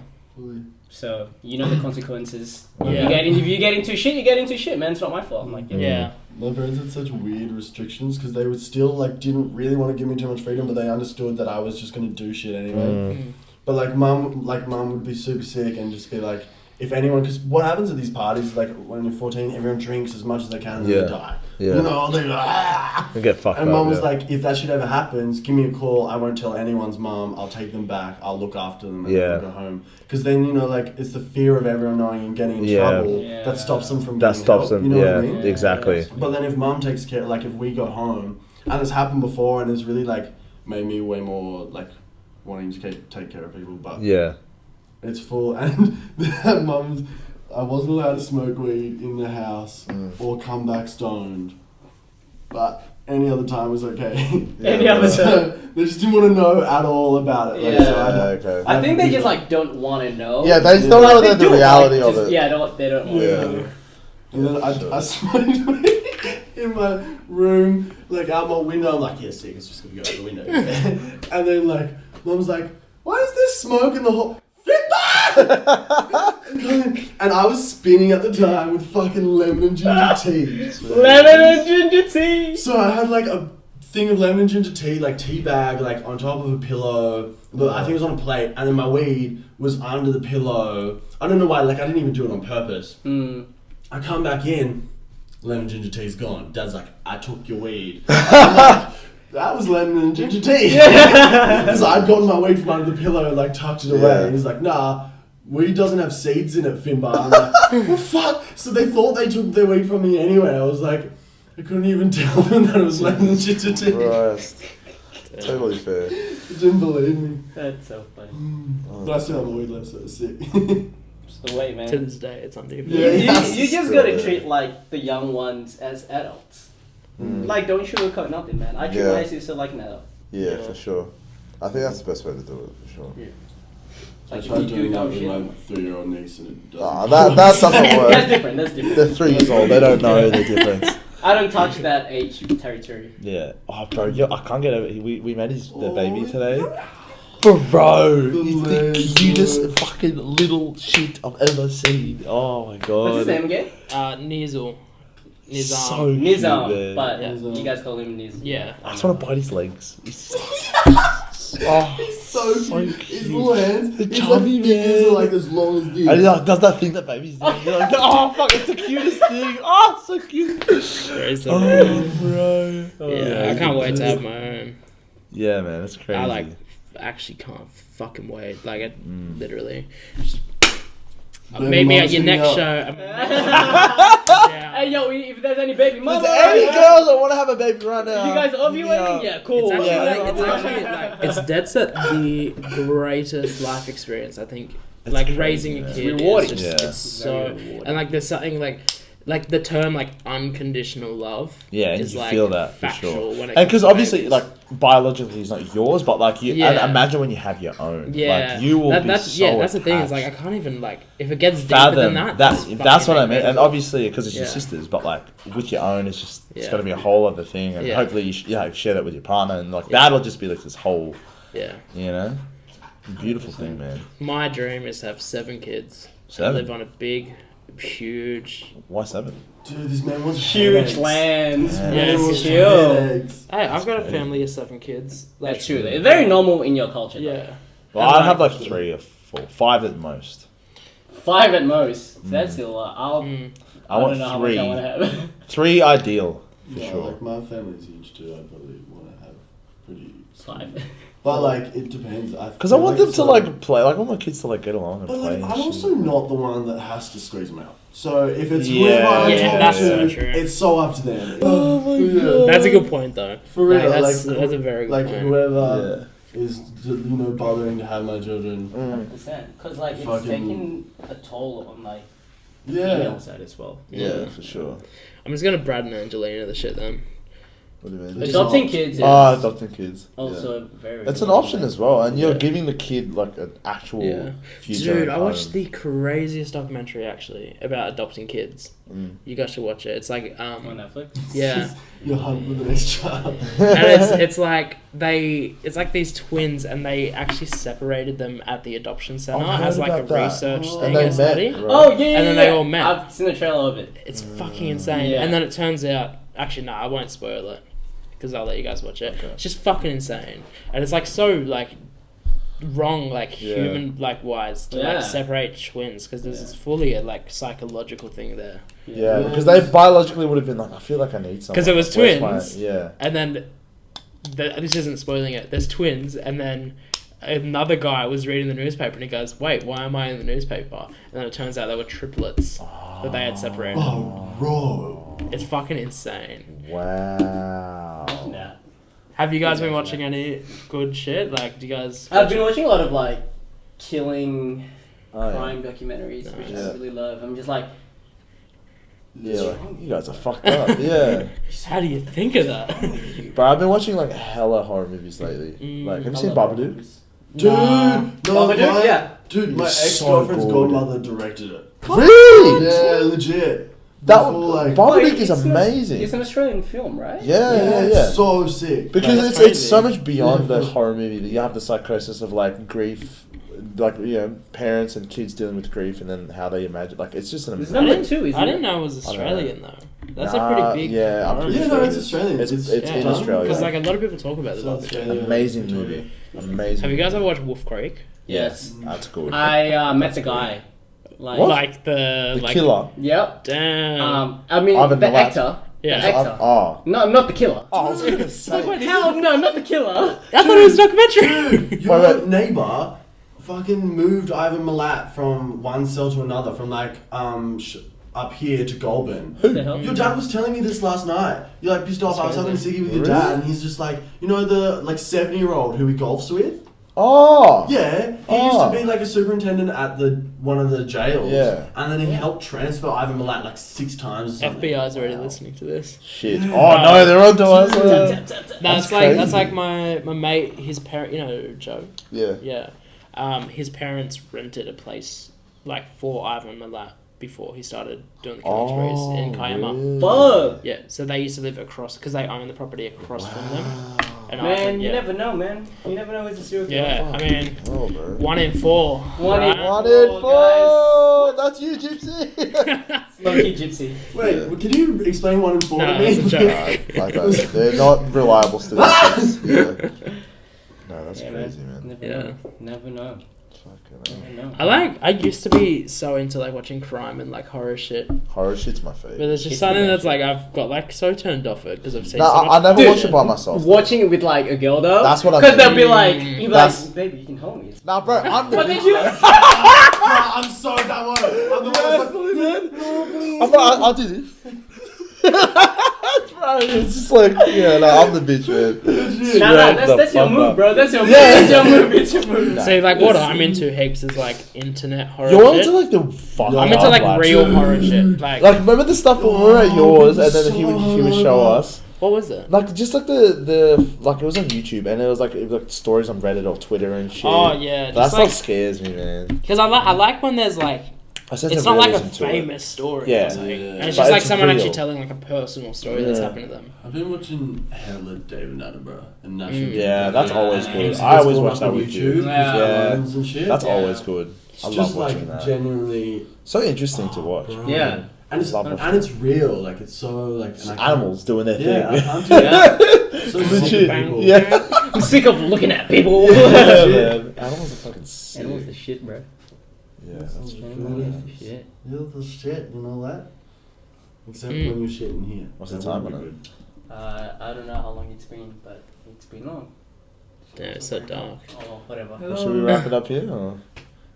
Speaker 1: So you know the consequences.
Speaker 4: Yeah.
Speaker 1: If you get into shit, you get into shit, man. It's not my fault. I'm like,
Speaker 4: Yeah.
Speaker 3: My parents had such weird restrictions because they would still like didn't really want to give me too much freedom, but they understood that I was just gonna do shit anyway. But like mum would be super sick and just be like, if anyone, because what happens at these parties, like when you're 14, everyone drinks as much as they can and then they die.
Speaker 2: Yeah.
Speaker 3: You know, they're like, ah!
Speaker 2: They get fucked
Speaker 3: And
Speaker 2: up.
Speaker 3: mum was
Speaker 2: yeah.
Speaker 3: like, if that shit ever happens, give me a call. I won't tell anyone's mum. I'll take them back. I'll look after them and
Speaker 2: Yeah.
Speaker 3: they'll go home. Because then, you know, like, it's the fear of everyone knowing and getting in
Speaker 2: Yeah.
Speaker 3: trouble
Speaker 1: Yeah.
Speaker 3: that stops them from
Speaker 2: That
Speaker 3: getting
Speaker 2: stops
Speaker 3: help.
Speaker 2: them.
Speaker 3: You know
Speaker 2: yeah,
Speaker 3: what I mean?
Speaker 2: exactly.
Speaker 3: But then if mum takes care, like, if we go home, and it's happened before and it's really, like, made me way more, like, wanting to take care of people. But
Speaker 2: Yeah.
Speaker 3: it's full. And mum's, I wasn't allowed to smoke weed in the house or come back stoned. But any other time was okay.
Speaker 1: Any other
Speaker 3: So they just didn't want to know at all about it. Like,
Speaker 1: Yeah.
Speaker 3: so
Speaker 2: Okay.
Speaker 1: I think they just like don't want to know.
Speaker 2: Yeah, they just don't know
Speaker 1: They
Speaker 2: the
Speaker 1: do,
Speaker 2: reality
Speaker 1: like,
Speaker 2: of
Speaker 1: just-
Speaker 2: it.
Speaker 1: Yeah, they don't want
Speaker 2: Yeah.
Speaker 1: to know.
Speaker 3: And then I smoked weed in my room, like out my window. I'm like, yeah, sick, it's just gonna go out the window. And then like, mum's like, why is there smoke in the hall? And I was spinning at the time with fucking lemon and ginger tea.
Speaker 1: Lemon and ginger tea.
Speaker 3: So I had like a thing of lemon and ginger tea, like tea bag, like on top of a pillow. But I think it was on a plate, and then my weed was under the pillow. I don't know why, like I didn't even do it on purpose. I come back in, lemon ginger tea's gone. Dad's like, I took your weed. I'm like, that was lemon and ginger tea. Because I'd gotten my weed from under the pillow and like tucked it away.
Speaker 2: Yeah.
Speaker 3: And he's like, nah, weed doesn't have seeds in it, Finbar. I'm like, well, fuck. So they thought they took their weed from me anyway. I was like, I couldn't even tell them that it was lemon and ginger tea.
Speaker 2: Christ. Totally fair.
Speaker 3: They didn't believe me.
Speaker 1: That's so funny.
Speaker 3: But I still have a weed left, so it's sick.
Speaker 1: It's the way, man.
Speaker 4: To this day, it's unbelievable.
Speaker 3: Yeah.
Speaker 1: You just gotta treat like the young ones as adults. Like don't sugarcoat nothing, man. I treat
Speaker 2: Yeah.
Speaker 1: my sister like an adult.
Speaker 2: Yeah, for sure. I think that's the best way to do it, for sure.
Speaker 3: I
Speaker 1: Like if
Speaker 3: tried
Speaker 1: you do
Speaker 3: doing that
Speaker 1: dumb
Speaker 3: with
Speaker 1: shit.
Speaker 3: my 3-year-old niece and it doesn't.
Speaker 2: That doesn't
Speaker 1: That's
Speaker 2: work.
Speaker 1: different. That's different.
Speaker 2: They're 3 years old. They don't know the difference.
Speaker 1: I don't touch that age territory.
Speaker 2: Yeah. Oh, bro, I can't get over. We met the baby
Speaker 3: Oh,
Speaker 2: today. Bro, he's the
Speaker 3: legs,
Speaker 2: cutest fucking little shit I've ever seen. Oh my god.
Speaker 1: What's his name again?
Speaker 4: Nizam. Nizam.
Speaker 2: So cute,
Speaker 1: Nizam,
Speaker 2: man.
Speaker 1: but
Speaker 4: Yeah.
Speaker 1: you guys call him Niz.
Speaker 4: Yeah.
Speaker 2: I just want to bite his legs. He's
Speaker 3: He's so cute. His
Speaker 2: cute.
Speaker 3: little hands,
Speaker 2: The
Speaker 3: his
Speaker 2: chubby
Speaker 3: like fingers
Speaker 2: man.
Speaker 3: are like as long as this.
Speaker 2: And he like does that thing that babies do. You're like, oh fuck, it's the cutest thing. Oh, so cute.
Speaker 4: Very so
Speaker 2: Oh, bro.
Speaker 4: yeah, I can't wait to have my own.
Speaker 2: Yeah, man, it's crazy.
Speaker 4: I like actually can't fucking wait. Like it literally.
Speaker 3: Baby
Speaker 4: Maybe at
Speaker 3: mom's
Speaker 4: your
Speaker 3: hitting
Speaker 4: next
Speaker 3: up.
Speaker 4: show.
Speaker 1: Hey
Speaker 4: Yeah.
Speaker 1: yo, if there's any baby
Speaker 2: If
Speaker 1: mama,
Speaker 2: there's any girls that want to have a baby right now,
Speaker 1: you guys ovulating? Yeah, cool.
Speaker 4: It's actually,
Speaker 2: Yeah.
Speaker 4: like, it's dead set the greatest life experience. I think
Speaker 2: It's
Speaker 4: like
Speaker 2: crazy,
Speaker 4: raising a
Speaker 2: man.
Speaker 4: kid
Speaker 1: Rewarding.
Speaker 4: is just,
Speaker 2: Yeah.
Speaker 4: it's so
Speaker 1: Very rewarding.
Speaker 4: and like there's something like the term like unconditional love.
Speaker 2: Yeah, and
Speaker 4: is
Speaker 2: you
Speaker 4: like
Speaker 2: feel that for
Speaker 4: factual
Speaker 2: sure.
Speaker 4: when it
Speaker 2: And
Speaker 4: comes
Speaker 2: because
Speaker 4: to
Speaker 2: obviously,
Speaker 4: babies.
Speaker 2: like biologically, he's not yours, but like you,
Speaker 4: Yeah.
Speaker 2: and imagine when you have your own.
Speaker 4: Yeah,
Speaker 2: like you will be
Speaker 4: that's
Speaker 2: so
Speaker 4: yeah. That's the thing. It's like I
Speaker 2: attached.
Speaker 4: can't even like if it gets deeper
Speaker 2: Fathom
Speaker 4: than that.
Speaker 2: that's
Speaker 4: fucking
Speaker 2: what I mean. And
Speaker 4: incredible.
Speaker 2: obviously, because it's your
Speaker 4: Yeah.
Speaker 2: sisters, but like with your own, it's just it's
Speaker 4: Yeah.
Speaker 2: got to be a whole other thing, and
Speaker 4: Yeah.
Speaker 2: hopefully you share that with your partner, and like
Speaker 4: Yeah.
Speaker 2: that'll just be like this whole,
Speaker 4: Yeah,
Speaker 2: beautiful thing, man.
Speaker 4: my dream is to have 7 kids.
Speaker 2: 7?
Speaker 4: Live on a big, huge.
Speaker 2: Why 7?
Speaker 3: Dude, this man wants
Speaker 1: Huge
Speaker 3: headaches.
Speaker 1: lands.
Speaker 2: Yeah.
Speaker 3: Man
Speaker 1: Yes,
Speaker 3: wants
Speaker 1: chill.
Speaker 3: headaches.
Speaker 4: Hey, I've got a
Speaker 2: crazy.
Speaker 4: family of 7 kids. Like,
Speaker 1: That's true. It's very normal in your culture. Though.
Speaker 4: Yeah.
Speaker 2: Well,
Speaker 4: And,
Speaker 2: I'd have like 3 or 4, 5 at most.
Speaker 1: 5 at most. So that's still a lot.
Speaker 2: I want
Speaker 1: don't know
Speaker 2: 3.
Speaker 1: how much I want to have.
Speaker 2: 3 ideal for
Speaker 3: Yeah,
Speaker 2: sure.
Speaker 3: like my family's huge too. I probably want to have pretty.
Speaker 1: 5.
Speaker 3: But like it depends.
Speaker 2: Because I want them to like play. Like I want my kids to like get along and
Speaker 3: But
Speaker 2: play.
Speaker 3: like,
Speaker 2: and
Speaker 3: I'm
Speaker 2: shit.
Speaker 3: also not the one that has to squeeze them out. So if it's
Speaker 2: Yeah.
Speaker 3: whoever I
Speaker 4: Yeah,
Speaker 3: talk
Speaker 4: that's
Speaker 3: to,
Speaker 4: so true.
Speaker 3: it's so up to them.
Speaker 2: Oh my
Speaker 3: Yeah.
Speaker 2: god.
Speaker 4: That's a good point, though.
Speaker 3: For real,
Speaker 4: Like, that's
Speaker 3: like,
Speaker 4: a very good
Speaker 3: like
Speaker 4: point.
Speaker 3: whoever is bothering to have my children.
Speaker 1: 100%. Because like it's
Speaker 3: Fucking-
Speaker 1: taking a toll on like the
Speaker 3: Yeah.
Speaker 1: female side as well.
Speaker 2: Yeah, for sure.
Speaker 4: I'm just gonna Brad and Angelina the shit then.
Speaker 2: What do you mean?
Speaker 1: Adopting kids.
Speaker 2: Adopting kids.
Speaker 1: Also very.
Speaker 2: It's an option as well, and you're
Speaker 4: Yeah.
Speaker 2: giving the kid like an actual future.
Speaker 4: Dude, I watched the craziest documentary actually about adopting kids. You guys should watch it. It's like
Speaker 1: on Netflix.
Speaker 4: Yeah.
Speaker 3: Your hunt with the next child.
Speaker 4: And it's like these twins, and they actually separated them at the adoption center
Speaker 2: I've heard
Speaker 4: as like a
Speaker 2: about that.
Speaker 4: research
Speaker 2: And
Speaker 4: thing
Speaker 2: they
Speaker 4: and study.
Speaker 2: met, right?
Speaker 1: Oh yeah,
Speaker 4: And then they all met.
Speaker 1: I've seen the trailer of it.
Speaker 4: It's fucking insane.
Speaker 1: Yeah.
Speaker 4: And then it turns out, actually, no, I won't spoil it because I'll let you guys watch it.
Speaker 2: Okay.
Speaker 4: It's just fucking insane, and it's like so like wrong, like human like wise to like separate twins because this is fully a like psychological thing there.
Speaker 2: Yeah, because they biologically would have been like, I feel like I need someone.
Speaker 4: Because it was
Speaker 2: Where's
Speaker 4: twins.
Speaker 2: yeah.
Speaker 4: And then this isn't spoiling it. There's twins, and then another guy was reading the newspaper, and he goes, "Wait, why am I in the newspaper?" And then it turns out they were triplets that they had separated.
Speaker 3: Oh, bro.
Speaker 4: It's fucking insane.
Speaker 2: Wow.
Speaker 1: Nah.
Speaker 4: Have you guys been watching any good shit? Like, do you guys?
Speaker 1: I've been watching a lot of like killing
Speaker 2: Oh,
Speaker 1: crime documentaries, which I really love. I'm just like,
Speaker 2: Yeah, like, you guys are fucked up. Yeah.
Speaker 4: How do you think of that?
Speaker 2: But I've been watching like hella horror movies lately. Like, have you seen Babadook?
Speaker 3: Dude,
Speaker 1: Babadook? Yeah.
Speaker 3: Dude, my
Speaker 2: It's
Speaker 3: ex-girlfriend's
Speaker 2: so good.
Speaker 3: godmother directed it.
Speaker 2: Really?
Speaker 3: Yeah, legit.
Speaker 2: That
Speaker 3: Full, like,
Speaker 2: Babadook is
Speaker 1: it's
Speaker 2: amazing.
Speaker 1: It's an Australian film, right?
Speaker 2: Yeah.
Speaker 3: So sick.
Speaker 2: Because
Speaker 4: that's
Speaker 2: it's so
Speaker 4: crazy.
Speaker 2: much beyond the horror movie. That you have the psychosis of like grief, like parents and kids dealing with grief, and then how they imagine. Like it's just an
Speaker 1: There's
Speaker 2: amazing.
Speaker 1: number two, isn't
Speaker 4: I
Speaker 1: it?
Speaker 4: didn't know it was
Speaker 2: I don't know.
Speaker 4: Australian though. That's a pretty big.
Speaker 2: Yeah, I'm pretty
Speaker 3: Yeah,
Speaker 2: sure
Speaker 3: no,
Speaker 2: it
Speaker 3: it's
Speaker 2: is.
Speaker 3: Australian.
Speaker 2: It's in
Speaker 3: Yeah.
Speaker 2: Australia.
Speaker 4: Because like a lot of people talk about
Speaker 3: It's
Speaker 4: it.
Speaker 3: Australian.
Speaker 2: Amazing movie. Amazing.
Speaker 4: Have you guys ever watched Wolf Creek?
Speaker 1: Yes.
Speaker 2: That's good.
Speaker 1: I met the guy. Like,
Speaker 2: What?
Speaker 4: Like the
Speaker 2: The killer.
Speaker 1: Yep.
Speaker 4: Damn.
Speaker 1: I mean
Speaker 2: Ivan
Speaker 1: the
Speaker 2: Milat.
Speaker 1: actor.
Speaker 4: Yeah.
Speaker 1: The actor.
Speaker 2: Oh.
Speaker 1: No, not the killer.
Speaker 2: I was gonna say.
Speaker 1: Hell no, not the killer.
Speaker 4: I thought it was a documentary.
Speaker 3: Your
Speaker 2: Wait.
Speaker 3: neighbor fucking moved Ivan Milat from one cell to another, from like up here to Goulburn.
Speaker 1: What the hell?
Speaker 3: Your dad was telling me this last night. You're like pissed off. I was having a ciggy with your
Speaker 2: Really?
Speaker 3: dad, and he's just like, you know, the like 70-year-old who he golfs with.
Speaker 2: Oh.
Speaker 3: Yeah, he used to be like a superintendent at one of the jails.
Speaker 2: Yeah.
Speaker 3: And then he helped transfer Ivan Milat like 6 times. Or something.
Speaker 4: FBI's already listening to this.
Speaker 2: Shit. Oh no, they're onto us.
Speaker 4: That's
Speaker 2: crazy.
Speaker 4: like my mate. His parent, Joe.
Speaker 2: Yeah.
Speaker 4: Yeah. His parents rented a place like for Ivan Milat before he started doing the killing sprees in Kiama.
Speaker 2: Really?
Speaker 1: Fuck.
Speaker 4: Yeah, so they used to live across because they own the property across from them. And
Speaker 1: Man,
Speaker 4: Ivan,
Speaker 1: you never know, man. You never know who's a serial killer.
Speaker 4: Yeah, I mean,
Speaker 2: Oh, bro.
Speaker 4: 1 in 4.
Speaker 1: One in-
Speaker 4: right?
Speaker 2: 1 in 4. That's you, Gypsy.
Speaker 1: Low-key gypsy.
Speaker 3: Wait, can you explain 1 and 4
Speaker 4: No,
Speaker 3: to me?
Speaker 4: it's a joke.
Speaker 2: Like they're not reliable statistics. Yeah. No, that's
Speaker 1: Yeah,
Speaker 2: crazy, man.
Speaker 1: Never
Speaker 4: Yeah.
Speaker 1: know. Never know.
Speaker 2: Fucking
Speaker 1: Never know.
Speaker 4: I used to be so into like watching crime and like horror shit, but
Speaker 2: horror shit's my favorite.
Speaker 4: there's just
Speaker 1: It's
Speaker 4: something
Speaker 1: the
Speaker 4: that's like I've got like so turned off it because I've seen
Speaker 2: No,
Speaker 4: so
Speaker 2: I
Speaker 4: much.
Speaker 2: never
Speaker 1: Dude,
Speaker 2: watch it by myself.
Speaker 1: Watching it with like a girl though.
Speaker 2: That's what I
Speaker 1: Because
Speaker 2: mean.
Speaker 1: they'll be like, you'll be
Speaker 2: That's-
Speaker 1: like, baby, you can hold me.
Speaker 2: Nah, bro, I'm the
Speaker 1: But
Speaker 2: bitch.
Speaker 1: then you.
Speaker 3: I'm so that one. I'm the one that's like,
Speaker 2: I'll do this. Bro, it's just like, yeah, no, I'm the bitch, man.
Speaker 1: Nah, that's your move, bro. That's your move.
Speaker 2: Yeah.
Speaker 1: That's your move. It's your move.
Speaker 4: See, like what I'm into heaps is like internet horror
Speaker 2: You're
Speaker 4: shit.
Speaker 2: into like the fuck.
Speaker 4: I'm into like real
Speaker 3: Dude.
Speaker 4: horror shit. Like
Speaker 2: remember the stuff when we were at yours, and then he would show us.
Speaker 4: what was it?
Speaker 2: Like just like the like it was on YouTube, and it was like stories on Reddit or Twitter and shit.
Speaker 4: Oh yeah,
Speaker 2: That
Speaker 4: just
Speaker 2: stuff
Speaker 4: like
Speaker 2: scares me, man.
Speaker 4: because I like when there's like it's not like a famous story.
Speaker 2: Yeah.
Speaker 4: Or something.
Speaker 3: Yeah.
Speaker 4: And it's
Speaker 2: But
Speaker 4: just like
Speaker 2: it's
Speaker 4: someone
Speaker 2: real.
Speaker 4: actually telling like a personal story that's
Speaker 2: Yeah.
Speaker 4: happened to them.
Speaker 3: I've been watching hella David Attenborough and National
Speaker 2: Yeah, that's always good.
Speaker 3: Heaps of
Speaker 2: I always
Speaker 3: stuff
Speaker 2: watch that
Speaker 3: on
Speaker 2: with you.
Speaker 3: YouTube,
Speaker 1: Yeah.
Speaker 3: and shit.
Speaker 2: That's
Speaker 1: Yeah.
Speaker 2: always good.
Speaker 3: It's
Speaker 2: I love
Speaker 3: just
Speaker 2: watching
Speaker 3: like
Speaker 2: that.
Speaker 3: genuinely
Speaker 2: So interesting to watch.
Speaker 3: bro.
Speaker 1: Yeah.
Speaker 3: And it's
Speaker 2: Love watching
Speaker 3: and it's real. Like it's so like
Speaker 2: Just
Speaker 3: and I can't-
Speaker 2: animals doing their
Speaker 3: Yeah, I
Speaker 2: thing.
Speaker 3: can't do
Speaker 1: Yeah.
Speaker 3: So
Speaker 2: Legit.
Speaker 3: sick of people.
Speaker 2: Yeah.
Speaker 1: I'm sick of looking at people.
Speaker 2: Yeah, man. Animals are fucking sick.
Speaker 1: Animals the shit, bro.
Speaker 2: Yeah, that's
Speaker 1: Animals the shit.
Speaker 3: You're the shit, you know that? Except
Speaker 4: Mm.
Speaker 3: when you're shitting here.
Speaker 2: What's the
Speaker 3: That
Speaker 2: time
Speaker 3: would
Speaker 2: on
Speaker 3: be
Speaker 2: it?
Speaker 3: good.
Speaker 1: I don't know how long it's been, but it's been long.
Speaker 4: Yeah, it's so dark.
Speaker 1: Oh, whatever.
Speaker 2: Well, should we wrap it up here? Or?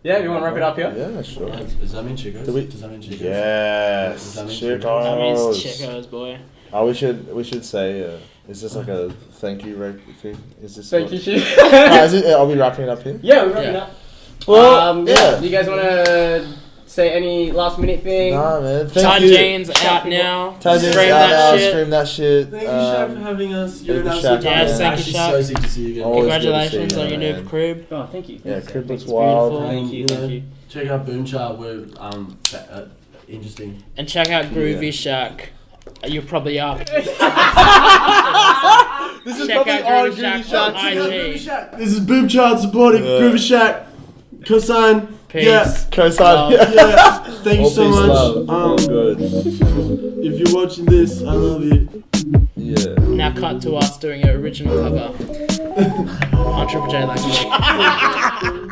Speaker 1: Yeah, you want to wrap it up here?
Speaker 2: Yeah, sure.
Speaker 3: Does that mean Chicos?
Speaker 2: Do we-
Speaker 3: Does that mean Chicos?
Speaker 2: Yes,
Speaker 3: Does that mean
Speaker 2: Chicos.
Speaker 4: That means Chicos, boy.
Speaker 2: Oh, we should say. Is this like a thank you thing? Is this?
Speaker 1: Thank you, shit.
Speaker 2: Is it, are we wrapping it up here?
Speaker 1: Yeah, we're wrapping
Speaker 4: Yeah.
Speaker 1: up.
Speaker 2: Well,
Speaker 1: yeah.
Speaker 2: yeah.
Speaker 1: Do you guys want to say any last minute thing?
Speaker 2: Nah, man.
Speaker 4: Ty
Speaker 2: Thank you.
Speaker 4: Jane's out now.
Speaker 2: Ty Jane's
Speaker 4: Stream
Speaker 2: out
Speaker 4: that
Speaker 2: now.
Speaker 4: shit.
Speaker 2: Stream that shit.
Speaker 3: Thank you, Shaq, for having us. You're an
Speaker 2: thank you,
Speaker 3: absolute
Speaker 2: Shaq.
Speaker 3: guy.
Speaker 4: Yes,
Speaker 3: It's
Speaker 4: thank you,
Speaker 3: actually
Speaker 4: Shaq.
Speaker 3: so sick to see you again.
Speaker 2: Always good to
Speaker 4: Congratulations
Speaker 2: see you,
Speaker 4: on your new
Speaker 2: man.
Speaker 4: crib.
Speaker 1: Oh, thank you.
Speaker 2: Yeah,
Speaker 1: Thanks,
Speaker 2: crib looks
Speaker 1: it's
Speaker 2: wild.
Speaker 1: beautiful. Thank you. Thank you.
Speaker 3: Check out Boomchild. We're interesting.
Speaker 4: And check out Groovy Shack. You're probably up.
Speaker 2: This is
Speaker 4: Check
Speaker 2: probably
Speaker 4: out
Speaker 2: on
Speaker 4: Groovy
Speaker 2: Groovy
Speaker 4: Shack on
Speaker 2: Shack.
Speaker 4: IG.
Speaker 3: This is Boomchild supporting
Speaker 2: Yeah.
Speaker 3: Groovy Shack. Cosign.
Speaker 4: Peace.
Speaker 3: Yeah.
Speaker 2: Cosign.
Speaker 3: Yeah. Thank you
Speaker 2: All
Speaker 3: so
Speaker 2: peace,
Speaker 3: much.
Speaker 2: love. All good.
Speaker 3: If you're watching this, I love you.
Speaker 2: Yeah.
Speaker 4: Now cut to us doing an original cover on Triple J like me.